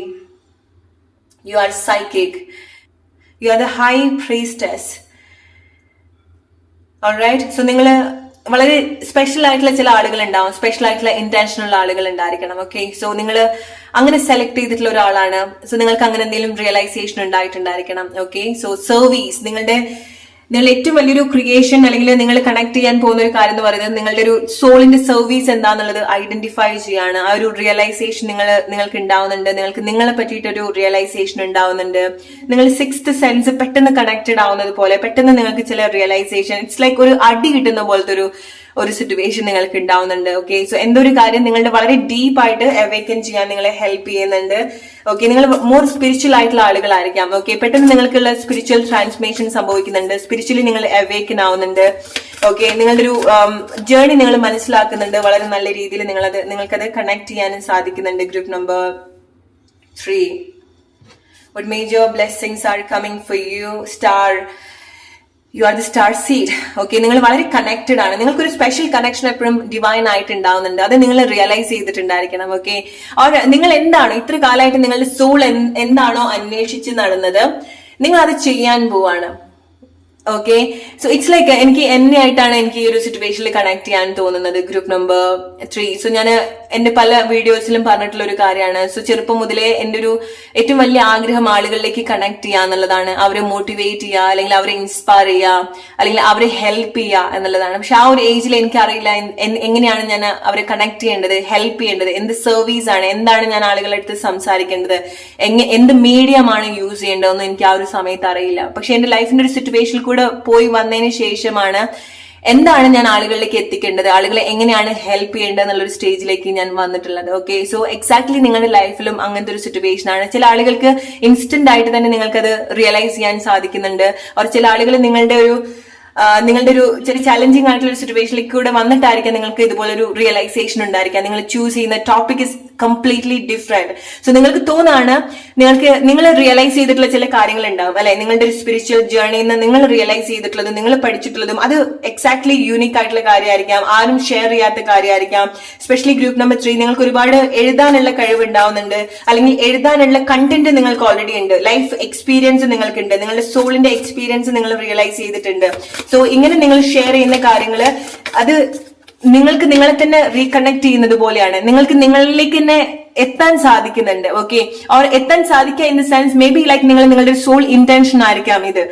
you are psychic, you are the high priestess. Alright, so നിങ്ങൾ വളരെ സ്പെഷ്യൽ ആയിട്ടുള്ള ചില ആളുകൾ ഉണ്ടാവും, സ്പെഷ്യൽ ആയിട്ടുള്ള ഇന്റൻഷൻ ഉള്ള ആളുകൾ ഉണ്ടായിരിക്കണം. ഓക്കെ, സോ നിങ്ങൾ അങ്ങനെ സെലക്ട് ചെയ്തിട്ടുള്ള ഒരാളാണ്. സോ നിങ്ങൾക്ക് അങ്ങനെ എന്തെങ്കിലും റിയലൈസേഷൻ ഉണ്ടായിട്ടുണ്ടായിരിക്കണം. ഓക്കെ, സോ സർവീസ്, നിങ്ങളുടെ ഏറ്റവും വലിയൊരു ക്രിയേഷൻ അല്ലെങ്കിൽ നിങ്ങൾ കണക്ട് ചെയ്യാൻ പോകുന്ന ഒരു കാര്യം എന്ന് പറയുന്നത് നിങ്ങളുടെ ഒരു സോളിന്റെ സർവീസ് എന്താന്നുള്ളത് ഐഡന്റിഫൈ ചെയ്യാണ്. ആ ഒരു റിയലൈസേഷൻ നിങ്ങൾക്ക് ഉണ്ടാവുന്നുണ്ട്. നിങ്ങൾക്ക് നിങ്ങളെ പറ്റിയിട്ടൊരു റിയലൈസേഷൻ ഉണ്ടാവുന്നുണ്ട്. നിങ്ങൾ 6th സെൻസ് പെട്ടെന്ന് കണക്റ്റഡ് ആവുന്നത് പോലെ പെട്ടെന്ന് നിങ്ങൾക്ക് ചില റിയലൈസേഷൻ, ഇറ്റ്സ് ലൈക്ക് ഒരു അടി കിട്ടുന്ന പോലത്തെ ഒരു സിറ്റുവേഷൻ നിങ്ങൾക്ക് ഉണ്ടാവുന്നുണ്ട്. ഓക്കെ, സോ എന്തൊരു കാര്യം നിങ്ങളുടെ വളരെ ഡീപ്പായിട്ട് അവേക്കൻ ചെയ്യാൻ നിങ്ങളെ ഹെൽപ്പ് ചെയ്യുന്നുണ്ട്. ഓക്കെ, നിങ്ങൾ മോർ സ്പിരിച്വൽ ആയിട്ടുള്ള ആളുകളായിരിക്കാം. ഓക്കെ, പെട്ടെന്ന് നിങ്ങൾക്കുള്ള സ്പിരിച്വൽ ട്രാൻസ്ഫോർമേഷൻ സംഭവിക്കുന്നുണ്ട്, സ്പിരിച്വലി നിങ്ങൾ അവേക്കൻ ആവുന്നുണ്ട്. ഓക്കെ, നിങ്ങളുടെ ഒരു ജേർണി നിങ്ങൾ മനസ്സിലാക്കുന്നുണ്ട്, വളരെ നല്ല രീതിയിൽ നിങ്ങൾക്കത് കണക്ട് ചെയ്യാനും സാധിക്കുന്നുണ്ട്. Group number 3, what major blessings are coming for you? Star, you are the star seed. Okay, നിങ്ങൾ വളരെ കണക്റ്റഡ് ആണ്, നിങ്ങൾക്കൊരു സ്പെഷ്യൽ കണക്ഷൻ എപ്പോഴും ഡിവൈൻ ആയിട്ട് ഉണ്ടാവുന്നുണ്ട്, അത് നിങ്ങൾ റിയലൈസ് ചെയ്തിട്ടുണ്ടായിരിക്കണം. ഓക്കെ, നിങ്ങൾ എന്താണോ ഇത്ര കാലമായിട്ട് നിങ്ങളുടെ സോൾ എന്താണോ അന്വേഷിച്ച് നടന്നത്, നിങ്ങൾ അത് ചെയ്യാൻ പോവാണ്. ഓക്കെ, സോ ഇറ്റ്സ് ലൈക്ക് എനിക്ക് ഈ ഒരു സിറ്റുവേഷനിൽ കണക്ട് ചെയ്യാൻ തോന്നുന്നത് ഗ്രൂപ്പ് നമ്പർ 3. സോ ഞാൻ എന്റെ പല വീഡിയോസിലും പറഞ്ഞിട്ടുള്ള ഒരു കാര്യമാണ്. സോ ചെറുപ്പം മുതലേ എന്റെ ഒരു ഏറ്റവും വലിയ ആഗ്രഹം ആളുകളിലേക്ക് കണക്ട് ചെയ്യുക എന്നുള്ളതാണ്, അവരെ മോട്ടിവേറ്റ് ചെയ്യുക, അല്ലെങ്കിൽ അവരെ ഇൻസ്പയർ ചെയ്യുക, അല്ലെങ്കിൽ അവരെ ഹെൽപ്പ് ചെയ്യുക എന്നുള്ളതാണ്. പക്ഷെ ആ ഒരു ഏജിൽ എനിക്കറിയില്ല എങ്ങനെയാണ് ഞാൻ അവരെ കണക്ട് ചെയ്യേണ്ടത്, ഹെൽപ്പ് ചെയ്യേണ്ടത്, എന്ത് സർവീസ് ആണ്, എന്താണ് ഞാൻ ആളുകളുടെ അടുത്ത് സംസാരിക്കേണ്ടത്, എന്ത് മീഡിയമാണ് യൂസ് ചെയ്യേണ്ടതെന്ന് എനിക്ക് ആ ഒരു സമയത്ത് അറിയില്ല. പക്ഷെ എന്റെ ലൈഫിന്റെ ഒരു സിറ്റുവേഷനിൽ കൂടെ പോയി വന്നതിന് ശേഷമാണ് എന്താണ് ഞാൻ ആളുകളിലേക്ക് എത്തിക്കേണ്ടത്, ആളുകളെ എങ്ങനെയാണ് ഹെൽപ്പ് ചെയ്യേണ്ടത് എന്നുള്ളൊരു സ്റ്റേജിലേക്ക് ഞാൻ വന്നിട്ടുള്ളത്. ഓക്കെ, സോ എക്സാക്ട്ലി നിങ്ങളുടെ ലൈഫിലും അങ്ങനത്തെ ഒരു സിറ്റുവേഷൻ ആണ്. ചില ആളുകൾക്ക് ഇൻസ്റ്റന്റ് ആയിട്ട് തന്നെ നിങ്ങൾക്കത് റിയലൈസ് ചെയ്യാൻ സാധിക്കുന്നുണ്ട്. or ചില ആളുകൾ നിങ്ങളുടെ ഒരു ചെറിയ ചലഞ്ചിങ് ആയിട്ടുള്ള ഒരു സിറ്റുവേഷനിലേക്ക് കൂടെ വന്നിട്ടായിരിക്കാം നിങ്ങൾക്ക് ഇതുപോലെ ഒരു റിയലൈസേഷൻ ഉണ്ടായിരിക്കാം. നിങ്ങൾ ചൂസ് ചെയ്യുന്ന ടോപ്പിക് കംപ്ലീറ്റ്ലി ഡിഫറെന്റ്. സോ നിങ്ങൾക്ക് തോന്നാണ് നിങ്ങൾ റിയലൈസ് ചെയ്തിട്ടുള്ള ചില കാര്യങ്ങൾ ഉണ്ടാവും അല്ലെ, നിങ്ങളുടെ ഒരു സ്പിരിച്വൽ ജേർണിന്ന് നിങ്ങൾ റിയലൈസ് ചെയ്തിട്ടുള്ളതും നിങ്ങൾ പഠിച്ചിട്ടുള്ളതും അത് എക്സാക്ട്ലി യൂണിക് ആയിട്ടുള്ള കാര്യമായിരിക്കാം, ആരും ഷെയർ ചെയ്യാത്ത കാര്യമായിരിക്കാം. സ്പെഷ്യലി ഗ്രൂപ്പ് നമ്പർ 3 നിങ്ങൾക്ക് ഒരുപാട് എഴുതാനുള്ള കഴിവ് ഉണ്ടാവുന്നുണ്ട്, അല്ലെങ്കിൽ എഴുതാനുള്ള കണ്ടന്റ് നിങ്ങൾക്ക് ഓൾറെഡി ഉണ്ട്, ലൈഫ് എക്സ്പീരിയൻസ് നിങ്ങൾക്കുണ്ട്, നിങ്ങളുടെ സോളിന്റെ എക്സ്പീരിയൻസ് നിങ്ങൾ റിയലൈസ് ചെയ്തിട്ടുണ്ട്. സോ ഇങ്ങനെ നിങ്ങൾ ഷെയർ ചെയ്യുന്ന കാര്യങ്ങള് അത് നിങ്ങൾക്ക് നിങ്ങളെ തന്നെ റീകണക്ട് ചെയ്യുന്നത് പോലെയാണ്, നിങ്ങൾക്ക് നിങ്ങളിലേക്ക് തന്നെ എത്താൻ സാധിക്കുന്നുണ്ട്. ഓക്കെ, ഓർ എത്താൻ സാധിക്കുക in the sense may be like നിങ്ങളുടെ സോൾ ഇന്റൻഷൻ ആയിരിക്കാം ഇത്.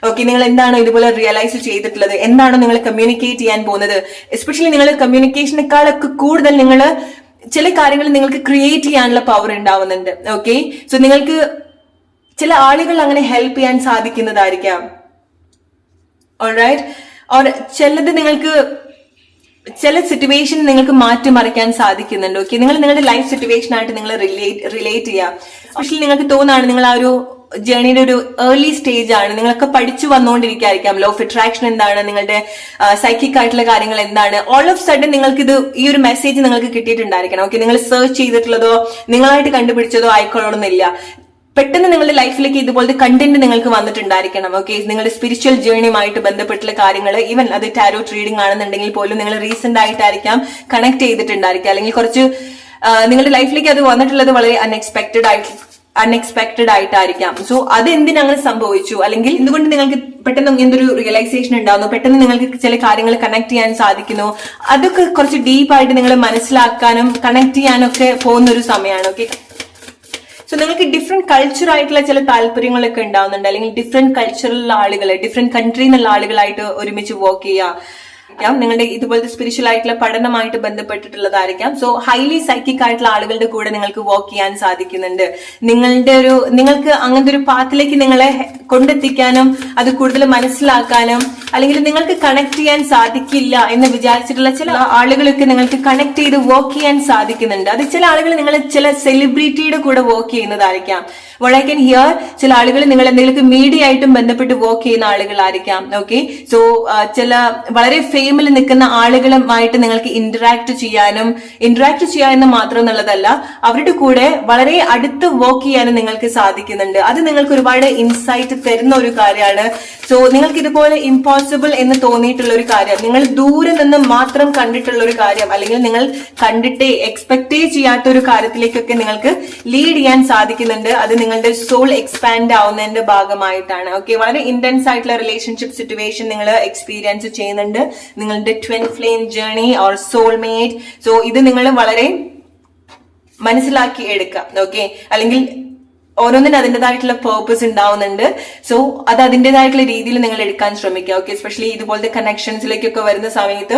ഓക്കെ, നിങ്ങൾ എന്താണോ ഇതുപോലെ റിയലൈസ് ചെയ്തിട്ടുള്ളത്, എന്താണോ നിങ്ങൾ കമ്മ്യൂണിക്കേറ്റ് ചെയ്യാൻ പോകുന്നത്, എസ്പെഷ്യലി നിങ്ങൾ കമ്മ്യൂണിക്കേഷനേക്കാളൊക്കെ കൂടുതൽ നിങ്ങൾ ചില കാര്യങ്ങൾ നിങ്ങൾക്ക് ക്രിയേറ്റ് ചെയ്യാനുള്ള പവർ ഉണ്ടാവുന്നുണ്ട്. ഓക്കെ, സോ നിങ്ങൾക്ക് ചില ആളുകൾ അങ്ങനെ ഹെൽപ്പ് ചെയ്യാൻ സാധിക്കുന്നതായിരിക്കാം. ഓൾറൈറ്റ്, ഓർ ചിലത് നിങ്ങൾക്ക് ചില സിറ്റുവേഷൻ നിങ്ങൾക്ക് മാറ്റിമറിക്കാൻ സാധിക്കുന്നുണ്ട്. ഓക്കെ, നിങ്ങൾ നിങ്ങളുടെ ലൈഫ് സിറ്റുവേഷൻ ആയിട്ട് നിങ്ങൾ റിലേറ്റ് ചെയ്യാം. സ്പെഷ്യലി നിങ്ങൾക്ക് തോന്നാണ് നിങ്ങൾ ആ ഒരു ജേർണിയുടെ ഒരു ഏർലി സ്റ്റേജ് ആണ്, നിങ്ങളൊക്കെ പഠിച്ചു വന്നുകൊണ്ടിരിക്കായിരിക്കാം. ലോ ഓഫ് അട്രാക്ഷൻ എന്താണ്, നിങ്ങളുടെ സൈക്കിക് ആയിട്ടുള്ള കാര്യങ്ങൾ എന്താണ്, ഓൾ ഓഫ് സഡൻ നിങ്ങൾക്ക് ഇത് ഈ ഒരു മെസ്സേജ് നിങ്ങൾക്ക് കിട്ടിയിട്ടുണ്ടായിരിക്കണം. ഓക്കെ, നിങ്ങൾ സെർച്ച് ചെയ്തിട്ടുള്ളതോ നിങ്ങളായിട്ട് കണ്ടുപിടിച്ചതോ ആയിക്കൊള്ളണമെന്നില്ല. പെട്ടെന്ന് നിങ്ങളുടെ ലൈഫിലേക്ക് ഇതുപോലത്തെ കണ്ടന്റ് നിങ്ങൾക്ക് വന്നിട്ടുണ്ടായിരിക്കണം. ഓക്കെ, നിങ്ങളുടെ സ്പിരിച്വൽ ജേർണിയുമായിട്ട് ബന്ധപ്പെട്ടുള്ള കാര്യങ്ങൾ, ഈവൻ അത് ടാരോട്ട് റീഡിംഗ് ആണെന്നുണ്ടെങ്കിൽ പോലും നിങ്ങൾ റീസെന്റ് ആയിട്ടായിരിക്കാം കണക്ട് ചെയ്തിട്ടുണ്ടായിരിക്കാം, അല്ലെങ്കിൽ കുറച്ച് നിങ്ങളുടെ ലൈഫിലേക്ക് അത് വന്നിട്ടുള്ളത് വളരെ അൺഎക്സ്പെക്ടഡ് ആയിട്ടായിരിക്കാം. സോ അത് എന്തിനങ്ങനെ സംഭവിച്ചു, അല്ലെങ്കിൽ എന്തുകൊണ്ട് നിങ്ങൾക്ക് പെട്ടെന്ന് എന്തൊരു റിയലൈസേഷൻ ഉണ്ടാവുന്നു, പെട്ടെന്ന് നിങ്ങൾക്ക് ചില കാര്യങ്ങൾ കണക്ട് ചെയ്യാൻ സാധിക്കുന്നു, അതൊക്കെ കുറച്ച് ഡീപ്പായിട്ട് നിങ്ങൾ മനസ്സിലാക്കാനും കണക്ട് ചെയ്യാനും ഒക്കെ പോകുന്ന ഒരു സമയമാണ്. ഓക്കെ, സോ നിങ്ങൾക്ക് ഡിഫറെന്റ് കൾച്ചർ ആയിട്ടുള്ള ചില താല്പര്യങ്ങളൊക്കെ ഉണ്ടാവുന്നുണ്ട്, അല്ലെങ്കിൽ ഡിഫറെന്റ് കൾച്ചറിലുള്ള ആളുകൾ, ഡിഫറെന്റ് കൺട്രിയിൽ നിന്നുള്ള ആളുകളായിട്ട് ഒരുമിച്ച് വർക്ക് ചെയ്യാം. നിങ്ങളുടെ ഇതുപോലത്തെ സ്പിരിച്വൽ ആയിട്ടുള്ള പഠനമായിട്ട് ബന്ധപ്പെട്ടിട്ടുള്ളതായിരിക്കാം. സോ ഹൈലി സൈക്കിക് ആയിട്ടുള്ള ആളുകളുടെ കൂടെ നിങ്ങൾക്ക് വർക്ക് ചെയ്യാൻ സാധിക്കുന്നുണ്ട്. നിങ്ങൾക്ക് അങ്ങനത്തെ ഒരു പാത്തിലേക്ക് നിങ്ങളെ കൊണ്ടെത്തിക്കാനും അത് കൂടുതൽ മനസ്സിലാക്കാനും, അല്ലെങ്കിൽ നിങ്ങൾക്ക് കണക്ട് ചെയ്യാൻ സാധിക്കില്ല എന്ന് വിചാരിച്ചിട്ടുള്ള ചില ആളുകളൊക്കെ നിങ്ങൾക്ക് കണക്ട് ചെയ്ത് വർക്ക് ചെയ്യാൻ സാധിക്കുന്നുണ്ട്. അത് ചില ആളുകൾ നിങ്ങൾ ചില സെലിബ്രിറ്റിയുടെ കൂടെ work ചെയ്യുന്നതായിരിക്കാം. what I can hear, ചില ആളുകൾ നിങ്ങൾ എന്തെങ്കിലും മീഡിയ ആയിട്ടും ബന്ധപ്പെട്ട് വർക്ക് ചെയ്യുന്ന ആളുകളായിരിക്കാം. ഓക്കെ, സോ ചില വളരെ ഫെയിമിൽ നിൽക്കുന്ന ആളുകളുമായിട്ട് നിങ്ങൾക്ക് ഇന്ററാക്ട് ചെയ്യാമെന്ന് മാത്രം എന്നുള്ളതല്ല, അവരുടെ കൂടെ വളരെ അടുത്ത് വർക്ക് ചെയ്യാനും നിങ്ങൾക്ക് സാധിക്കുന്നുണ്ട്. അത് നിങ്ങൾക്ക് ഒരുപാട് ഇൻസൈറ്റ് തരുന്ന ഒരു കാര്യമാണ്. സോ നിങ്ങൾക്ക് ഇതുപോലെ ഇമ്പോസിബിൾ എന്ന് തോന്നിയിട്ടുള്ള ഒരു കാര്യം, നിങ്ങൾ ദൂരെ നിന്ന് മാത്രം കണ്ടിട്ടുള്ള ഒരു കാര്യം, അല്ലെങ്കിൽ നിങ്ങൾ കണ്ടിട്ടേ എക്സ്പെക്ടേ ചെയ്യാത്ത ഒരു കാര്യത്തിലേക്കൊക്കെ നിങ്ങൾക്ക് ലീഡ് ചെയ്യാൻ സാധിക്കുന്നുണ്ട്. അത് നിങ്ങളുടെ സോൾ എക്സ്പാൻഡ് ആവുന്നതിന്റെ ഭാഗമായിട്ടാണ്. ഓക്കെ, വളരെ ഇന്റൻസ് ആയിട്ടുള്ള റിലേഷൻഷിപ്പ് സിറ്റുവേഷൻ നിങ്ങൾ എക്സ്പീരിയൻസ് ചെയ്യുന്നുണ്ട്, നിങ്ങളുടെ twin flame journey or soulmate. So ഇത് നിങ്ങൾ വളരെ മനസ്സിലാക്കി എടുക്കാം. ഓക്കെ, അല്ലെങ്കിൽ ഓരോന്നിനും അതിൻ്റെതായിട്ടുള്ള പേർപ്പസ് ഉണ്ടാവുന്നുണ്ട്. സോ അത് അതിൻ്റെതായിട്ടുള്ള രീതിയിൽ നിങ്ങൾ എടുക്കാൻ ശ്രമിക്കുക. ഓക്കെ, എസ്പെഷ്യലി ഇതുപോലത്തെ കണക്ഷൻസിലേക്കൊക്കെ വരുന്ന സമയത്ത്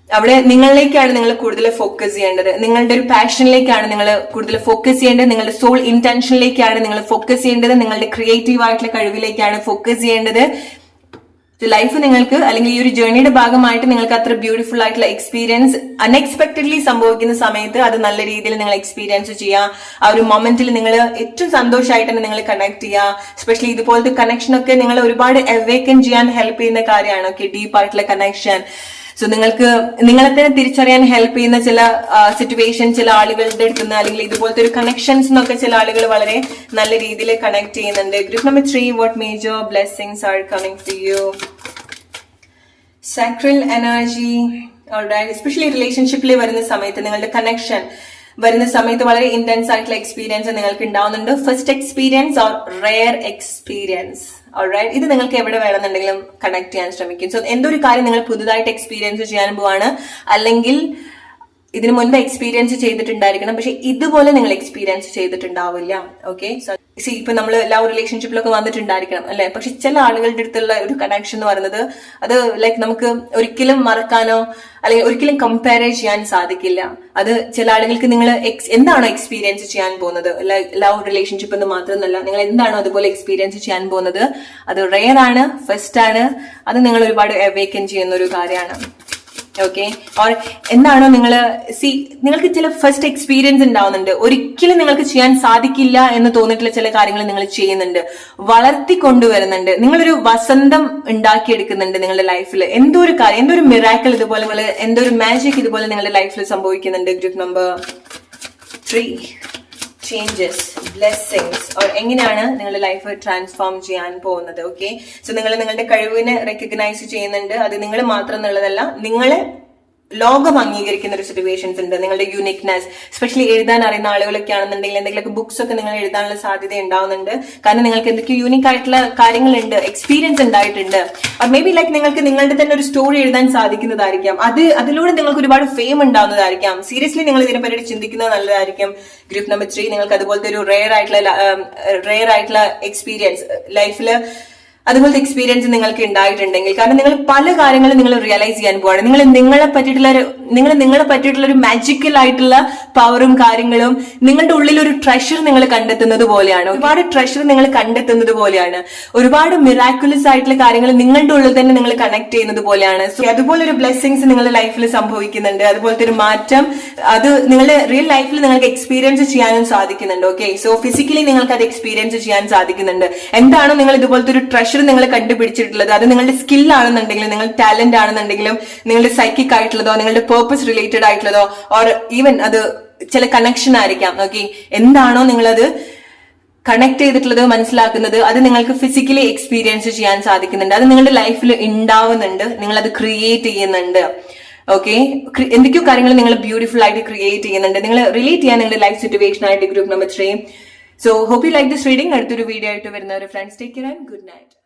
അവിടെ നിങ്ങളിലേക്കാണ് നിങ്ങൾ കൂടുതൽ ഫോക്കസ് ചെയ്യേണ്ടത്, നിങ്ങളുടെ ഒരു പാഷനിലേക്കാണ് നിങ്ങൾ കൂടുതൽ ഫോക്കസ് ചെയ്യേണ്ടത്, നിങ്ങളുടെ സോൾ ഇന്റൻഷനിലേക്കാണ് നിങ്ങൾ ഫോക്കസ് ചെയ്യേണ്ടത്, നിങ്ങളുടെ ക്രിയേറ്റീവ് ആയിട്ടുള്ള കഴിവിലേക്കാണ് ഫോക്കസ് ചെയ്യേണ്ടത്. ലൈഫ് നിങ്ങൾക്ക്, അല്ലെങ്കിൽ ഈ ഒരു ജേർണിയുടെ ഭാഗമായിട്ട് നിങ്ങൾക്ക് അത്ര ബ്യൂട്ടിഫുൾ ആയിട്ടുള്ള എക്സ്പീരിയൻസ് അൺഎക്സ്പെക്ടഡ്ലി സംഭവിക്കുന്ന സമയത്ത് അത് നല്ല രീതിയിൽ നിങ്ങൾ എക്സ്പീരിയൻസ് ചെയ്യുക. ആ ഒരു മൊമെന്റിൽ നിങ്ങൾ ഏറ്റവും സന്തോഷമായിട്ട് തന്നെ നിങ്ങൾ കണക്ട് ചെയ്യുക. എസ്പെഷ്യലി ഇതുപോലത്തെ കണക്ഷൻ ഒക്കെ നിങ്ങൾ ഒരുപാട് അവേക്കൻ ചെയ്യാൻ ഹെൽപ്പ് ചെയ്യുന്ന കാര്യമാണ്. ഓക്കെ, ഡീപ്പ് ആയിട്ടുള്ള കണക്ഷൻ. സോ നിങ്ങൾക്ക് നിങ്ങളെ തന്നെ തിരിച്ചറിയാൻ ഹെൽപ്പ് ചെയ്യുന്ന ചില സിറ്റുവേഷൻ ചില ആളുകളുടെ അടുത്തുനിന്ന്, അല്ലെങ്കിൽ ഇതുപോലത്തെ ഒരു കണക്ഷൻസ് എന്നൊക്കെ ചില ആളുകൾ വളരെ നല്ല രീതിയിൽ കണക്ട് ചെയ്യുന്നുണ്ട്. Group number 3, what major blessings are coming to you? Sacral energy. Alright, especially റിലേഷൻഷിപ്പിൽ വരുന്ന സമയത്ത്, നിങ്ങളുടെ കണക്ഷൻ വരുന്ന സമയത്ത് വളരെ ഇന്റൻസ് ആയിട്ടുള്ള എക്സ്പീരിയൻസ് നിങ്ങൾക്ക് ഉണ്ടാവുന്നുണ്ട്. First experience or rare experience. Alright, ഇത് നിങ്ങൾക്ക് എവിടെ വേണമെന്നുണ്ടെങ്കിലും കണക്ട് ചെയ്യാൻ ശ്രമിക്കും. സോ എന്തൊരു കാര്യം നിങ്ങൾ പുതുതായിട്ട് എക്സ്പീരിയൻസ് ചെയ്യാൻ പോവാണ്, അല്ലെങ്കിൽ ഇതിനു മുൻപ് എക്സ്പീരിയൻസ് ചെയ്തിട്ടുണ്ടായിരിക്കണം, പക്ഷെ ഇതുപോലെ നിങ്ങൾ എക്സ്പീരിയൻസ് ചെയ്തിട്ടുണ്ടാവില്ല. ഓക്കെ, സോ ഇപ്പൊ നമ്മൾ ലവ് റിലേഷൻഷിപ്പിലൊക്കെ വന്നിട്ടുണ്ടായിരിക്കണം അല്ലെ, പക്ഷെ ചില ആളുകളുടെ അടുത്തുള്ള ഒരു കണക്ഷൻ എന്ന് പറയുന്നത് അത് ലൈക്ക് നമുക്ക് ഒരിക്കലും മറക്കാനോ അല്ലെങ്കിൽ ഒരിക്കലും കമ്പയർ ചെയ്യാൻ സാധിക്കില്ല. അത് ചില ആളുകൾക്ക് നിങ്ങൾ എന്താണോ എക്സ്പീരിയൻസ് ചെയ്യാൻ പോകുന്നത്, ലവ് റിലേഷൻഷിപ്പ് എന്ന് മാത്രമല്ല, നിങ്ങൾ എന്താണോ അതുപോലെ എക്സ്പീരിയൻസ് ചെയ്യാൻ പോകുന്നത്, അത് റെയർ ആണ്, ഫസ്റ്റ് ആണ്, അത് നിങ്ങൾ ഒരുപാട് അവേക്കൻ ചെയ്യുന്ന ഒരു കാര്യമാണ്. ഓക്കെ, ഓർ എന്താണോ നിങ്ങൾക്ക് ചില ഫസ്റ്റ് എക്സ്പീരിയൻസ് ഉണ്ടാവുന്നുണ്ട്, ഒരിക്കലും നിങ്ങൾക്ക് ചെയ്യാൻ സാധിക്കില്ല എന്ന് തോന്നിയിട്ടുള്ള ചില കാര്യങ്ങൾ നിങ്ങൾ ചെയ്യുന്നുണ്ട്, വളർത്തിക്കൊണ്ടുവരുന്നുണ്ട്, നിങ്ങളൊരു വസന്തം ഉണ്ടാക്കിയെടുക്കുന്നുണ്ട് നിങ്ങളുടെ ലൈഫിൽ. എന്തോ ഒരു കാര്യം, എന്തോ ഒരു മിറാക്കിൾ ഇതുപോലെ, എന്തോ ഒരു മാജിക് ഇതുപോലെ നിങ്ങളുടെ ലൈഫിൽ സംഭവിക്കുന്നുണ്ട്. Group number 3 changes, blessings, or എങ്ങനെയാണ് നിങ്ങളുടെ ലൈഫ് ട്രാൻസ്ഫോം ചെയ്യാൻ പോകുന്നത്. ഓക്കെ, സോ നിങ്ങൾ നിങ്ങളുടെ കഴിവിനെ റെക്കഗ്നൈസ് ചെയ്യുന്നുണ്ട്. അത് നിങ്ങൾ മാത്രം എന്നുള്ളതല്ല, നിങ്ങളെ ലോകം അംഗീകരിക്കുന്ന ഒരു സിറ്റുവേഷൻസ് ഉണ്ട്. നിങ്ങളുടെ യൂണിക്നെസ്, എസ്പെഷ്യലി എഴുതാൻ അറിയുന്ന ആളുകളൊക്കെ ആണെന്നുണ്ടെങ്കിൽ എന്തെങ്കിലുമൊക്കെ ബുക്സ് ഒക്കെ നിങ്ങൾ എഴുതാനുള്ള സാധ്യത ഉണ്ടാവുന്നുണ്ട്. കാരണം നിങ്ങൾക്ക് എന്തൊക്കെയോ യൂണിക് ആയിട്ടുള്ള കാര്യങ്ങളുണ്ട്, എക്സ്പീരിയൻസ് ഉണ്ടായിട്ടുണ്ട്. ഓർ മേ ബി ലൈക്ക് നിങ്ങൾക്ക് നിങ്ങളുടെ തന്നെ ഒരു സ്റ്റോറി എഴുതാൻ സാധിക്കുന്നതായിരിക്കാം. അതിലൂടെ നിങ്ങൾക്ക് ഒരുപാട് ഫെയിം ഉണ്ടാവുന്നതായിരിക്കാം. സീരിയസ്ലി നിങ്ങൾ ഇതിനെപ്പറ്റി ചിന്തിക്കുന്നത് നല്ലതായിരിക്കും. ഗ്രൂപ്പ് നമ്പർ 3, നിങ്ങൾക്ക് അതുപോലത്തെ ഒരു റെയർ ആയിട്ടുള്ള എക്സ്പീരിയൻസ് ലൈഫില്, അതുപോലത്തെ എക്സ്പീരിയൻസ് നിങ്ങൾക്ക് ഉണ്ടായിട്ടുണ്ടെങ്കിൽ, കാരണം നിങ്ങൾ പല കാര്യങ്ങളും നിങ്ങൾ റിയലൈസ് ചെയ്യാൻ പോവാണ്. നിങ്ങളെ പറ്റിയിട്ടുള്ള ഒരു മാജിക്കൽ ആയിട്ടുള്ള പവറും കാര്യങ്ങളും, നിങ്ങളുടെ ഉള്ളിൽ ഒരു ട്രഷർ നിങ്ങൾ കണ്ടെത്തുന്നത് പോലെയാണ്. ഒരുപാട് ട്രഷർ നിങ്ങൾ കണ്ടെത്തുന്നത് പോലെയാണ്. ഒരുപാട് മിറാക്കുലസ് ആയിട്ടുള്ള കാര്യങ്ങൾ നിങ്ങളുടെ ഉള്ളിൽ തന്നെ നിങ്ങൾ കണക്ട് ചെയ്യുന്നത് പോലെയാണ്. സോ അതുപോലെ ഒരു ബ്ലെസ്സിങ്സ് നിങ്ങളുടെ ലൈഫിൽ സംഭവിക്കുന്നുണ്ട്. അതുപോലത്തെ ഒരു മാറ്റം അത് നിങ്ങളുടെ റിയൽ ലൈഫിൽ നിങ്ങൾക്ക് എക്സ്പീരിയൻസ് ചെയ്യാനും സാധിക്കുന്നുണ്ട്. ഓക്കെ, സോ ഫിസിക്കലി നിങ്ങൾക്ക് അത് എക്സ്പീരിയൻസ് ചെയ്യാൻ സാധിക്കുന്നുണ്ട്. എന്താണോ നിങ്ങൾ ഇതുപോലത്തെ ഒരു ട്രഷർ നിങ്ങൾ കണ്ടുപിടിച്ചിട്ടുള്ളത്, അത് നിങ്ങളുടെ സ്കില്ലാണെന്നുണ്ടെങ്കിലും, നിങ്ങളുടെ ടാലന്റ് ആണെന്നുണ്ടെങ്കിലും, നിങ്ങളുടെ സൈക്കിക് ആയിട്ടുള്ളതോ, നിങ്ങളുടെ പേർപ്പസ് റിലേറ്റഡ് ആയിട്ടുള്ളതോ, ഓർ ഈവൻ അത് ചില കണക്ഷൻ ആയിരിക്കാം. ഓക്കെ, എന്താണോ നിങ്ങളത് കണക്ട് ചെയ്തിട്ടുള്ളത്, മനസ്സിലാക്കുന്നത്, അത് നിങ്ങൾക്ക് ഫിസിക്കലി എക്സ്പീരിയൻസ് ചെയ്യാൻ സാധിക്കുന്നുണ്ട്. അത് നിങ്ങളുടെ ലൈഫിൽ ഉണ്ടാവുന്നുണ്ട്. നിങ്ങൾ അത് ക്രിയേറ്റ് ചെയ്യുന്നുണ്ട്. ഓക്കെ, എന്തൊക്കെയോ കാര്യങ്ങൾ നിങ്ങൾ ബ്യൂട്ടിഫുൾ ആയിട്ട് ക്രിയേറ്റ് ചെയ്യുന്നുണ്ട്. നിങ്ങൾ റിലേറ്റ് ചെയ്യാൻ നിങ്ങളുടെ ലൈഫ് സിറ്റുവേഷൻ ആയിട്ട് group number 3. So hope you like this reading. അടുത്തൊരു വീഡിയോ ആയിട്ട് വരുന്നവരെ friends, take care and good night.